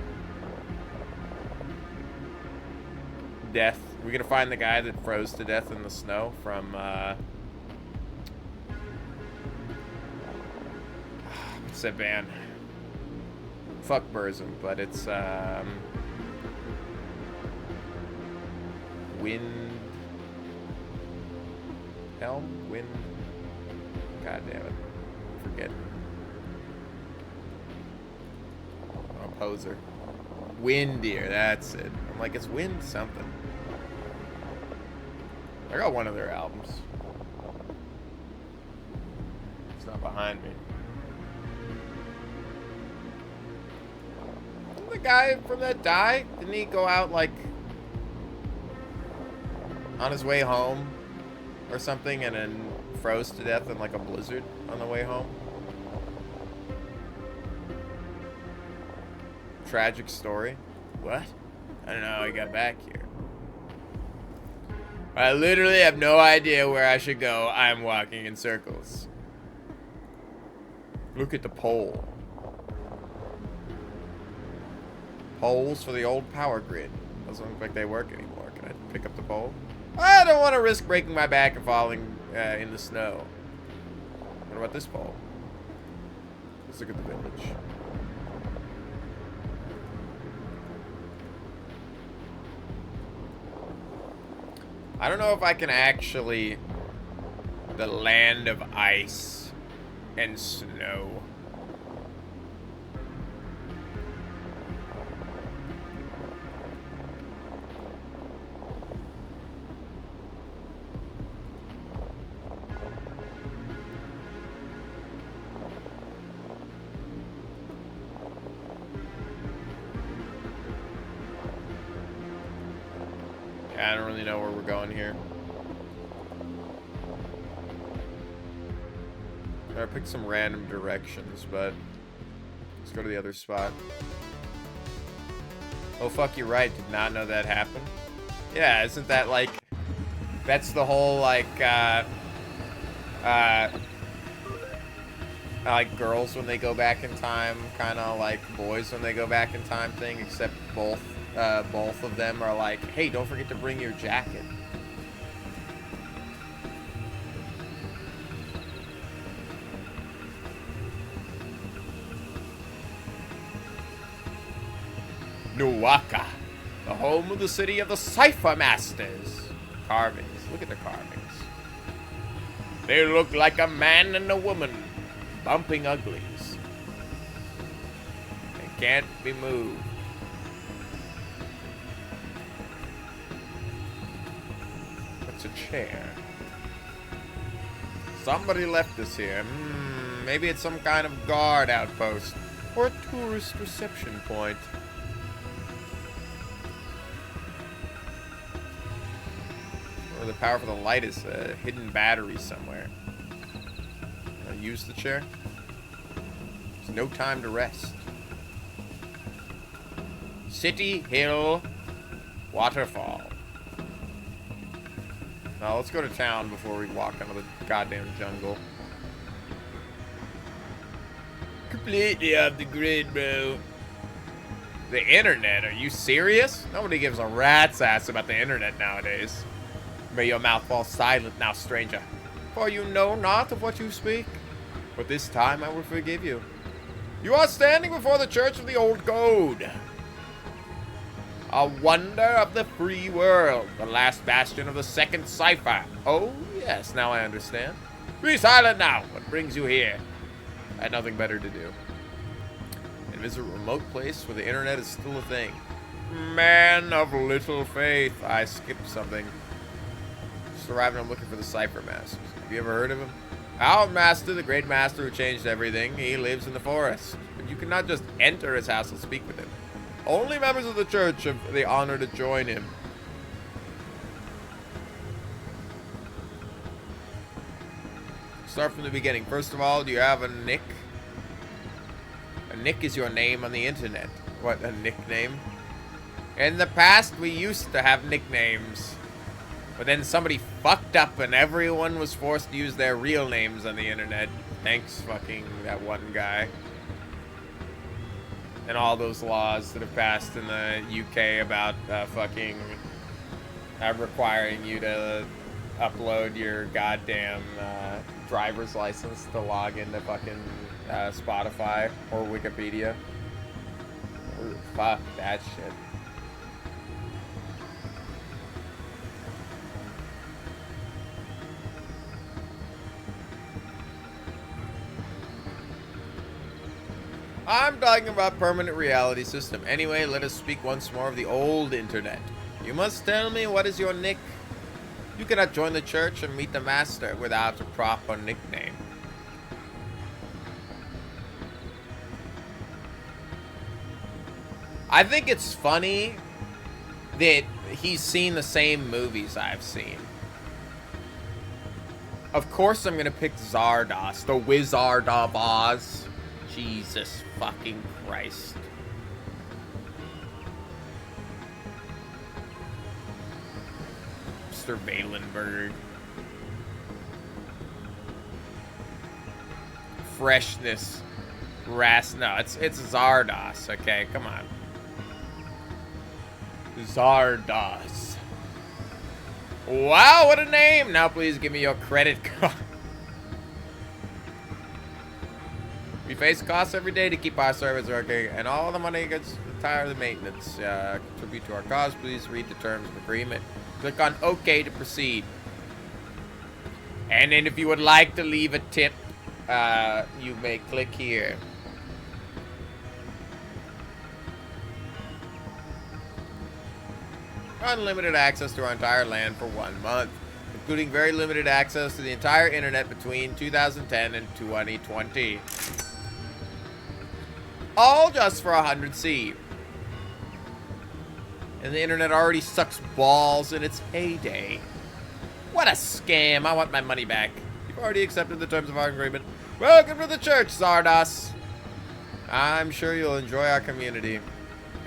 death. We're gonna find the guy that froze to death in the snow from opposite band. Fuck Burzum, but it's Wind Helm? Wind. God damn it. Forget. Oh, poser. Wind Deer, that's it. I'm like, it's Wind something. I got one of their albums. It's not behind me. Didn't the guy from that die? Didn't he go out like on his way home or something and then froze to death in like a blizzard on the way home? Tragic story. What? I don't know how he got back here. I literally have no idea where I should go. I'm walking in circles. Look at the pole. Poles for the old power grid. Doesn't look like they work anymore. Can I pick up the pole? I don't want to risk breaking my back and falling in the snow. What about this pole? Let's look at the village. I don't know if I can actually... The land of ice and snow. I don't really know where we're going here. I picked some random directions, but let's go to the other spot. Oh, fuck, you're right. Did not know that happened. Yeah, isn't that like... That's the whole, like girls when they go back in time, kind of like boys when they go back in time thing, except both of them are like, hey, don't forget to bring your jacket. Nuwaka, the home of the city of the Cipher Masters. Carvings. Look at the carvings. They look like a man and a woman bumping uglies. They can't be moved. What's a chair? Somebody left this here. Maybe it's some kind of guard outpost or a tourist reception point. Or the power for the light is a hidden battery somewhere. Use the chair. There's no time to rest. City Hill Waterfall. Now let's go to town before we walk into the goddamn jungle. Completely off the grid, bro. The internet? Are you serious? Nobody gives a rat's ass about the internet nowadays. May your mouth fall silent now, stranger, for you know not of what you speak. But this time I will forgive you. You are standing before the Church of the Old Code. A wonder of the free world. The last bastion of the second cipher. Oh, yes, now I understand. Be silent now. What brings you here? I had nothing better to do. And visit a remote place where the internet is still a thing. Man of little faith. I skipped something. Just arrived and I'm looking for the Cipher Masters. Have you ever heard of him? Our master, the great master who changed everything, he lives in the forest. But you cannot just enter his house and speak with him. Only members of the church have the honor to join him. Start from the beginning. First of all, do you have a nick? A nick is your name on the internet. What, a nickname? In the past, we used to have nicknames. But then somebody fucked up and everyone was forced to use their real names on the internet. Thanks, fucking that one guy. And all those laws that have passed in the UK about fucking requiring you to upload your goddamn driver's license to log into fucking Spotify or Wikipedia. Ooh, fuck that shit. I'm talking about permanent reality system. Anyway, let us speak once more of the old internet. You must tell me, what is your nick? You cannot join the church and meet the master without a proper nickname. I think it's funny that he's seen the same movies I've seen. Of course I'm gonna pick Zardoz, the Wizard of Oz. Jesus fucking Christ. Mr. Valenberg. Freshness. No, it's Zardoz, okay? Come on. Zardoz. Wow, what a name! Now please give me your credit card. We face costs every day to keep our service working, and all the money gets retired the maintenance. Contribute to our cause, please read the terms of agreement. Click on OK to proceed. And then if you would like to leave a tip, you may click here. Unlimited access to our entire land for 1 month, including very limited access to the entire internet between 2010 and 2020. All just for 100C. And the internet already sucks balls in its heyday. What a scam. I want my money back. You've already accepted the terms of our agreement. Welcome to the church, Zardoz. I'm sure you'll enjoy our community.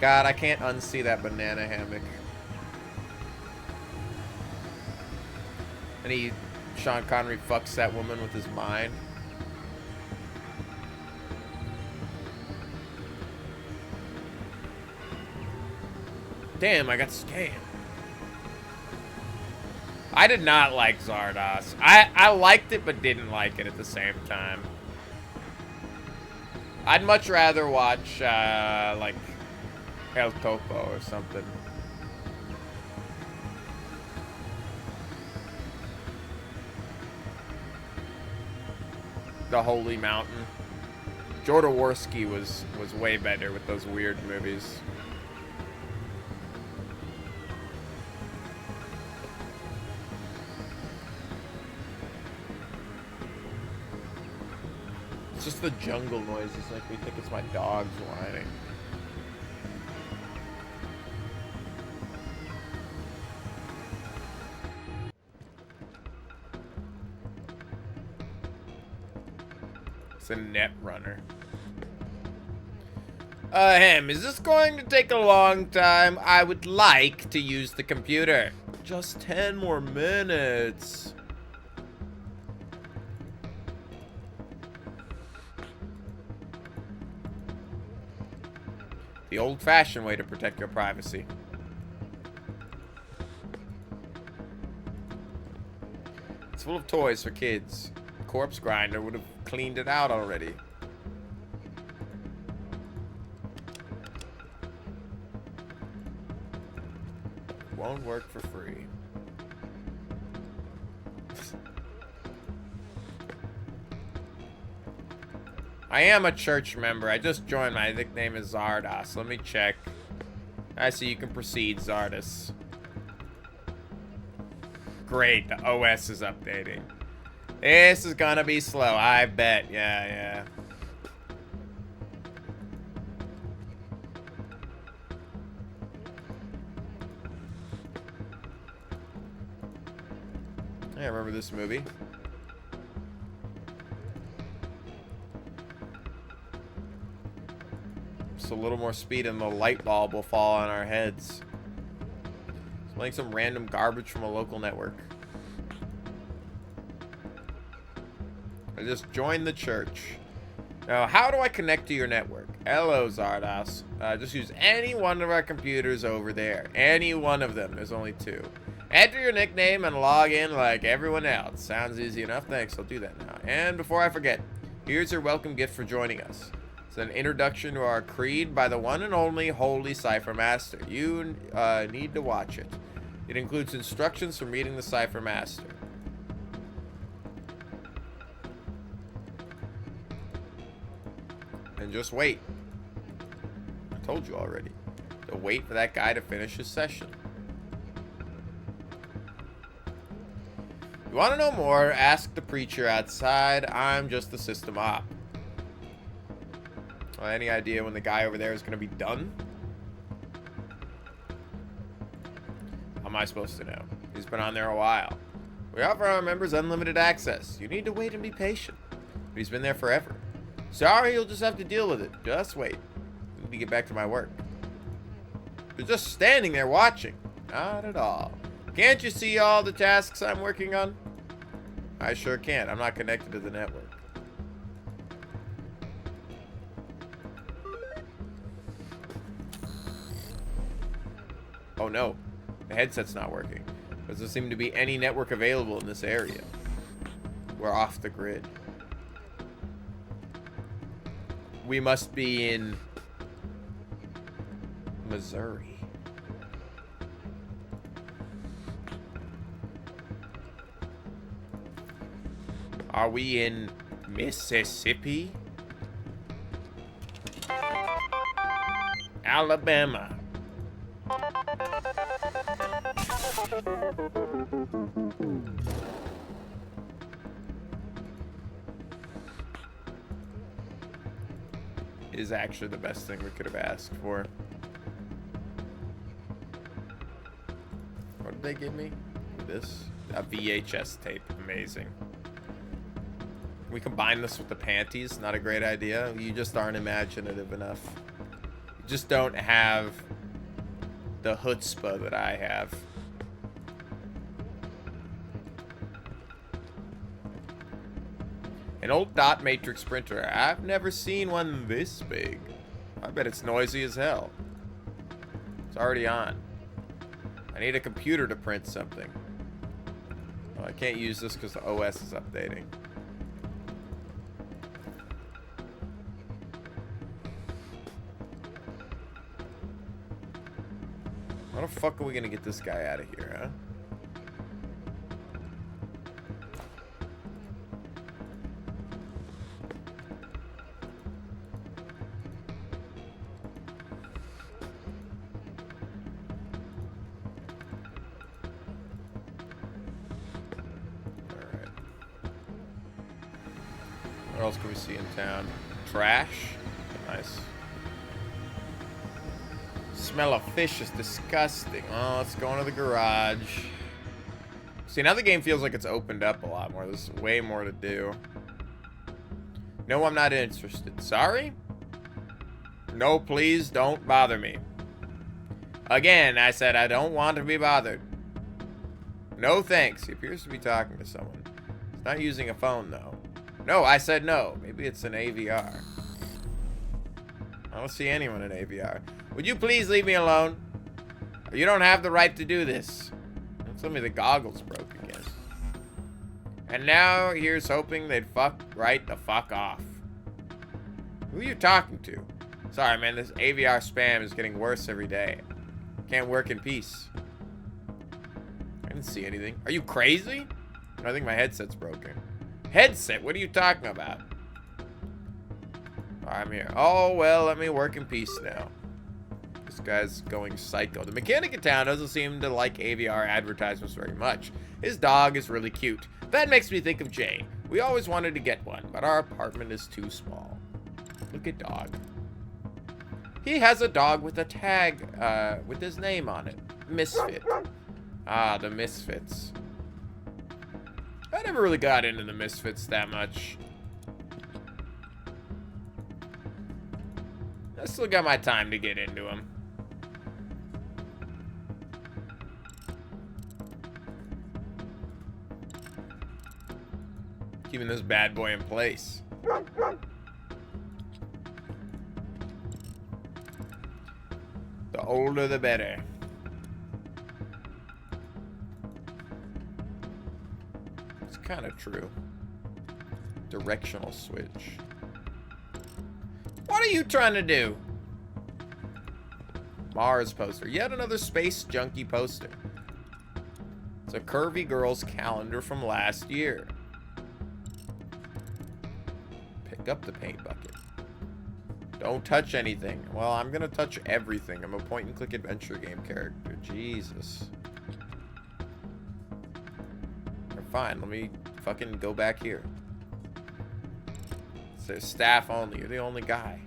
God, I can't unsee that banana hammock. And Sean Connery fucks that woman with his mind. Damn, I got scammed. I did not like Zardoz. I liked it, but didn't like it at the same time. I'd much rather watch, like, El Topo or something. The Holy Mountain. Jodorowsky was way better with those weird movies. It's just the jungle noises, like we think it's my dogs whining. It's a net runner. Is this going to take a long time? I would like to use the computer. Just 10 more minutes. The old-fashioned way to protect your privacy. It's full of toys for kids. Corpse grinder would have cleaned it out already. Won't work for free. I am a church member. I just joined. My nickname is Zardoz. Let me check. I see you can proceed, Zardoz. Great, the OS is updating. This is gonna be slow, I bet. Yeah. I remember this movie. Just a little more speed and the light bulb will fall on our heads. It's like some random garbage from a local network. I just joined the church. Now, how do I connect to your network? Hello, Zardoz. Just use any one of our computers over there. Any one of them. There's only 2. Enter your nickname and log in like everyone else. Sounds easy enough. Thanks. I'll do that now. And before I forget, Here's your welcome gift for joining us. It's an introduction to our creed by the one and only Holy Cipher Master. You need to watch it. It includes instructions for meeting the Cipher Master. And just wait. I told you already. To wait for that guy to finish his session. You want to know more? Ask the preacher outside. I'm just the system op. Well, any idea when the guy over there is going to be done? How am I supposed to know? He's been on there a while. We offer our members unlimited access. You need to wait and be patient. But he's been there forever. Sorry, you'll just have to deal with it. Just wait. I need to get back to my work. You're just standing there watching. Not at all. Can't you see all the tasks I'm working on? I sure can't. I'm not connected to the network. Oh no. The headset's not working. There doesn't seem to be any network available in this area. We're off the grid. We must be in Missouri. Are we in Mississippi? Alabama. Is actually the best thing we could have asked for. What did they give me? This? A VHS tape. Amazing. We combine this with the panties. Not a great idea. You just aren't imaginative enough. You just don't have the chutzpah that I have. An old dot matrix printer. I've never seen one this big. I bet it's noisy as hell. It's already on. I need a computer to print something. Oh, I can't use this because the OS is updating. How the fuck are we gonna get this guy out of here, huh? Alright. What else can we see in town? Trash? Nice. Smell of fish is disgusting. Oh, let's go into the garage. See, now the game feels like it's opened up a lot more. There's way more to do. No, I'm not interested. Sorry? No, please don't bother me. Again, I said I don't want to be bothered. No thanks. He appears to be talking to someone. He's not using a phone, though. No, I said no. Maybe it's an AVR. I don't see anyone in AVR. Would you please leave me alone? You don't have the right to do this. Don't tell me the goggles broke again. And now here's hoping they'd right the fuck off. Who are you talking to? Sorry, man, this AVR spam is getting worse every day. Can't work in peace. I didn't see anything. Are you crazy? I think my headset's broken. Headset? What are you talking about? I'm here. Oh, well, let me work in peace now. This guy's going psycho. The mechanic in town doesn't seem to like AVR advertisements very much. His dog is really cute. That makes me think of Jay. We always wanted to get one, but our apartment is too small. Look at dog. He has a dog with a tag, with his name on it. Misfit. Ah, the Misfits. I never really got into the Misfits that much. I still got my time to get into them. Keeping this bad boy in place. The older, the better. It's kind of true. Directional switch. What are you trying to do? Mars poster. Yet another space junkie poster. It's a curvy girl's calendar from last year. Pick up the paint bucket. Don't touch anything. Well, I'm gonna touch everything. I'm a point-and-click adventure game character. Jesus. Fine, let me fucking go back here. It says staff only. You're the only guy.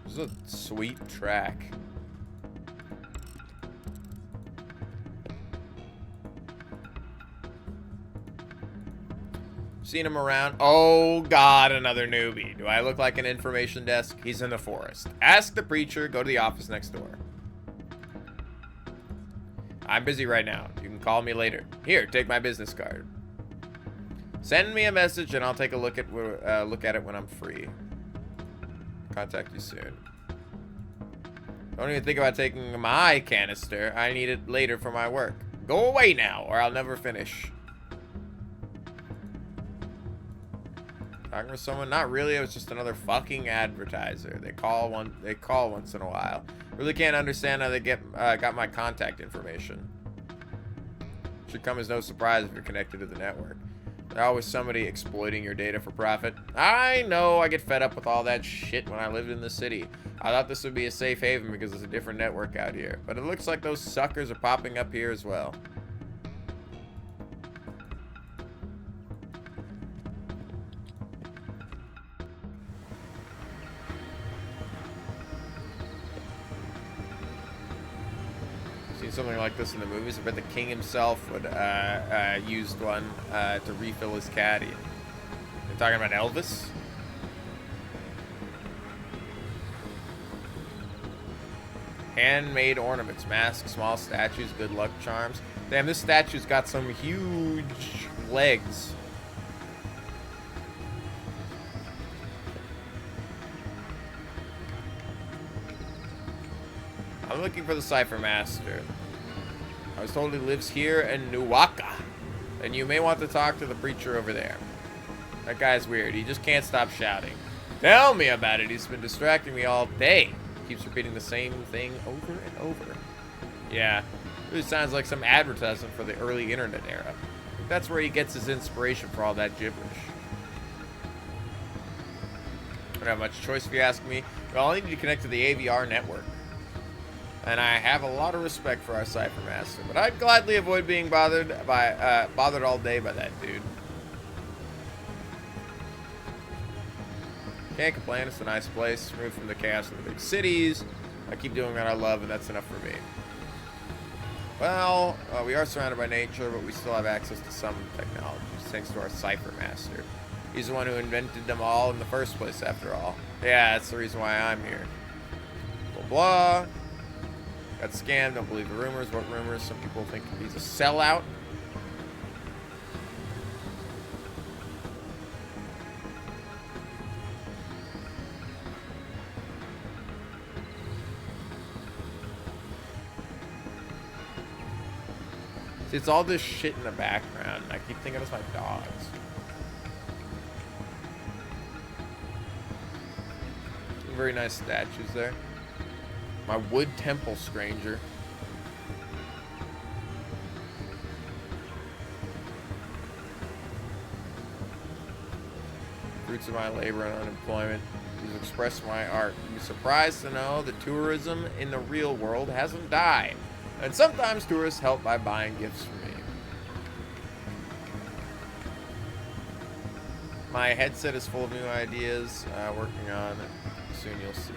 This is a sweet track. Seen him around. Oh God, another newbie. Do I look like an information desk? He's in the forest. Ask the preacher. Go to the office next door. I'm busy right now. You can call me later. Here, take my business card. Send me a message and I'll take a look at it when I'm free. Contact you soon. Don't even think about taking my canister. I need it later for my work. Go away now, or I'll never finish. Talking with someone? Not really. It was just another fucking advertiser. They call once in a while. Really can't understand how they got my contact information. Should come as no surprise if you're connected to the network. There's always somebody exploiting your data for profit. I know. I get fed up with all that shit when I lived in the city. I thought this would be a safe haven because there's a different network out here. But it looks like those suckers are popping up here as well. Something like this in the movies. I bet the king himself would used one to refill his caddy. They're talking about Elvis. Handmade ornaments, masks, small statues, good luck charms. Damn, this statue's got some huge legs. I'm looking for the Cipher Master. I was told he lives here in Nuwaka. And you may want to talk to the preacher over there. That guy's weird. He just can't stop shouting. Tell me about it. He's been distracting me all day. Keeps repeating the same thing over and over. Yeah. It sounds like some advertisement for the early internet era. That's where he gets his inspiration for all that gibberish. I don't have much choice if you ask me. Well, I need to connect to the AVR network. And I have a lot of respect for our Cipher Master, but I'd gladly avoid being bothered all day by that dude. Can't complain, it's a nice place, removed from the chaos of the big cities. I keep doing what I love, and that's enough for me. Well, we are surrounded by nature, but we still have access to some technologies, thanks to our Cipher Master. He's the one who invented them all in the first place, after all. Yeah, that's the reason why I'm here. Blah, blah. Got scammed, don't believe the rumors. What rumors? Some people think he's a sellout. See, it's all this shit in the background. I keep thinking it's my dogs. Some very nice statues there. My wood temple stranger. Fruits of my labor and unemployment. These express my art. You'd be surprised to know that tourism in the real world hasn't died. And sometimes tourists help by buying gifts for me. My headset is full of new ideas. Working on it. Soon you'll see.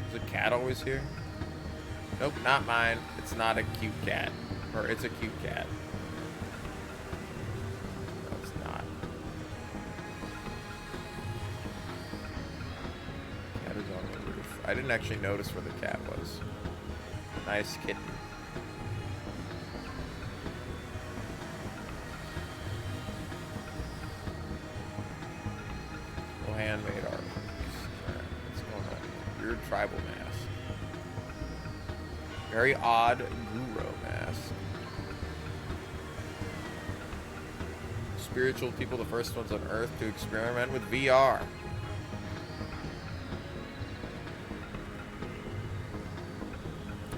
Is a cat always here? Nope, not mine. It's not a cute cat. Or it's a cute cat. No, it's not. Cat is on the roof. I didn't actually notice where the cat was. Nice kitten. Little handmade art. Alright, what's going on? Weird tribal mask. Very odd guru mask. Spiritual people, the first ones on Earth to experiment with VR.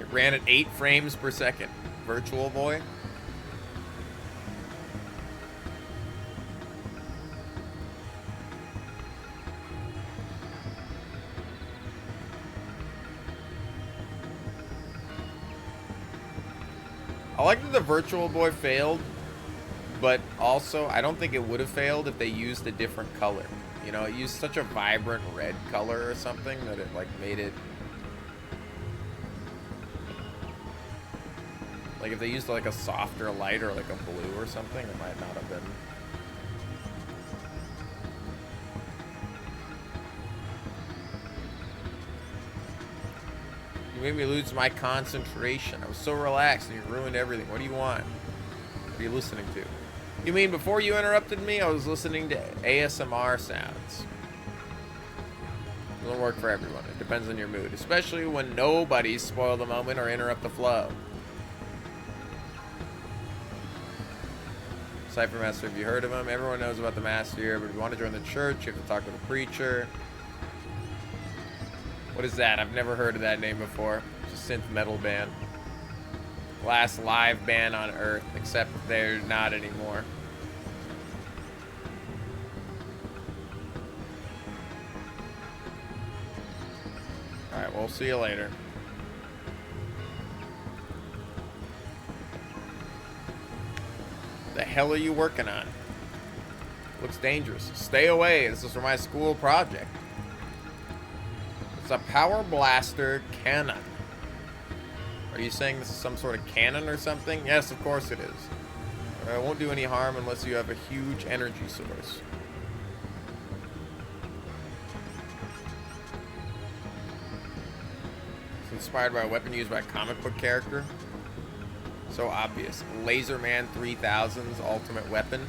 It ran at 8 frames per second. Virtual Boy. I like that the Virtual Boy failed, but also I don't think it would have failed if they used a different color. You know, it used such a vibrant red color or something that it like made it like if they used like a softer light or like a blue or something, it might not have been. You made me lose my concentration. I was so relaxed and you ruined everything. What do you want? What are you listening to? You mean before you interrupted me, I was listening to ASMR sounds. It doesn't work for everyone. It depends on your mood, especially when nobody's spoil the moment or interrupt the flow. Cypher Master, have you heard of him? Everyone knows about the Master here, but if you want to join the church, you have to talk to the preacher. What is that? I've never heard of that name before. It's a synth metal band. Last live band on Earth, except they're not anymore. Alright, we'll see you later. The hell are you working on? Looks dangerous. Stay away. This is for my school project. It's a power blaster cannon. Are you saying this is some sort of cannon or something? Yes, of course it is. It won't do any harm unless you have a huge energy source. It's inspired by a weapon used by a comic book character. So obvious. Laserman 3000's ultimate weapon.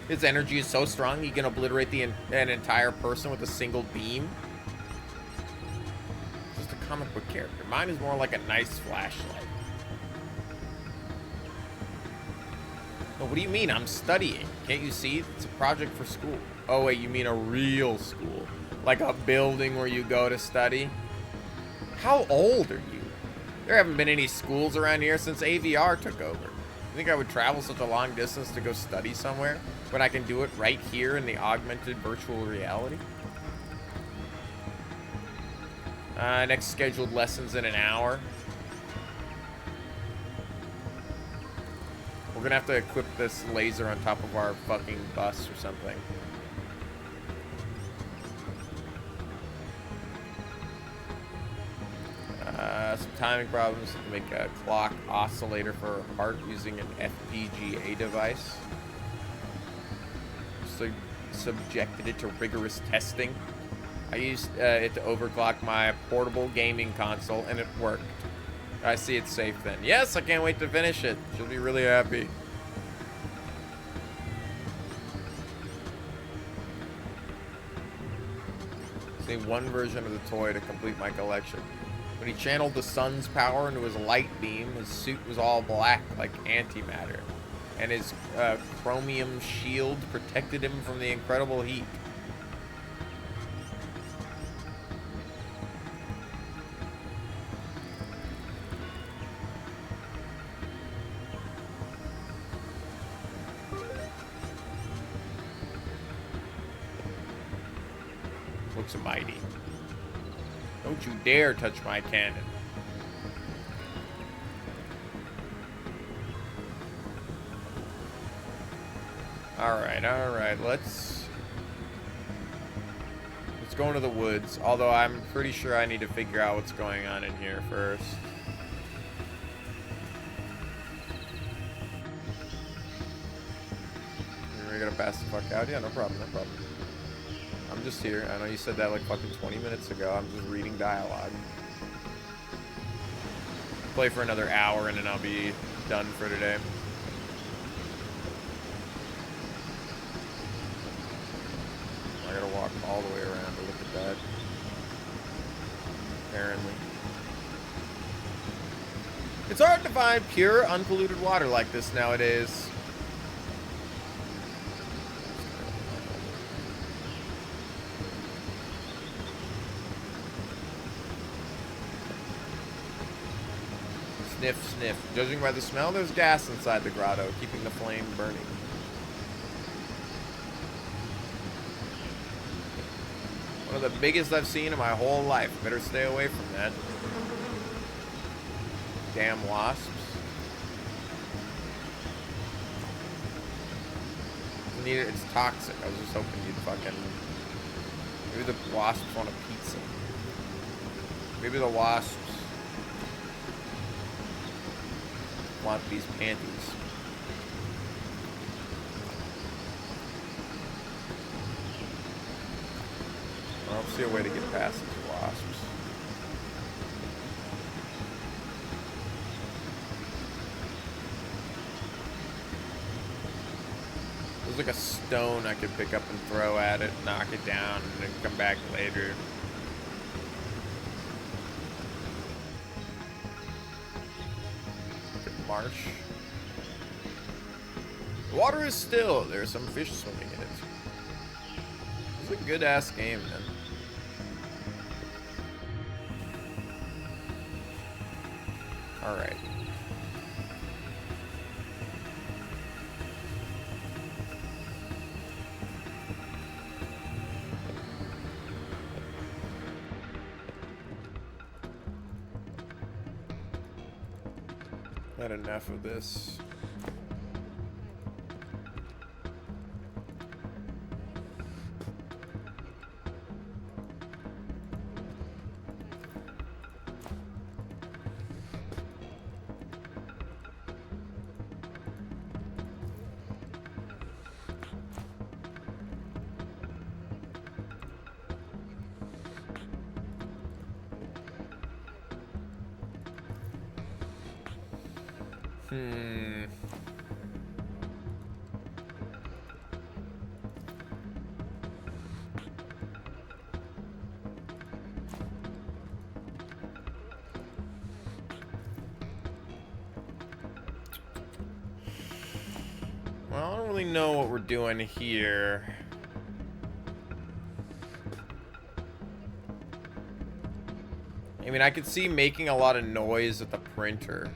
His energy is so strong he can obliterate an entire person with a single beam. Just a comic book character. Mine is more like a nice flashlight. No, what do you mean? I'm studying. Can't you see? It's a project for school. Oh wait, you mean a real school? Like a building where you go to study? How old are you? There haven't been any schools around here since AVR took over. You think I would travel such a long distance to go study somewhere when I can do it right here in the augmented virtual reality? Next scheduled lessons in an hour. We're gonna have to equip this laser on top of our fucking bus or something. Some timing problems to make a clock oscillator for a heart using an FPGA device. So subjected it to rigorous testing. I used it to overclock my portable gaming console and it worked. I see it's safe then. Yes, I can't wait to finish it. She'll be really happy. Need one version of the toy to complete my collection. When he channeled the sun's power into his light beam, his suit was all black like antimatter, and his chromium shield protected him from the incredible heat. Looks mighty. Don't you dare touch my cannon. Alright, let's go into the woods, although I'm pretty sure I need to figure out what's going on in here first. You're gonna pass the fuck out? Yeah, no problem, no problem. I'm just here. I know you said that like fucking 20 minutes ago. I'm just reading dialogue. Play for another hour and then I'll be done for today. I gotta walk all the way around to look at that. Apparently. It's hard to find pure, unpolluted water like this nowadays. Sniff, sniff. Judging by the smell, there's gas inside the grotto, keeping the flame burning. One of the biggest I've seen in my whole life. Better stay away from that. Damn wasps. It's toxic. I was just hoping you'd fucking... Maybe the wasps want a pizza. Maybe the wasps want these panties. I don't see a way to get past these wasps. There's like a stone I could pick up and throw at it, knock it down, and then come back later. Marsh. The water is still. There are some fish swimming in it. It's a good ass game, man. Alright. Had enough of this. Well, I don't really know what we're doing here. I mean, I could see making a lot of noise at the printer.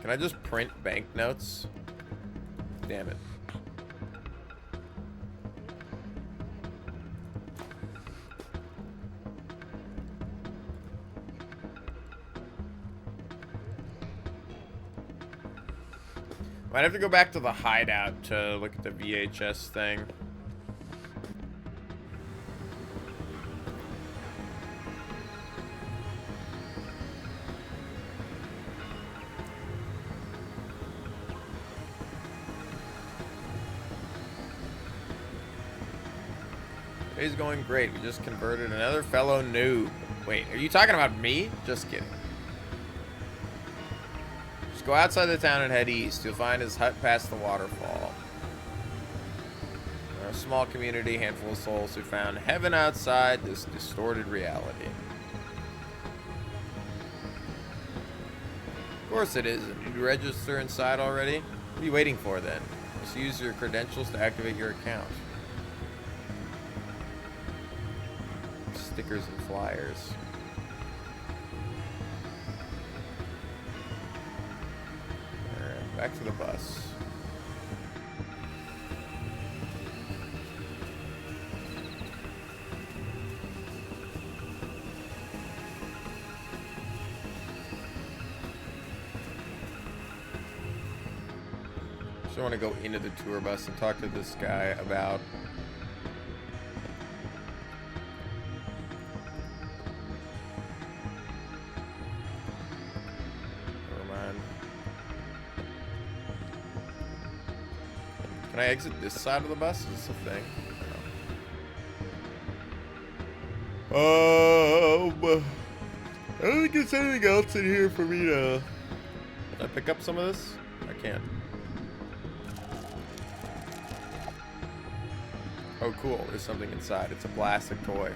Can I just print banknotes? Damn it. Might have to go back to the hideout to look at the VHS thing. Today's going great. We just converted another fellow noob. Wait, are you talking about me? Just kidding. Just go outside the town and head east. You'll find his hut past the waterfall. We're a small community, handful of souls who found heaven outside this distorted reality. Of course it is. Did you register inside already? What are you waiting for then? Just use your credentials to activate your account. Stickers and flyers. Alright, back to the bus. Just want to go into the tour bus and talk to this guy about Can I exit this side of the bus? Is this a thing? No. I don't think there's anything else in here for me to... Can I pick up some of this? I can't. Oh, cool. There's something inside. It's a plastic toy.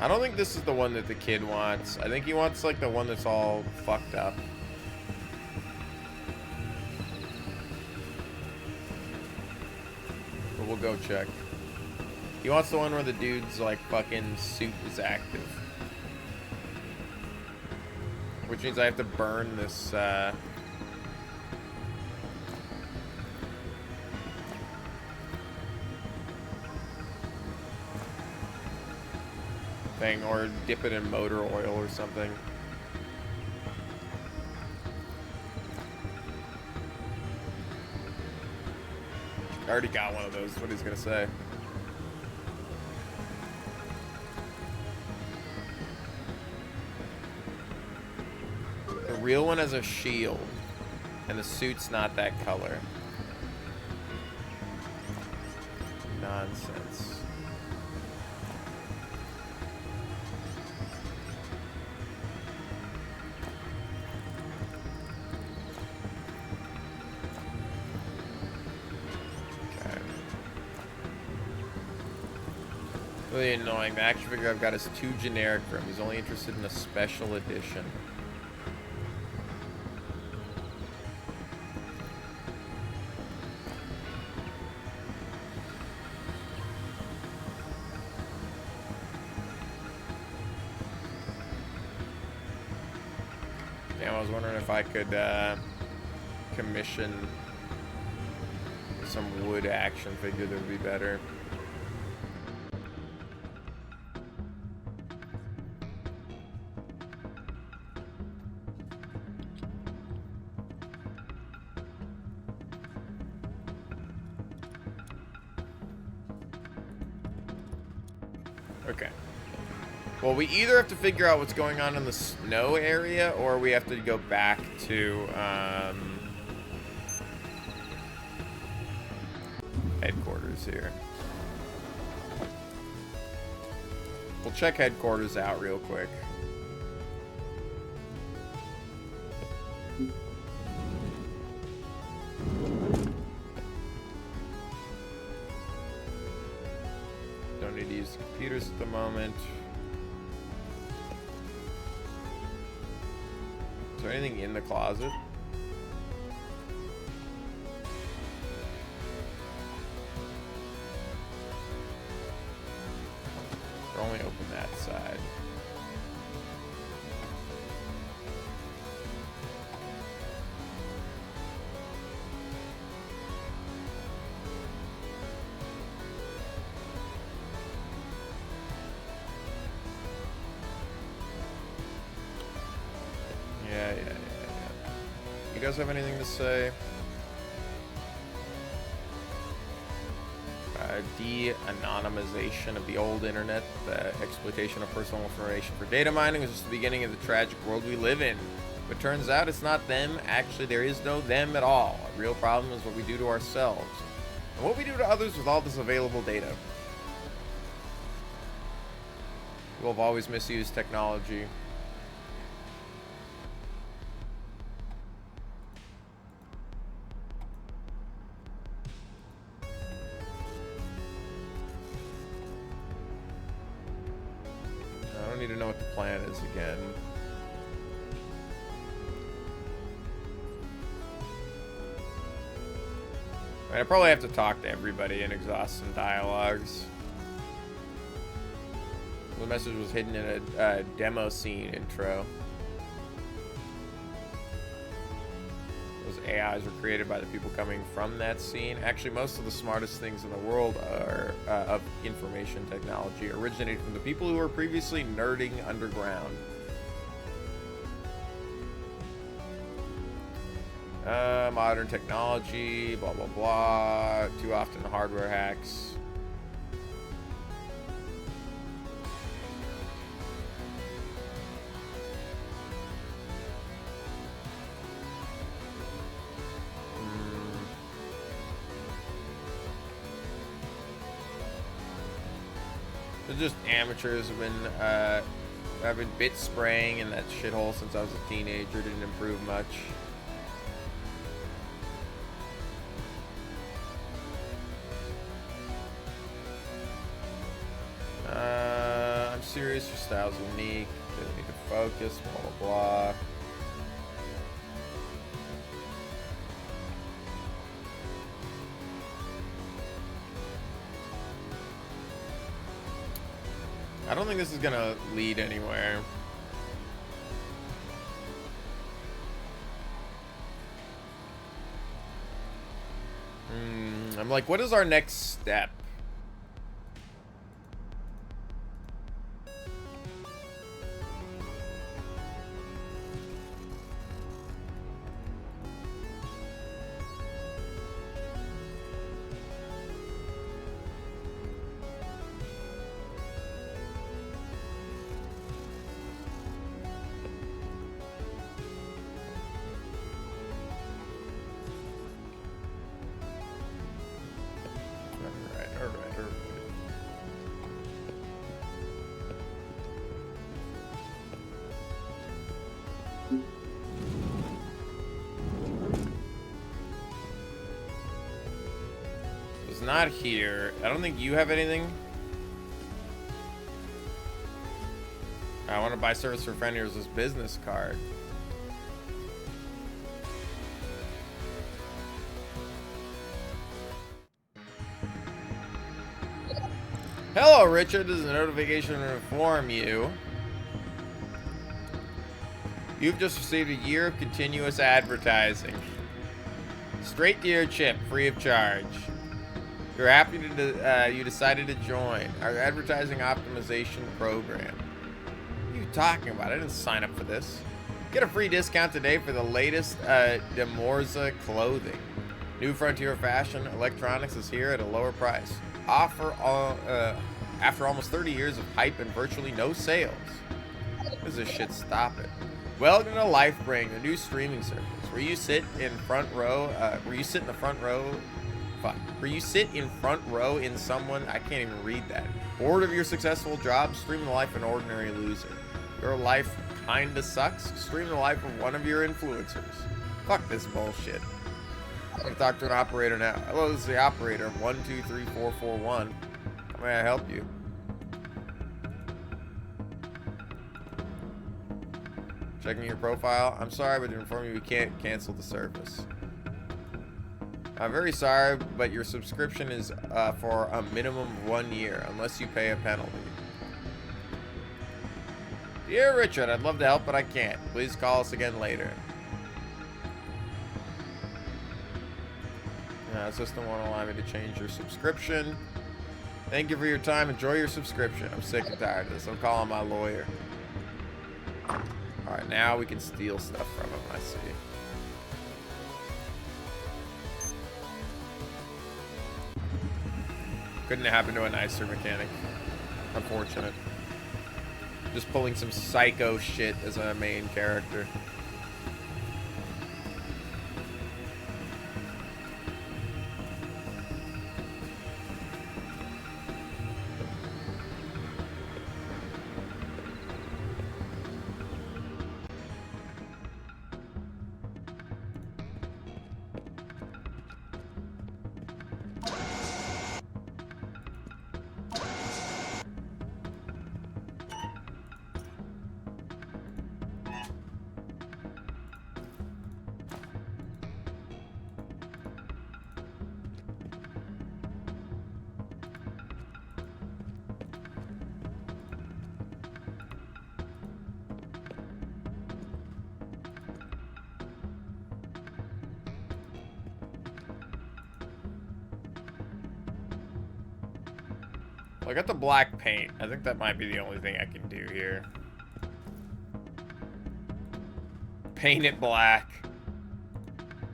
I don't think this is the one that the kid wants. I think he wants, like, the one that's all fucked up. But we'll go check. He wants the one where the dude's, like, fucking suit is active. Which means I have to burn this, thing, or dip it in motor oil or something. I already got one of those, is what he's gonna say. The real one has a shield, and the suit's not that color. Nonsense. Okay. Really annoying. The action figure I've got is too generic for him. He's only interested in a special edition. Damn, I was wondering if I could commission some wood action figure that would be better. Okay. Well, we either have to figure out what's going on in the snow area, or we have to go back to headquarters here. We'll check headquarters out real quick. Don't need to use the computers at the moment. Is there anything in the closet? Only open that side. Yeah. You guys have anything to say? De-anonymization of the old internet, the exploitation of personal information for data mining is just the beginning of the tragic world we live in. But turns out it's not them. Actually, there is no them at all. A real problem is what we do to ourselves and what we do to others with all this available data. People have always misused technology. I need to know what the plan is again. I probably have to talk to everybody and exhaust some dialogues. The message was hidden in a demo scene intro. Those AIs were created by the people coming from that scene. Actually, most of the smartest things in the world are of information technology originated from the people who were previously nerding underground. Modern technology, blah blah blah. Too often hardware hacks. They're just amateurs have been bit spraying in that shithole since I was a teenager. Didn't improve much. I'm serious, your style's unique. Didn't need to focus, blah, blah, blah. I don't think this is gonna lead anywhere. I'm like, what is our next step? Not here. I don't think you have anything. I want to buy service for friend. Here's this business card. Hello, Richard. This is a notification to inform you. You've just received a year of continuous advertising. Straight to your chip, free of charge. We're happy to you decided to join our advertising optimization program. What are you talking about? I didn't sign up for this. Get a free discount today for the latest Demorza clothing. New frontier fashion electronics is here at a lower price. Offer after almost 30 years of hype and virtually no sales. This is shit. Stop it. Welcome to Lifebring, a new streaming service where you sit in front row. Where you sit in the front row. Where you sit in front row in someone, I can't even read that. Bored of your successful job? Stream the life of an ordinary loser. Your life kinda sucks? Stream the life of one of your influencers. Fuck this bullshit. I'm gonna talk to an operator now. Hello, this is the operator of 123441. How may I help you? Checking your profile. I'm sorry, but to inform you, we can't cancel the service. I'm very sorry, but your subscription is for a minimum of 1 year, unless you pay a penalty. Dear Richard, I'd love to help, but I can't. Please call us again later. The system won't allow me to change your subscription. Thank you for your time. Enjoy your subscription. I'm sick and tired of this. I'm calling my lawyer. Alright, now we can steal stuff from him, I see. Couldn't happen to a nicer mechanic. Unfortunate. Just pulling some psycho shit as a main character. I got the black paint. I think that might be the only thing I can do here. Paint it black.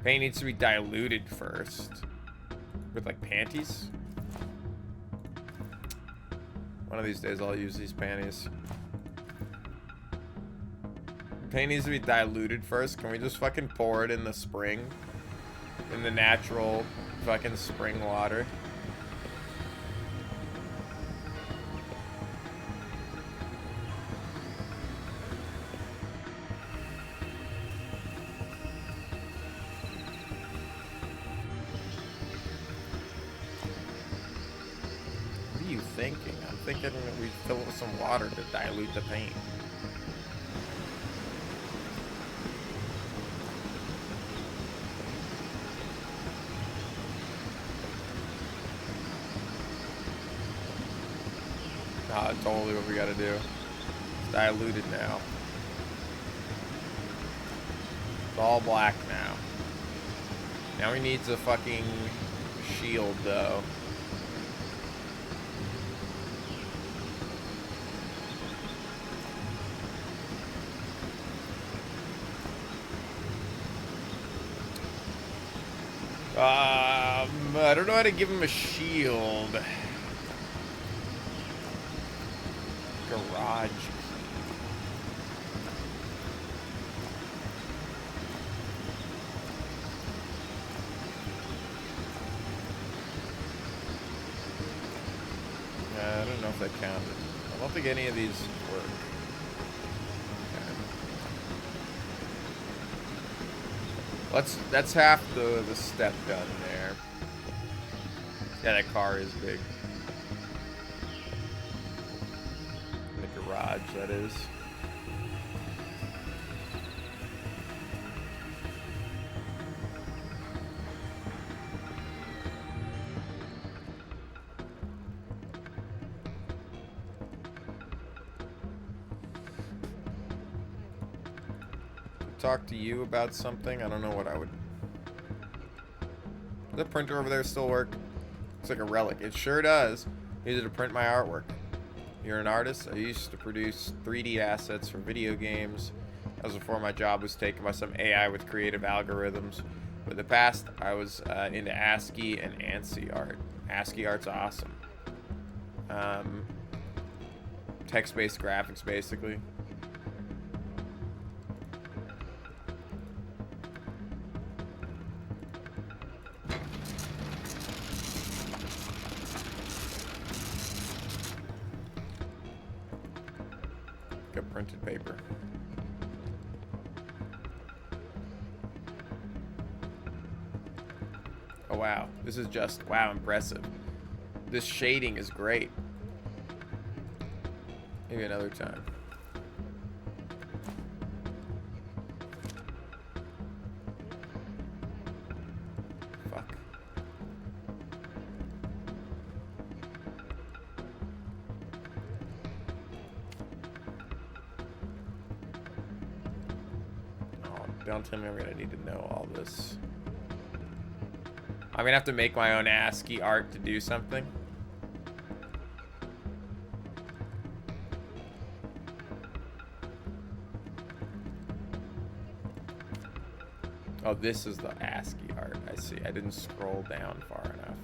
Paint needs to be diluted first. With like panties. One of these days I'll use these panties. Paint needs to be diluted first. Can we just fucking pour it in the spring? In the natural fucking spring water? Thinking of? thinking we fill it with some water to dilute the paint. Ah, totally what we gotta do. It's diluted now. It's all black now. Now he needs a fucking shield, though. I don't know how to give him a shield. Garage. I don't know if that counted. I don't think any of these work. Okay. That's half the step done there. Yeah, that car is big. The garage, that is. Talk to you about something. I don't know what I would. Does the printer over there still work? It's like a relic. It sure does. I use it to print my artwork. You're an artist? I used to produce 3D assets for video games. That was before my job was taken by some AI with creative algorithms. But in the past, I was into ASCII and ANSI art. ASCII art's awesome. Text-based graphics, basically. Printed paper. Oh wow, this is just wow, impressive. This shading is great. Maybe another time. Fuck. Don't tell me I'm gonna need to know all this. I'm gonna have to make my own ASCII art to do something. Oh, this is the ASCII art. I see. I didn't scroll down far enough.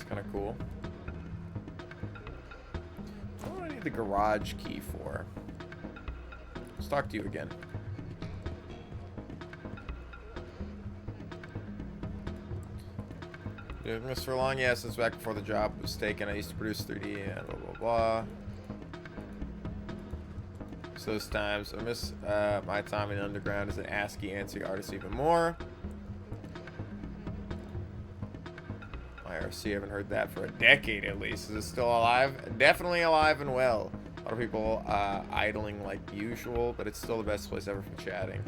Kind of cool. What do I need the garage key for? Let's talk to you again. Doing this for long? Yeah, since back before the job was taken. I used to produce 3D and blah, blah, blah. So those times. I miss my time in the underground as an ASCII ANSI artist even more. IRC, I haven't heard that for a decade at least. Is it still alive? Definitely alive and well. A lot of people idling like usual, but it's still the best place ever for chatting.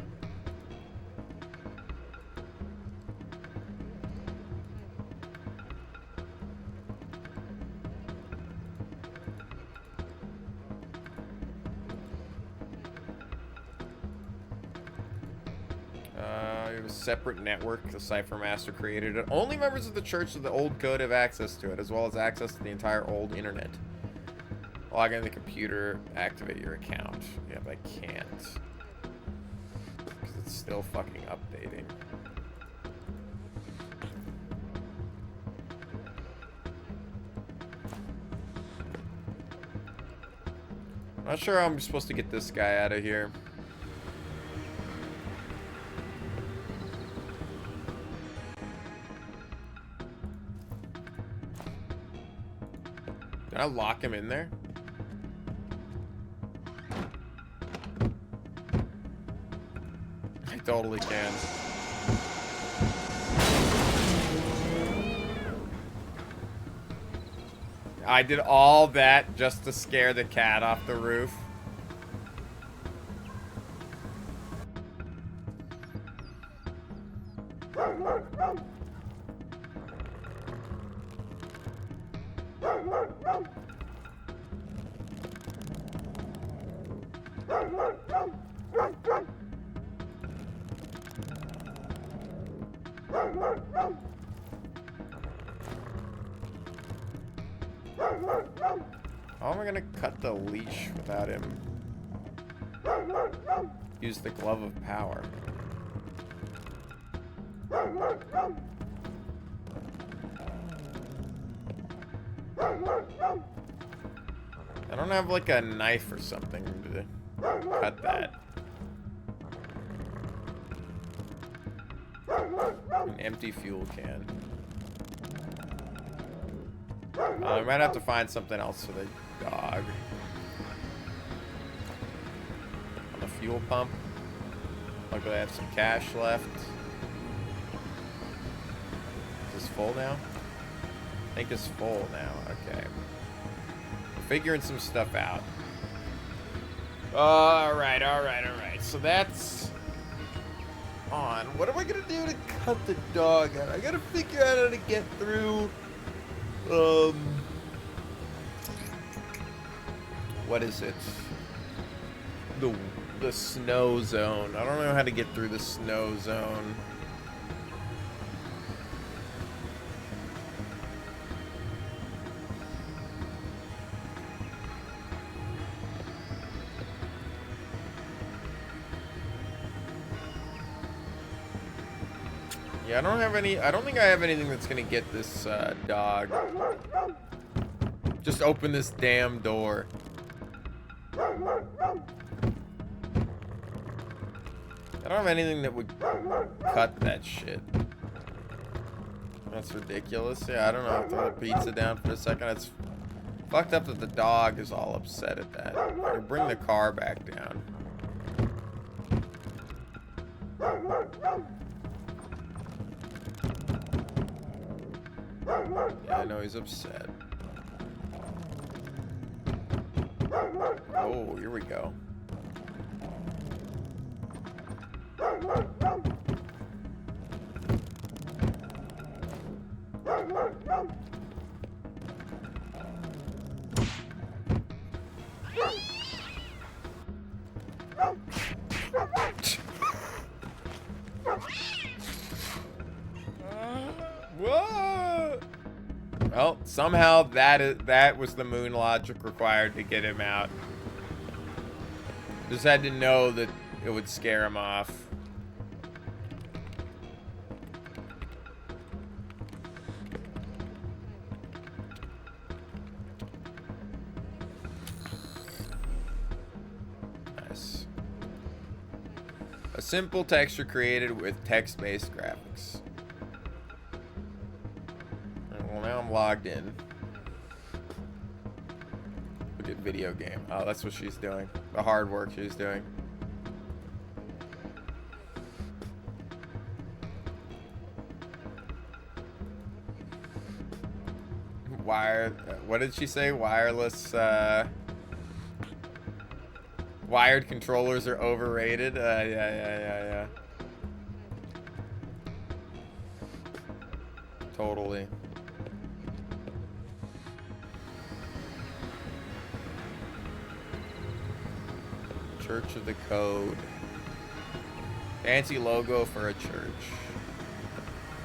Separate network the Cipher Master created it. Only members of the Church of the Old Code have access to it, as well as access to the entire old internet. Log in the computer, activate your account. Yep, I can't. Because it's still fucking updating. I'm not sure how I'm supposed to get this guy out of here. Did I lock him in there? totally can. I did all that just to scare the cat off the roof. How am I gonna cut the leash without him? Use the glove of power. I don't have like a knife or something to cut that. An empty fuel can. I might have to find something else for the dog. On the fuel pump. Luckily I have some cash left. Is this full now? I think it's full now. Okay. We're figuring some stuff out. Alright. So that's on. What am I gonna do to cut the dog out? I gotta figure out how to get through what is it? The snow zone. I don't know how to get through the snow zone. Yeah, I don't think I have anything that's gonna get this dog. Just open this damn door. I don't have anything that would cut that shit. That's ridiculous. Yeah, I don't know. Throw the pizza down for a second. It's fucked up that the dog is all upset at that. Or bring the car back down. Yeah, I know he's upset. Oh, here we go. Whoa! Well, somehow that was the moon logic required to get him out. Just had to know that it would scare him off. Nice. A simple texture created with text-based graphics. Well, now I'm logged in. Look at video game. Oh, that's what she's doing. The hard work she's doing. What did she say? Wireless, wired controllers are overrated. Yeah. Totally. Church of the Code. Fancy logo for a church.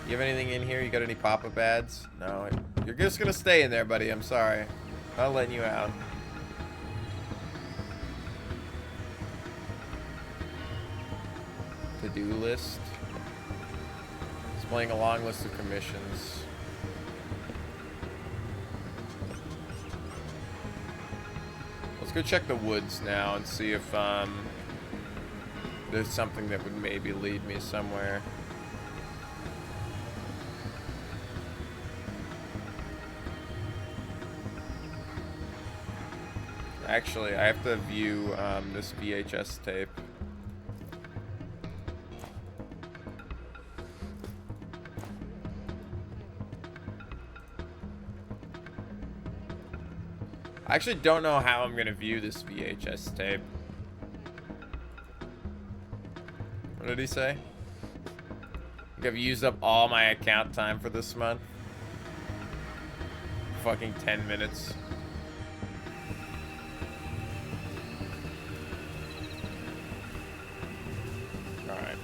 You have anything in here? You got any pop-up ads? No. You're just gonna stay in there, buddy. I'm sorry. Not letting you out. To-do list. Displaying a long list of commissions. Let's go check the woods now and see if there's something that would maybe lead me somewhere. Actually, I have to view this VHS tape. I actually don't know how I'm gonna view this VHS tape. What did he say? I've used up all my account time for this month. Fucking 10 minutes. Alright.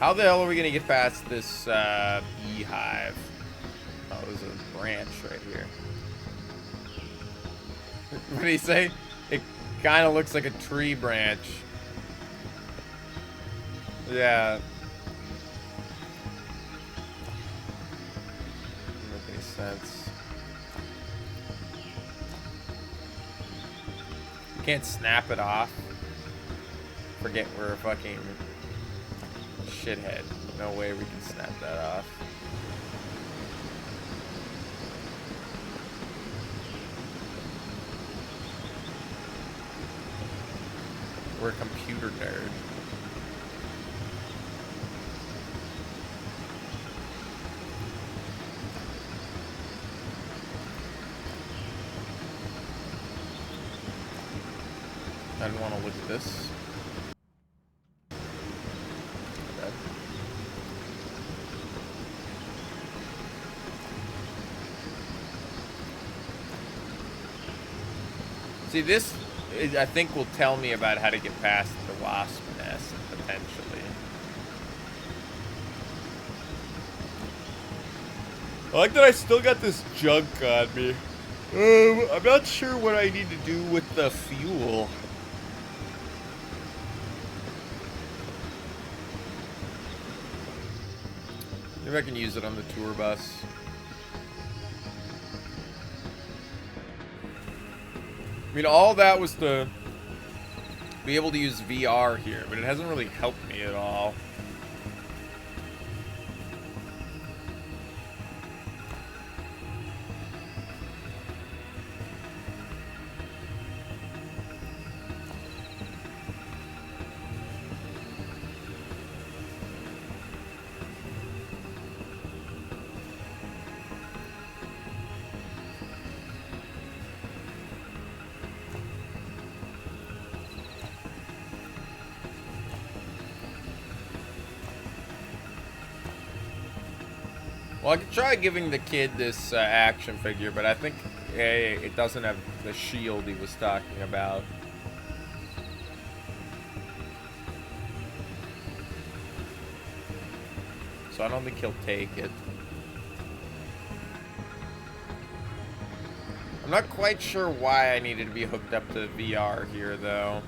How the hell are we gonna get past this beehive? Oh, there's a branch right here. What did he say? It kind of looks like a tree branch. Yeah. Doesn't make any sense. You can't snap it off. Forget we're a fucking shithead. No way we can snap that off. We're a computer nerd. I didn't want to look at this. Okay. See, this, I think, will tell me about how to get past the wasp nest, potentially. I like that I still got this junk on me. I'm not sure what I need to do with the fuel. Maybe I can use it on the tour bus. I mean, all that was to be able to use VR here, but it hasn't really helped me at all. Well, I could try giving the kid this action figure, but I think it doesn't have the shield he was talking about. So I don't think he'll take it. I'm not quite sure why I needed to be hooked up to VR here, though.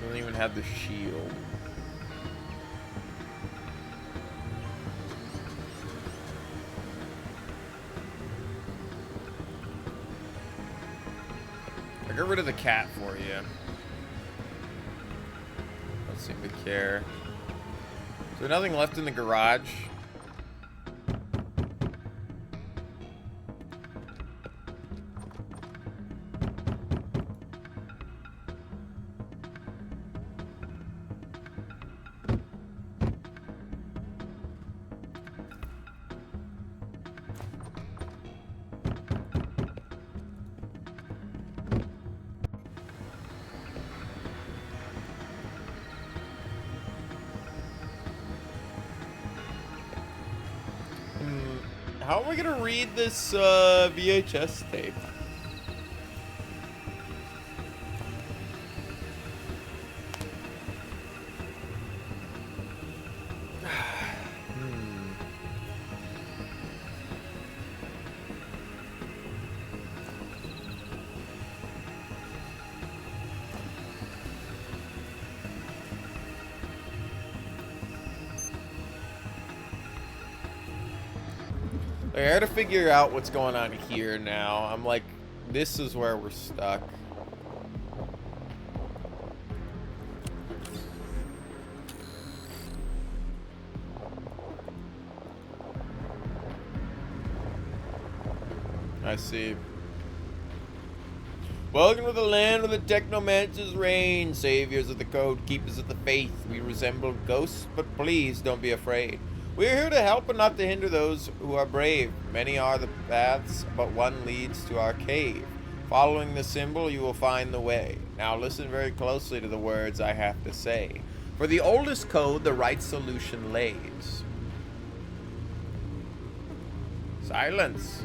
Doesn't even have the shield. I got rid of the cat for you. Don't seem to care. Is there nothing left in the garage? How am I gonna read this VHS tape? I gotta figure out what's going on here now. I'm like, this is where we're stuck. I see. Welcome to the land where the technomancers reign, saviors of the code, keepers of the faith. We resemble ghosts, but please don't be afraid. We are here to help and not to hinder those who are brave. Many are the paths, but one leads to our cave. Following the symbol, you will find the way. Now listen very closely to the words I have to say. For the oldest code, the right solution lays. Silence.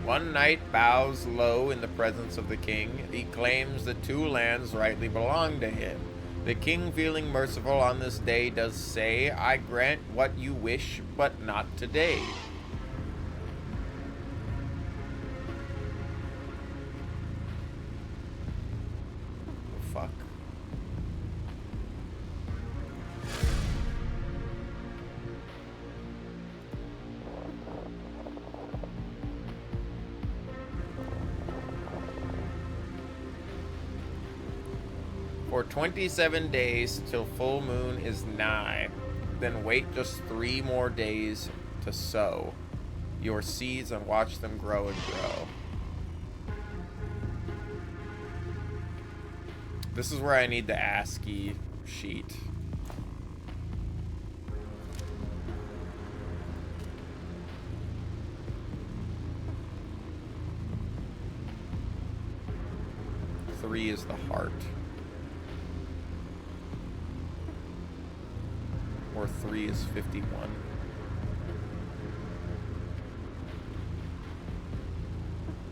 One knight bows low in the presence of the king. He claims the two lands rightly belong to him. The king, feeling merciful on this day, does say, I grant what you wish, but not today. The fuck? For 27 days till full moon is nigh. Then wait just 3 more days to sow your seeds and watch them grow and grow. This is where I need the ASCII sheet. Three is the heart. Or 3 is 51.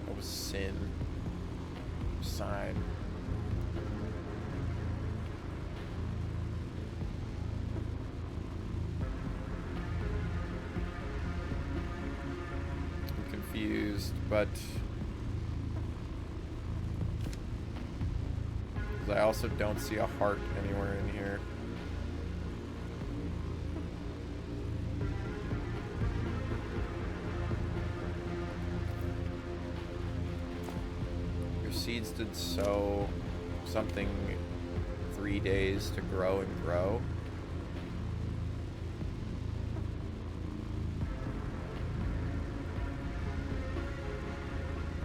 That was sin. Sign. I'm confused, but I also don't see a heart anywhere in here. Seeds did sow something 3 days to grow and grow.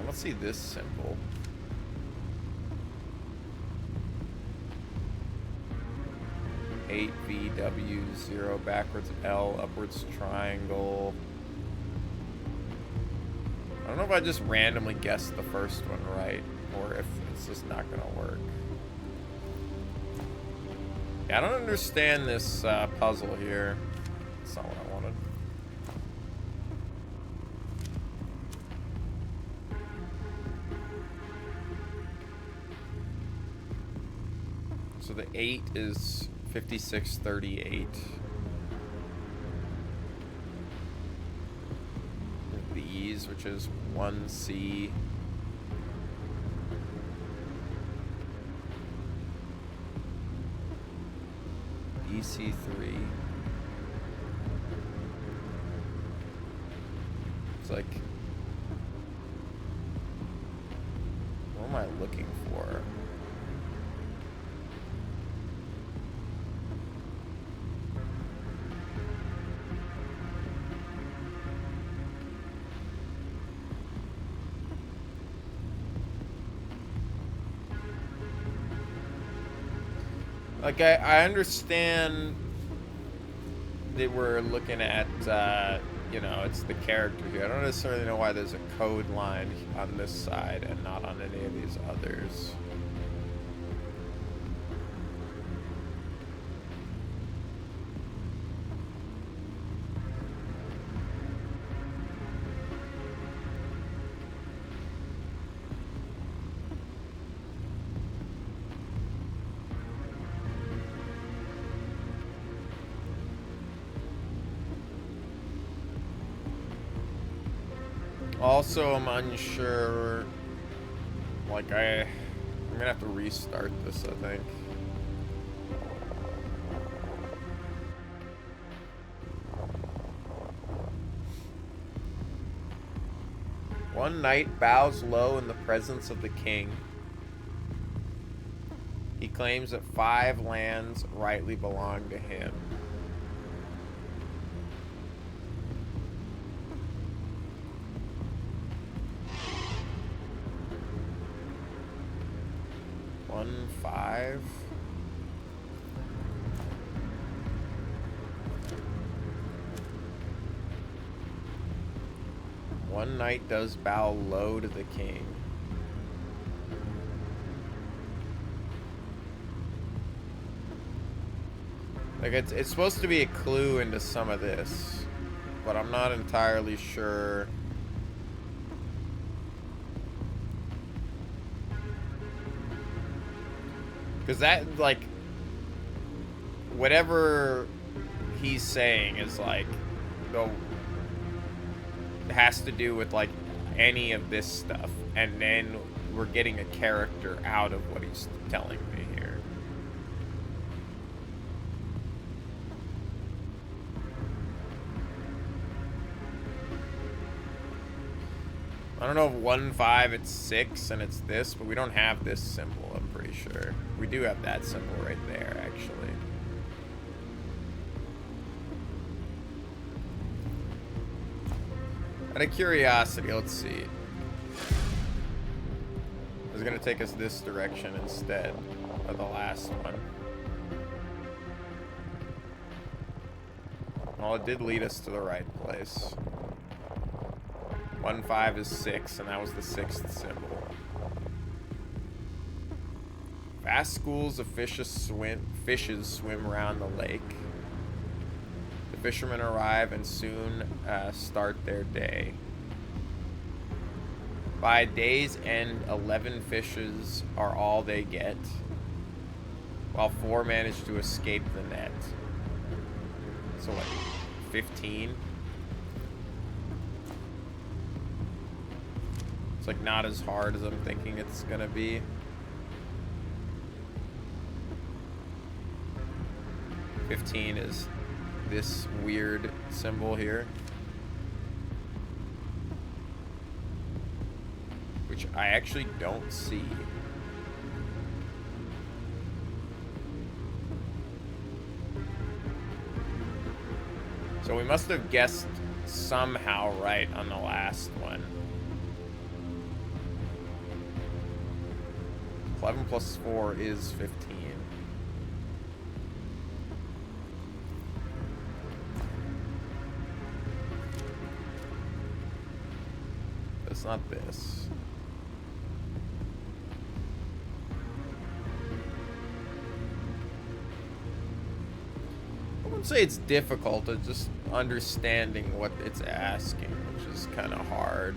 Let's see this symbol. Eight VW 0 backwards L upwards triangle. I don't know if I just randomly guessed the first one right, or if it's just not gonna work. Yeah, I don't understand this puzzle here. That's not what I wanted. So the 8 is 5638. The E's, which is 1C. EC3. It's like, what am I looking for? Like, I understand that we're looking at, you know, it's the character here. I don't necessarily know why there's a code line on this side and not on any of these others. Also, I'm unsure, like I'm gonna have to restart this, I think. One knight bows low in the presence of the king. He claims that 5 lands rightly belong to him. 1-5. One knight does bow low to the king. Like, it's supposed to be a clue into some of this, but I'm not entirely sure. Because that, like, whatever he's saying is, like, has to do with, like, any of this stuff. And then we're getting a character out of what he's telling me here. I don't know if 1-5 it's 6 and it's this, but we don't have this symbol, I'm pretty sure. We do have that symbol right there, actually. Out of curiosity, let's see. It's gonna take us this direction instead of the last one. Well, it did lead us to the right place. 1-5 is 6, and that was the 6th symbol. Vast schools of fishes swim around the lake. The fishermen arrive and soon start their day. By day's end, 11 fishes are all they get, while 4 manage to escape the net. So what, 15? It's like not as hard as I'm thinking it's gonna be. $15 is this weird symbol here, which I actually don't see. So we must have guessed somehow right on the last one. 11 plus 4 is 15. It's not this. I wouldn't say it's difficult, it's just understanding what it's asking, which is kind of hard.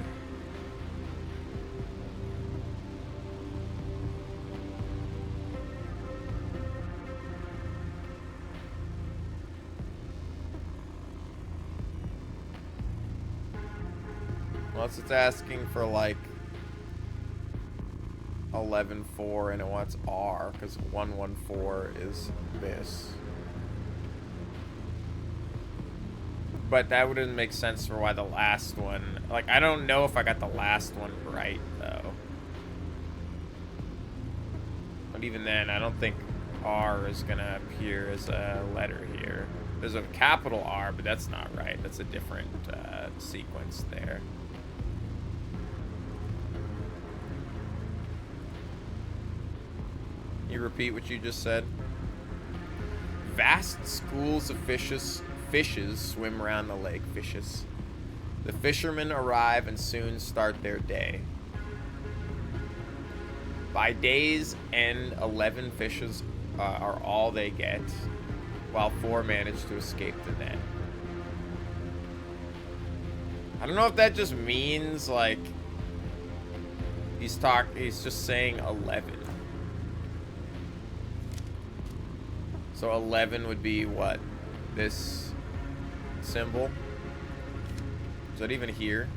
Unless it's asking for like 11-4 and it wants R, because 1-1-4 is this. But that wouldn't make sense for why the last one, like, I don't know if I got the last one right though. But even then, I don't think R is gonna appear as a letter here. There's a capital R, but that's not right. That's a different sequence there. You repeat what you just said? Vast schools of fishes swim around the lake. Fishes. The fishermen arrive and soon start their day. By day's end, 11 fishes are all they get, while 4 manage to escape the net. I don't know if that just means like he's just saying 11. So 11 would be what? This symbol? Is that even here?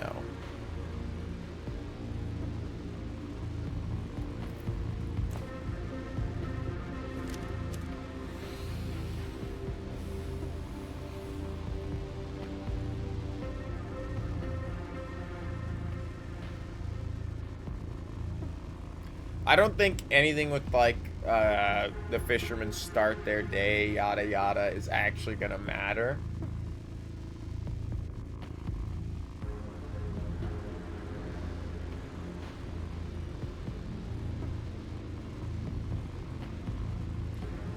No. I don't think anything with like the fishermen start their day, yada yada, is actually gonna matter.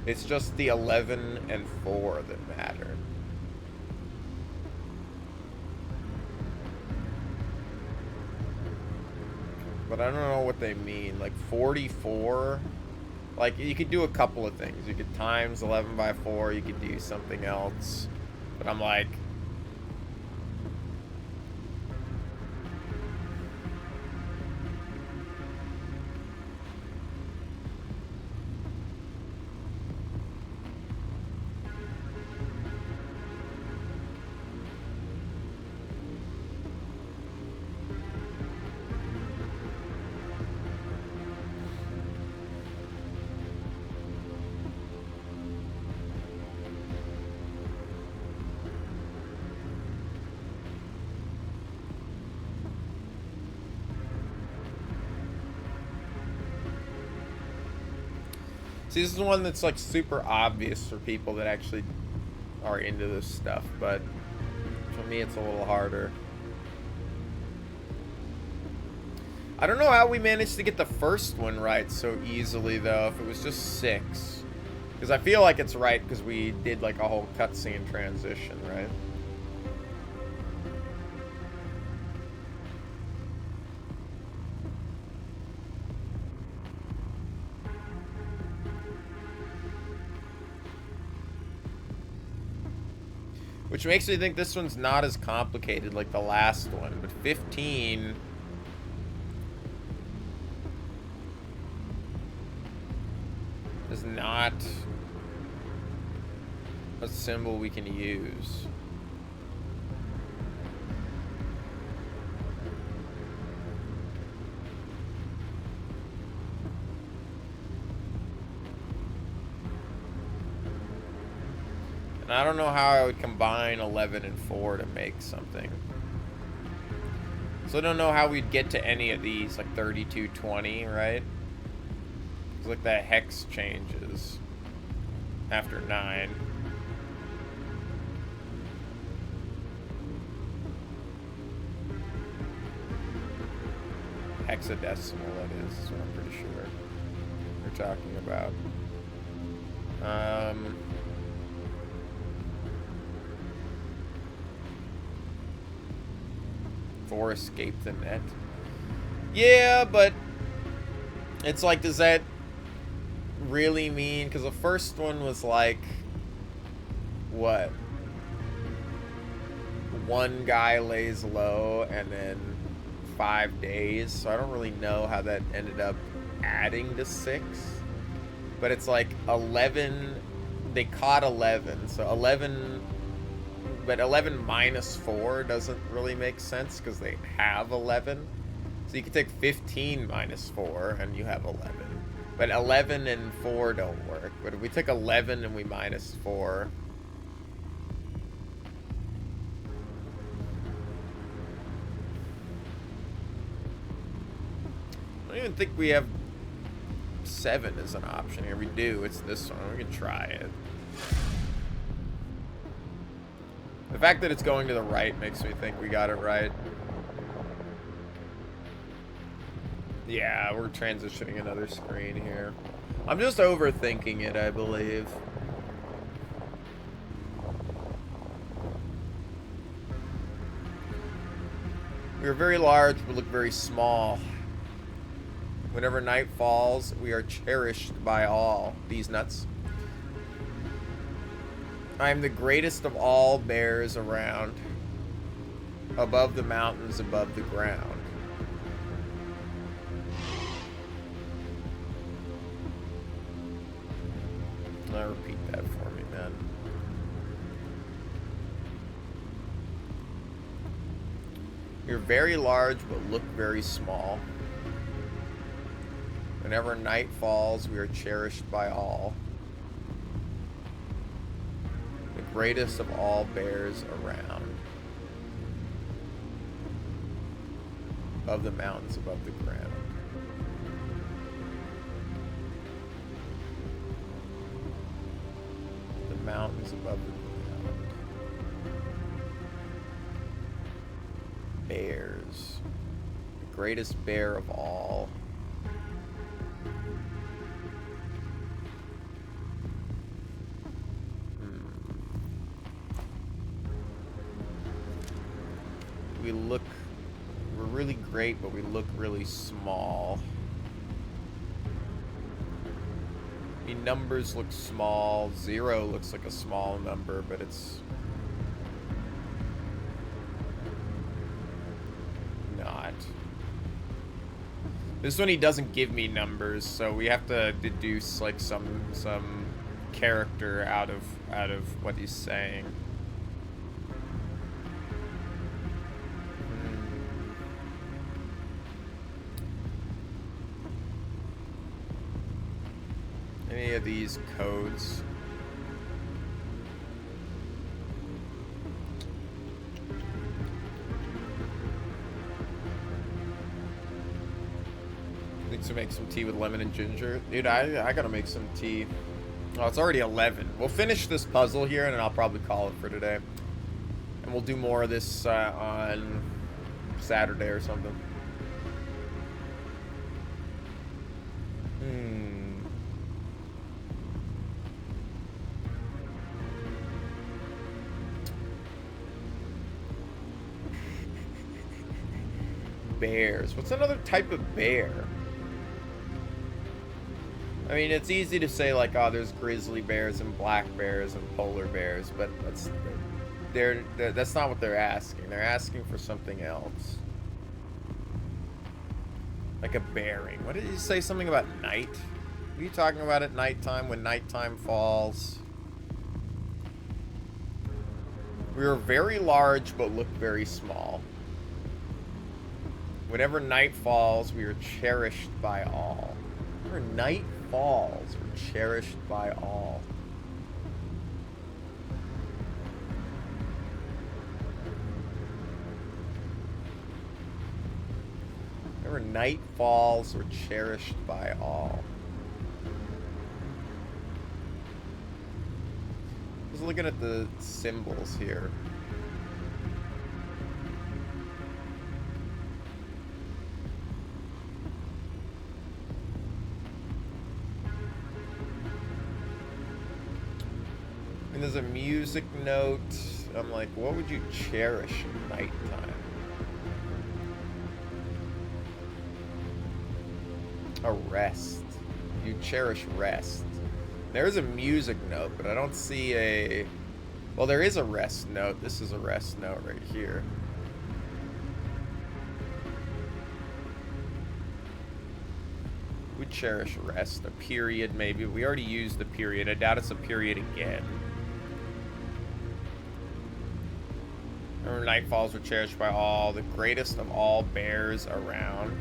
It's just the 11 and 4 that matter. But I don't know what they mean. Like 44? Like, you could do a couple of things. You could times 11 by 4. You could do something else. But I'm like... See, this is one that's like super obvious for people that actually are into this stuff, but for me it's a little harder. I don't know how we managed to get the first one right so easily though, if it was just 6. Because I feel like it's right because we did like a whole cutscene transition, right? Which makes me think this one's not as complicated like the last one, but 15... is not a symbol we can use. And I don't know how I would combine 11 and 4 to make something. So I don't know how we'd get to any of these, like 3220, right? It's like that hex changes after 9. Hexadecimal, that is what I'm pretty sure we're talking about. 4 escaped the net. Yeah, but it's like, does that really mean? Because the first one was like, what? One guy lays low and then 5 days. So I don't really know how that ended up adding to 6. But it's like 11. They caught 11. So 11. But 11 minus 4 doesn't really make sense because they have 11. So you can take 15 minus 4 and you have 11. But 11 and 4 don't work. But if we take 11 and we minus 4... I don't even think we have 7 as an option here. We do. It's this one. We can try it. The fact that it's going to the right makes me think we got it right. Yeah, we're transitioning another screen here. I'm just overthinking it, I believe. We are very large, but look very small. Whenever night falls, we are cherished by all. These nuts. I am the greatest of all bears around. Above the mountains, above the ground. Now repeat that for me, man. You're very large, but look very small. Whenever night falls, we are cherished by all. The greatest of all bears around. Above the mountains, above the ground. The mountains above the ground. Bears. The greatest bear of all. we're really great, but we look really small. The numbers look small. 0 looks like a small number, but it's not. This one he doesn't give me numbers, so we have to deduce like some character out of what he's saying. Any of these codes? Need to make some tea with lemon and ginger. Dude, I gotta make some tea. Oh, it's already 11. We'll finish this puzzle here, and then I'll probably call it for today. And we'll do more of this on Saturday or something. Bears. What's another type of bear? I mean, it's easy to say like, oh, there's grizzly bears and black bears and polar bears, but that's not what they're asking. They're asking for something else. Like a bearing. What did you say? Something about night? What are you talking about at nighttime when nighttime falls? We are very large but look very small. Whenever night falls, we are cherished by all. Whenever night falls, we're cherished by all. Whenever night falls, we're cherished by all. Just looking at the symbols here. And there's a music note. I'm like, what would you cherish at nighttime? A rest. You cherish rest. There's a music note, but I don't see a... Well, there is a rest note. This is a rest note right here. We cherish rest. A period, maybe. We already used the period. I doubt it's a period again. Remember, night falls were cherished by all, the greatest of all bears around.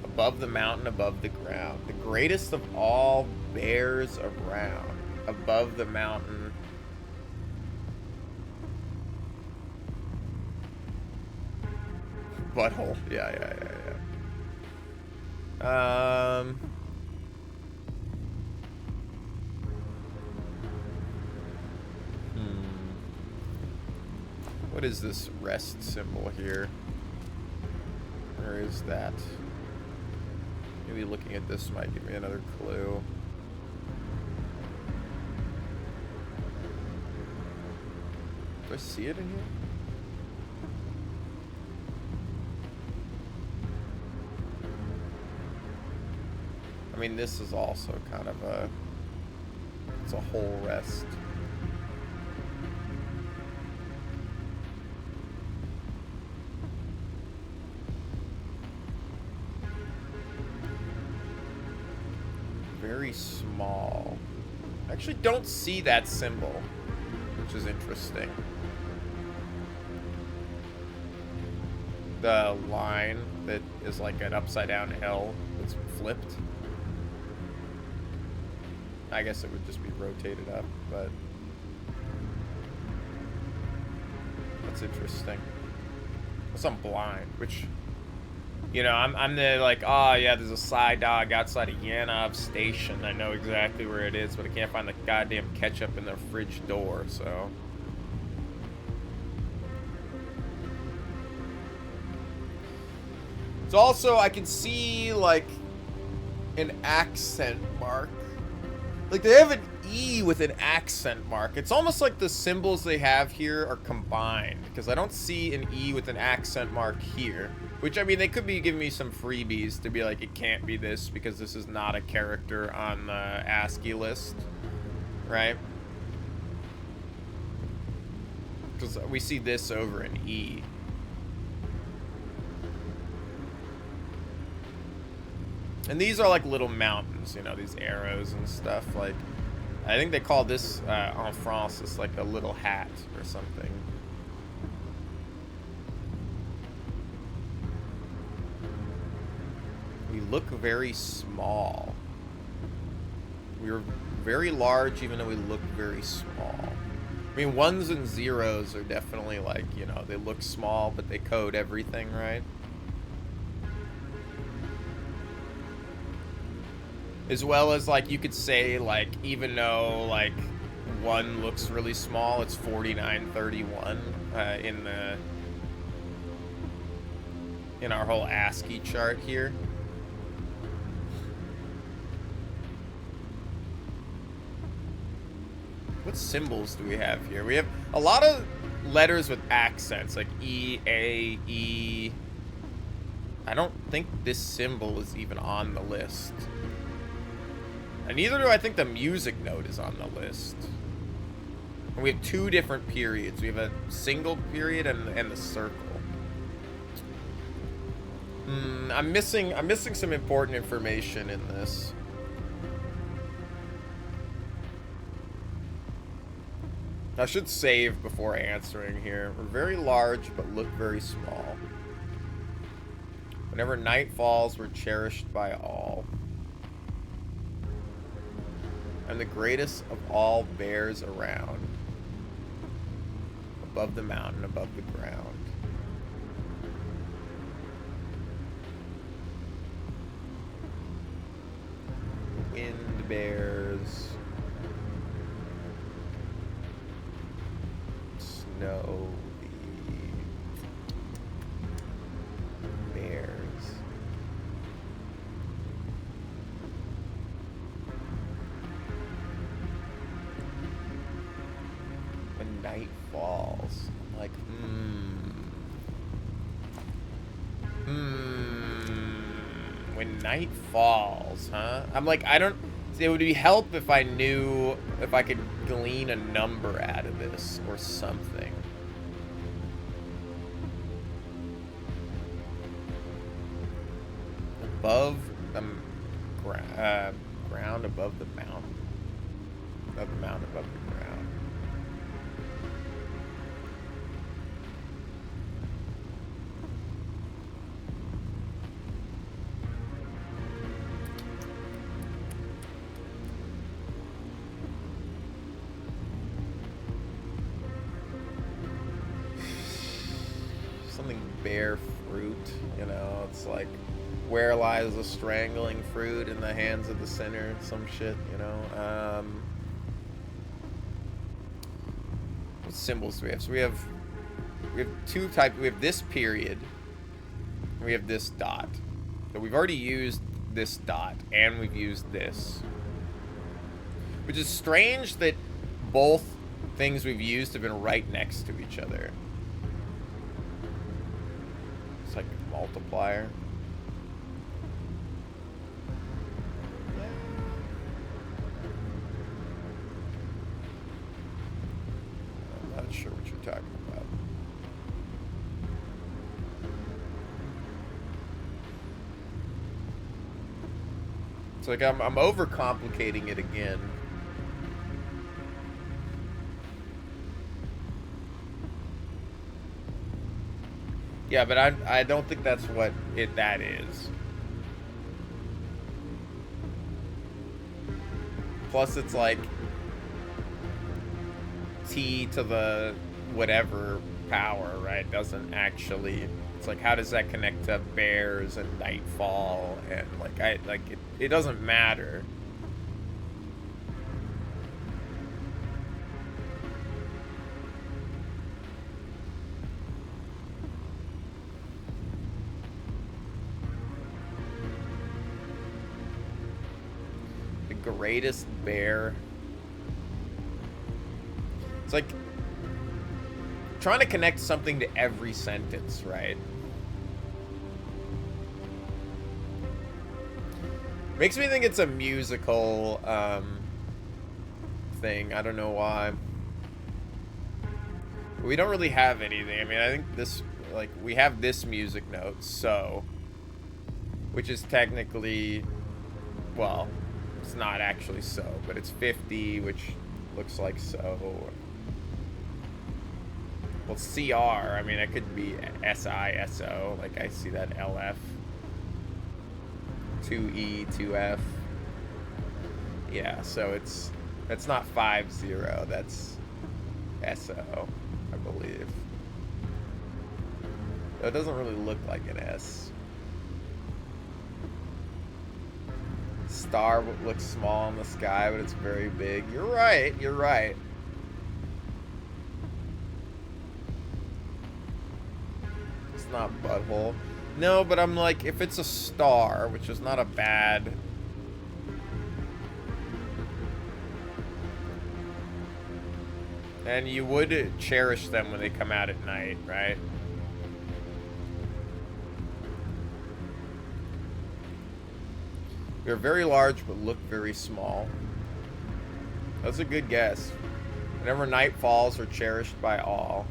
Above the mountain, above the ground. The greatest of all bears around. Above the mountain. Butthole. Yeah. What is this rest symbol here? Where is that? Maybe looking at this might give me another clue. Do I see it in here? I mean, this is also kind of a... It's a whole rest. Very small. I actually don't see that symbol, which is interesting. The line that is like an upside down L that's flipped. I guess it would just be rotated up, but that's interesting. Unless I'm blind, which... You know, I'm the like, oh yeah, there's a side dog outside of Yanov Station. I know exactly where it is, but I can't find the goddamn ketchup in the fridge door, so. It's also, I can see like an accent mark. Like they have an E with an accent mark. It's almost like the symbols they have here are combined, because I don't see an E with an accent mark here. Which, I mean, they could be giving me some freebies to be like, it can't be this because this is not a character on the ASCII list, right? Because we see this over an E. And these are like little mountains, you know, these arrows and stuff. Like, I think they call this, en France, it's like a little hat or something. We look very small. We're very large even though we look very small. I mean, ones and zeros are definitely like, you know, they look small, but they code everything, right? As well as, like, you could say, like, even though, like, 1 looks really small, it's 4931 in our whole ASCII chart here. What symbols do we have here? We have a lot of letters with accents, like E, A, E. I don't think this symbol is even on the list. And neither do I think the music note is on the list. And we have 2 different periods. We have a single period and the circle. I'm missing some important information in this. I should save before answering here. We're very large, but look very small. Whenever night falls, we're cherished by all. I'm the greatest of all bears around. Above the mountain, above the ground. Wind bears. Snow the bears. When night falls, I'm like, when night falls, huh? I'm like, I don't. It would be help if I knew, if I could glean a number out of this or something. Above the ground, above the mountain. Above the mountain, above the ground. Bear fruit, you know, it's like, where lies the strangling fruit in the hands of the sinner, some shit, you know. What symbols do we have? So we have 2 types. We have this period, and we have this dot. So we've already used this dot, and we've used this, which is strange that both things we've used have been right next to each other. Like multiplier. I'm not sure what you're talking about. It's like I'm overcomplicating it again. Yeah, but I don't think that's what that is. Plus, it's like T to the whatever power, right? Doesn't actually. It's like, how does that connect to bears and nightfall and it doesn't matter. Greatest bear. It's like trying to connect something to every sentence, right? Makes me think it's a musical thing. I don't know why. We don't really have anything. I mean, I think this, like, we have this music note, so, which is technically, well, it's not actually so, but it's 50, which looks like so. Well, CR, I mean, it could be SI, SO, like I see that LF. 2E, 2F. Yeah, so that's not 5-0, that's SO, I believe. It doesn't really look like an S. Star looks small in the sky, but it's very big. You're right, you're right. It's not butthole. No, but I'm like, if it's a star, which is not a bad... And you would cherish them when they come out at night, right? They're very large, but look very small. That's a good guess. Whenever night falls, are cherished by all.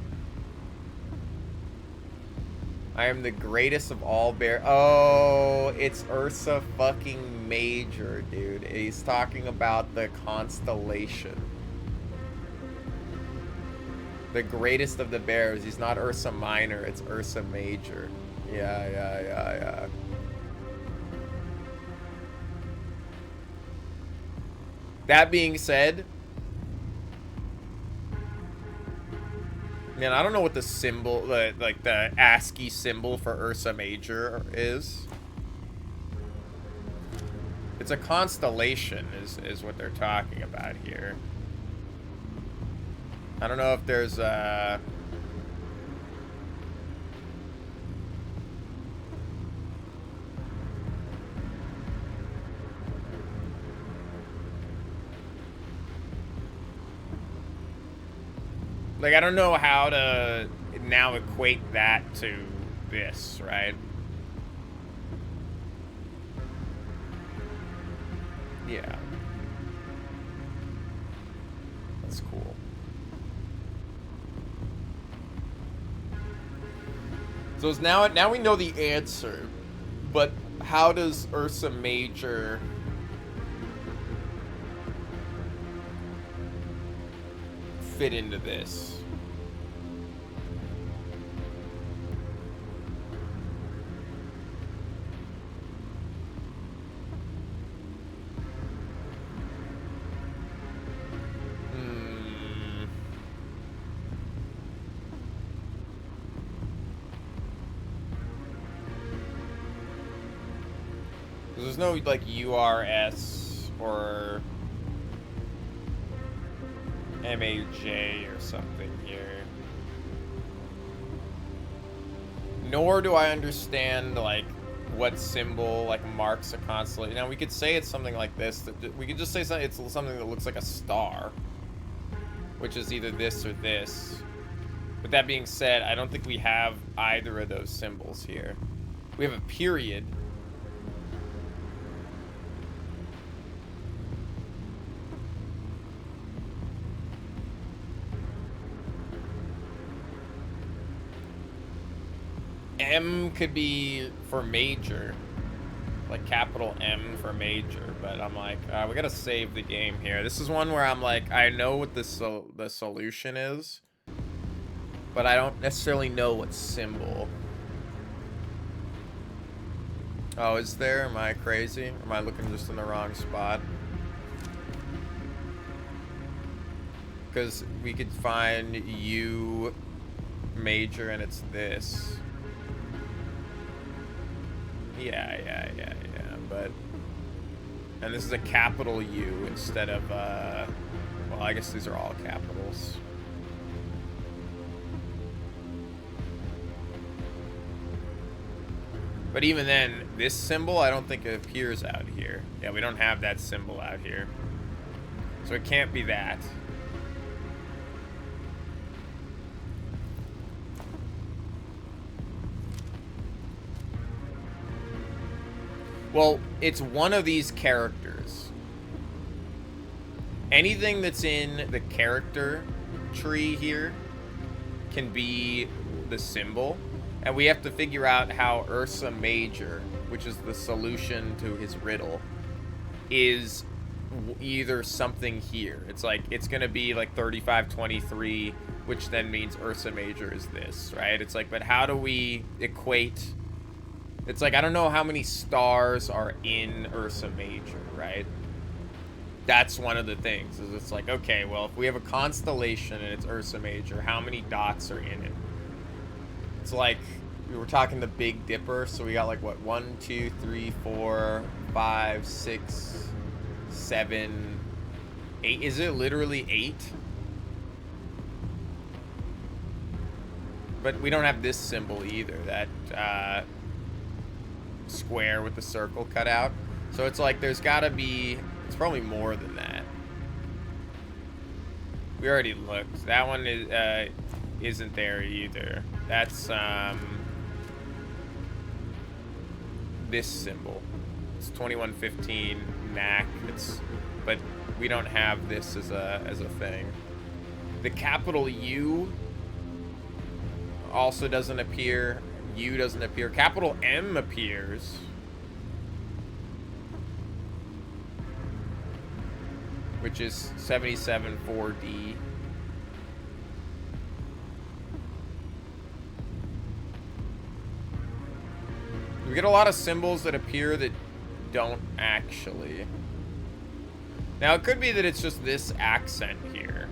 I am the greatest of all bear. Oh, it's Ursa fucking Major, dude. He's talking about the constellation. The greatest of the bears. He's not Ursa Minor, it's Ursa Major. Yeah. That being said, man, I don't know what the symbol, like the ASCII symbol for Ursa Major is. It's a constellation, is what they're talking about here. I don't know if there's like, I don't know how to now equate that to this, right? Yeah. That's cool. So it's now we know the answer, but how does Ursa Major fit into this? There's no, like, URS or MAJ or something here. Nor do I understand, like, what symbol, like, marks a constellation. Now, we could say it's something like this. That we could just say it's something that looks like a star, which is either this or this. But that being said, I don't think we have either of those symbols here. We have a period. M could be for major, like capital M for major, but I'm like, we gotta save the game here. This is one where I'm like, I know what the solution is, but I don't necessarily know what symbol. Oh, is there? Am I crazy? Am I looking just in the wrong spot? Because we could find U major and it's this. Yeah, but... And this is a capital U instead of, well, I guess these are all capitals. But even then, this symbol, I don't think it appears out here. Yeah, we don't have that symbol out here. So it can't be that. Well, it's one of these characters. Anything that's in the character tree here can be the symbol. And we have to figure out how Ursa Major, which is the solution to his riddle, is either something here. It's like, it's going to be like 3523, which then means Ursa Major is this, right? It's like, but how do we equate? It's like, I don't know how many stars are in Ursa Major, right? That's one of the things. Is it's like, okay, well, if we have a constellation and it's Ursa Major, how many dots are in it? It's like, we were talking the Big Dipper, so we got like, what, 1, 2, 3, 4, 5, 6, 7, 8. Is it literally 8? But we don't have this symbol either, that square with the circle cut out. So it's like, there's gotta be, it's probably more than that. We already looked. That one is, isn't there either. That's this symbol. It's 2115 NAC. But we don't have this as a thing. The capital U also doesn't appear. U doesn't appear. Capital M appears. Which is 77-4D. We get a lot of symbols that appear that don't actually. Now, it could be that it's just this accent here.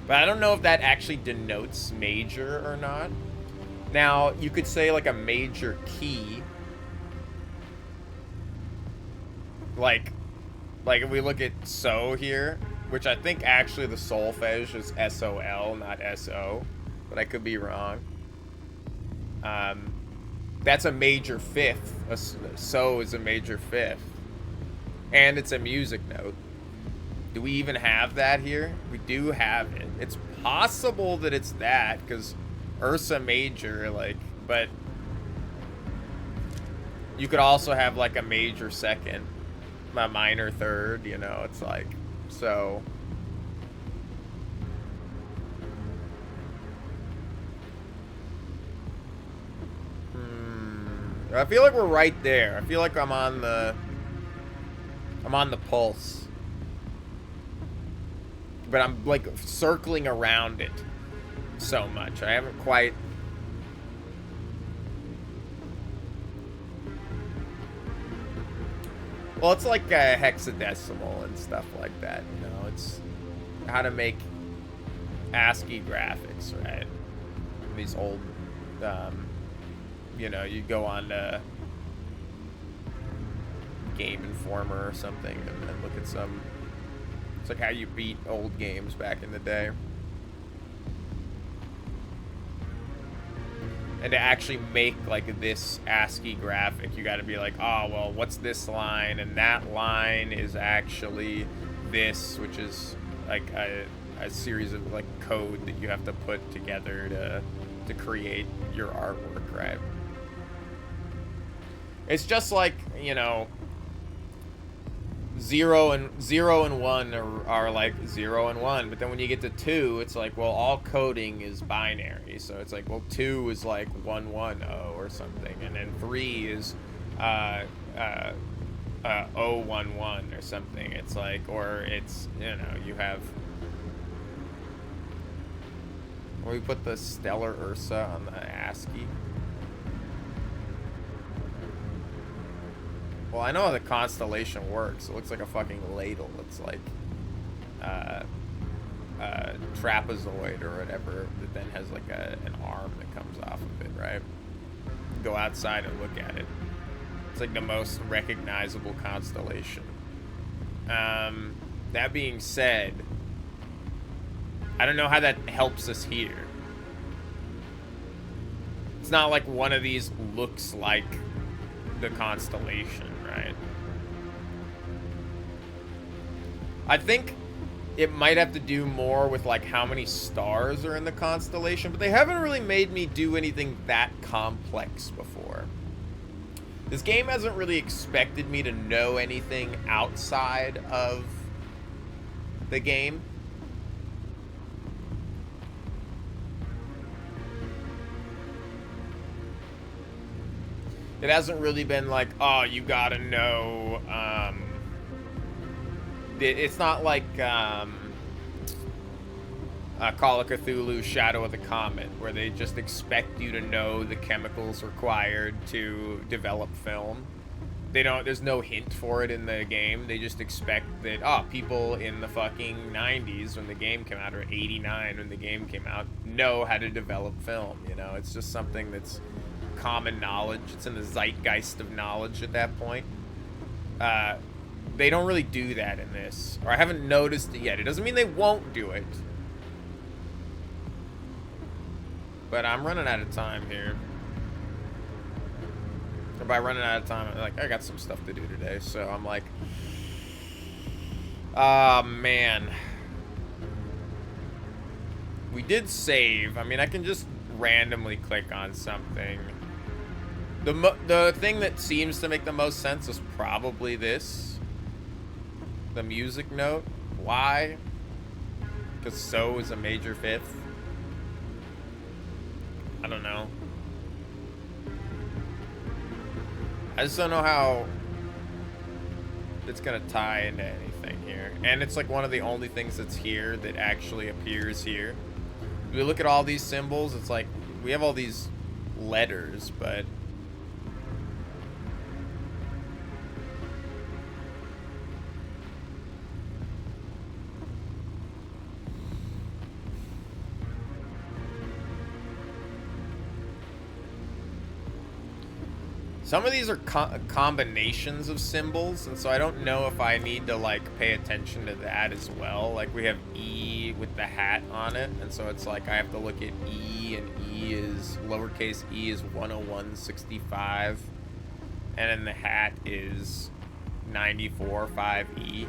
But I don't know if that actually denotes major or not. Now, you could say like a major key. Like if we look at so here, which I think actually the solfege is S-O-L, not S-O. But I could be wrong. That's a major fifth. So is a major fifth. And it's a music note. Do we even have that here? We do have it. It's possible that it's that, because Ursa Major, like, but you could also have like a major second, a minor third, you know, it's like, so. I feel like we're right there. I feel like I'm on the pulse. But I'm like circling around it so much. I haven't quite. Well, it's like a hexadecimal and stuff like that, you know. It's how to make ASCII graphics, right? These old, you know, you go on to Game Informer or something and look at some. It's like how you beat old games back in the day. And to actually make like this ASCII graphic, you got to be like, oh, well, what's this line? And that line is actually this, which is like a series of like code that you have to put together to create your artwork, right? It's just like, you know, 0 and 1 are like 0 and 1, but then when you get to 2, it's like, well, all coding is binary, so it's like, well, 2 is like 110 or something, and then 3 is 011 or something. It's like, or it's, you know, you have. Or we put the Stellar Ursa on the ASCII. Well, I know how the constellation works. It looks like a fucking ladle. It's like trapezoid or whatever that then has like an arm that comes off of it, right? Go outside and look at it. It's like the most recognizable constellation. That being said, I don't know how that helps us here. It's not like one of these looks like the constellation, right? I think it might have to do more with like how many stars are in the constellation, but they haven't really made me do anything that complex before. This game hasn't really expected me to know anything outside of the game. It hasn't really been like, oh, you gotta know, it's not like, Call of Cthulhu Shadow of the Comet, where they just expect you to know the chemicals required to develop film. There's no hint for it in the game. They just expect that, oh, people in the fucking 90s when the game came out, or 89 when the game came out, know how to develop film, you know? It's just something that's common knowledge. It's in the zeitgeist of knowledge at that point. They don't really do that in this, or I haven't noticed it yet. It doesn't mean they won't do it. But I'm running out of time here. Or by running out of time, I'm like, I got some stuff to do today, so I'm like, man. We did save. I mean, I can just randomly click on something. The thing that seems to make the most sense is probably this. The music note. Why? Because so is a major fifth. I don't know. I just don't know how it's gonna tie into anything here. And it's like one of the only things that's here that actually appears here. If we look at all these symbols, it's like we have all these letters, but some of these are combinations of symbols, and so I don't know if I need to, like, pay attention to that as well. Like, we have E with the hat on it, and so it's like I have to look at E, and E is, lowercase e is 10165, and then the hat is 945E.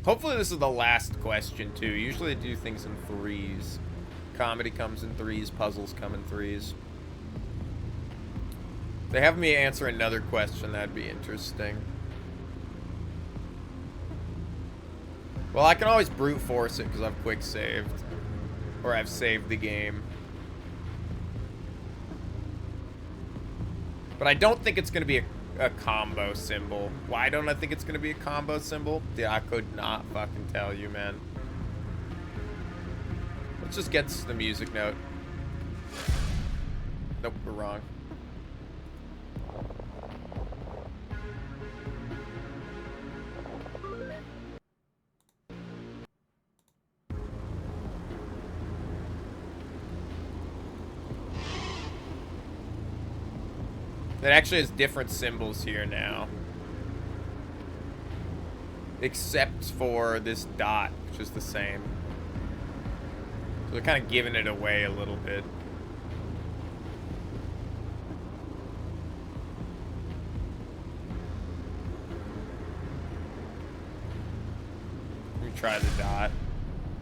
Hopefully this is the last question, too. Usually they do things in threes. Comedy comes in threes, puzzles come in threes. If they have me answer another question, that'd be interesting. Well, I can always brute force it because I've quick saved. Or I've saved the game. But I don't think it's going to be a combo symbol. Why don't I think it's going to be a combo symbol? Dude, I could not fucking tell you, man. Let's just get to the music note. Nope, we're wrong. It actually has different symbols here now. Except for this dot, which is the same. So they're kind of giving it away a little bit. Let me try the dot.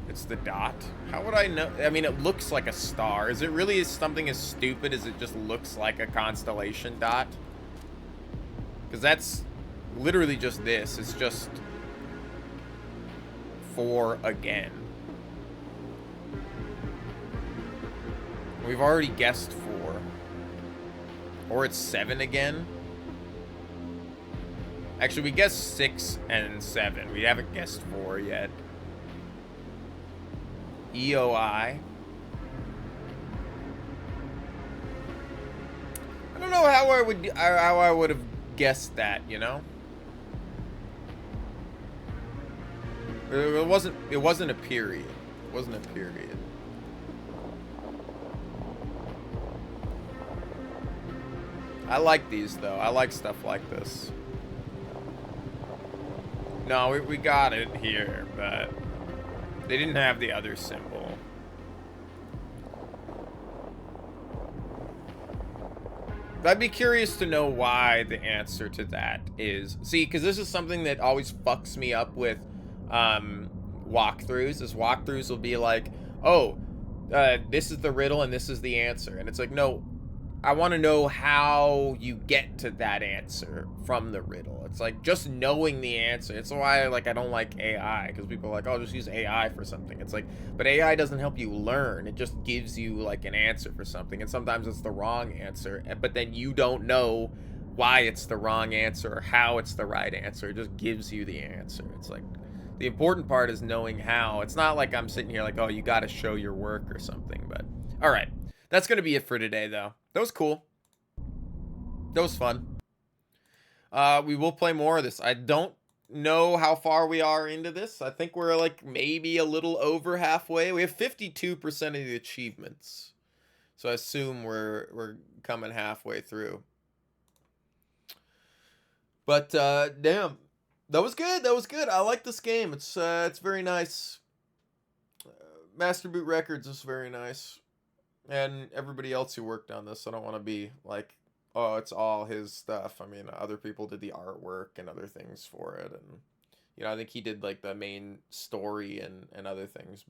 It's the dot. How would I know? I mean, it looks like a star. Is it really something as stupid as it just looks like a constellation dot? Because that's literally just this. It's just 4 again. We've already guessed 4. Or it's 7 again. Actually, we guessed 6 and 7. We haven't guessed 4 yet. EOI. I don't know how I would have guessed that, you know? It wasn't a period. It wasn't a period. I like these, though. I like stuff like this. No, we got it here, but they didn't have the other symbol. I'd be curious to know why the answer to that is. See, because this is something that always fucks me up with walkthroughs. Is walkthroughs will be like, oh, this is the riddle and this is the answer. And it's like, no, I want to know how you get to that answer from the riddle. It's like just knowing the answer. It's why like I don't like AI, because people are like, oh, just use AI for something. It's like, but AI doesn't help you learn. It just gives you like an answer for something, and sometimes it's the wrong answer. But then you don't know why it's the wrong answer or how it's the right answer. It just gives you the answer. It's like the important part is knowing how. It's not like I'm sitting here like, oh, you got to show your work or something. But all right, that's gonna be it for today, though. That was cool. That was fun. We will play more of this. I don't know how far we are into this. I think we're like maybe a little over halfway. We have 52% of the achievements, so I assume we're coming halfway through. But damn, that was good. That was good. I like this game. It's very nice. Master Boot Records is very nice, and everybody else who worked on this. I don't want to be like, oh, it's all his stuff. I mean, other people did the artwork and other things for it, and I think he did like the main story and other things,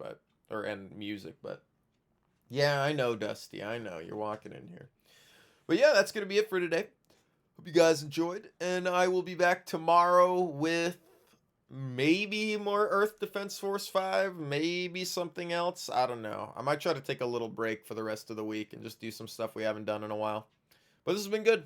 and music. But yeah, I know, Dusty. I know you're walking in here. But yeah, that's gonna be it for today. Hope you guys enjoyed, and I will be back tomorrow with maybe more Earth Defense Force 5, maybe something else. I don't know. I might try to take a little break for the rest of the week and just do some stuff we haven't done in a while. But this has been good.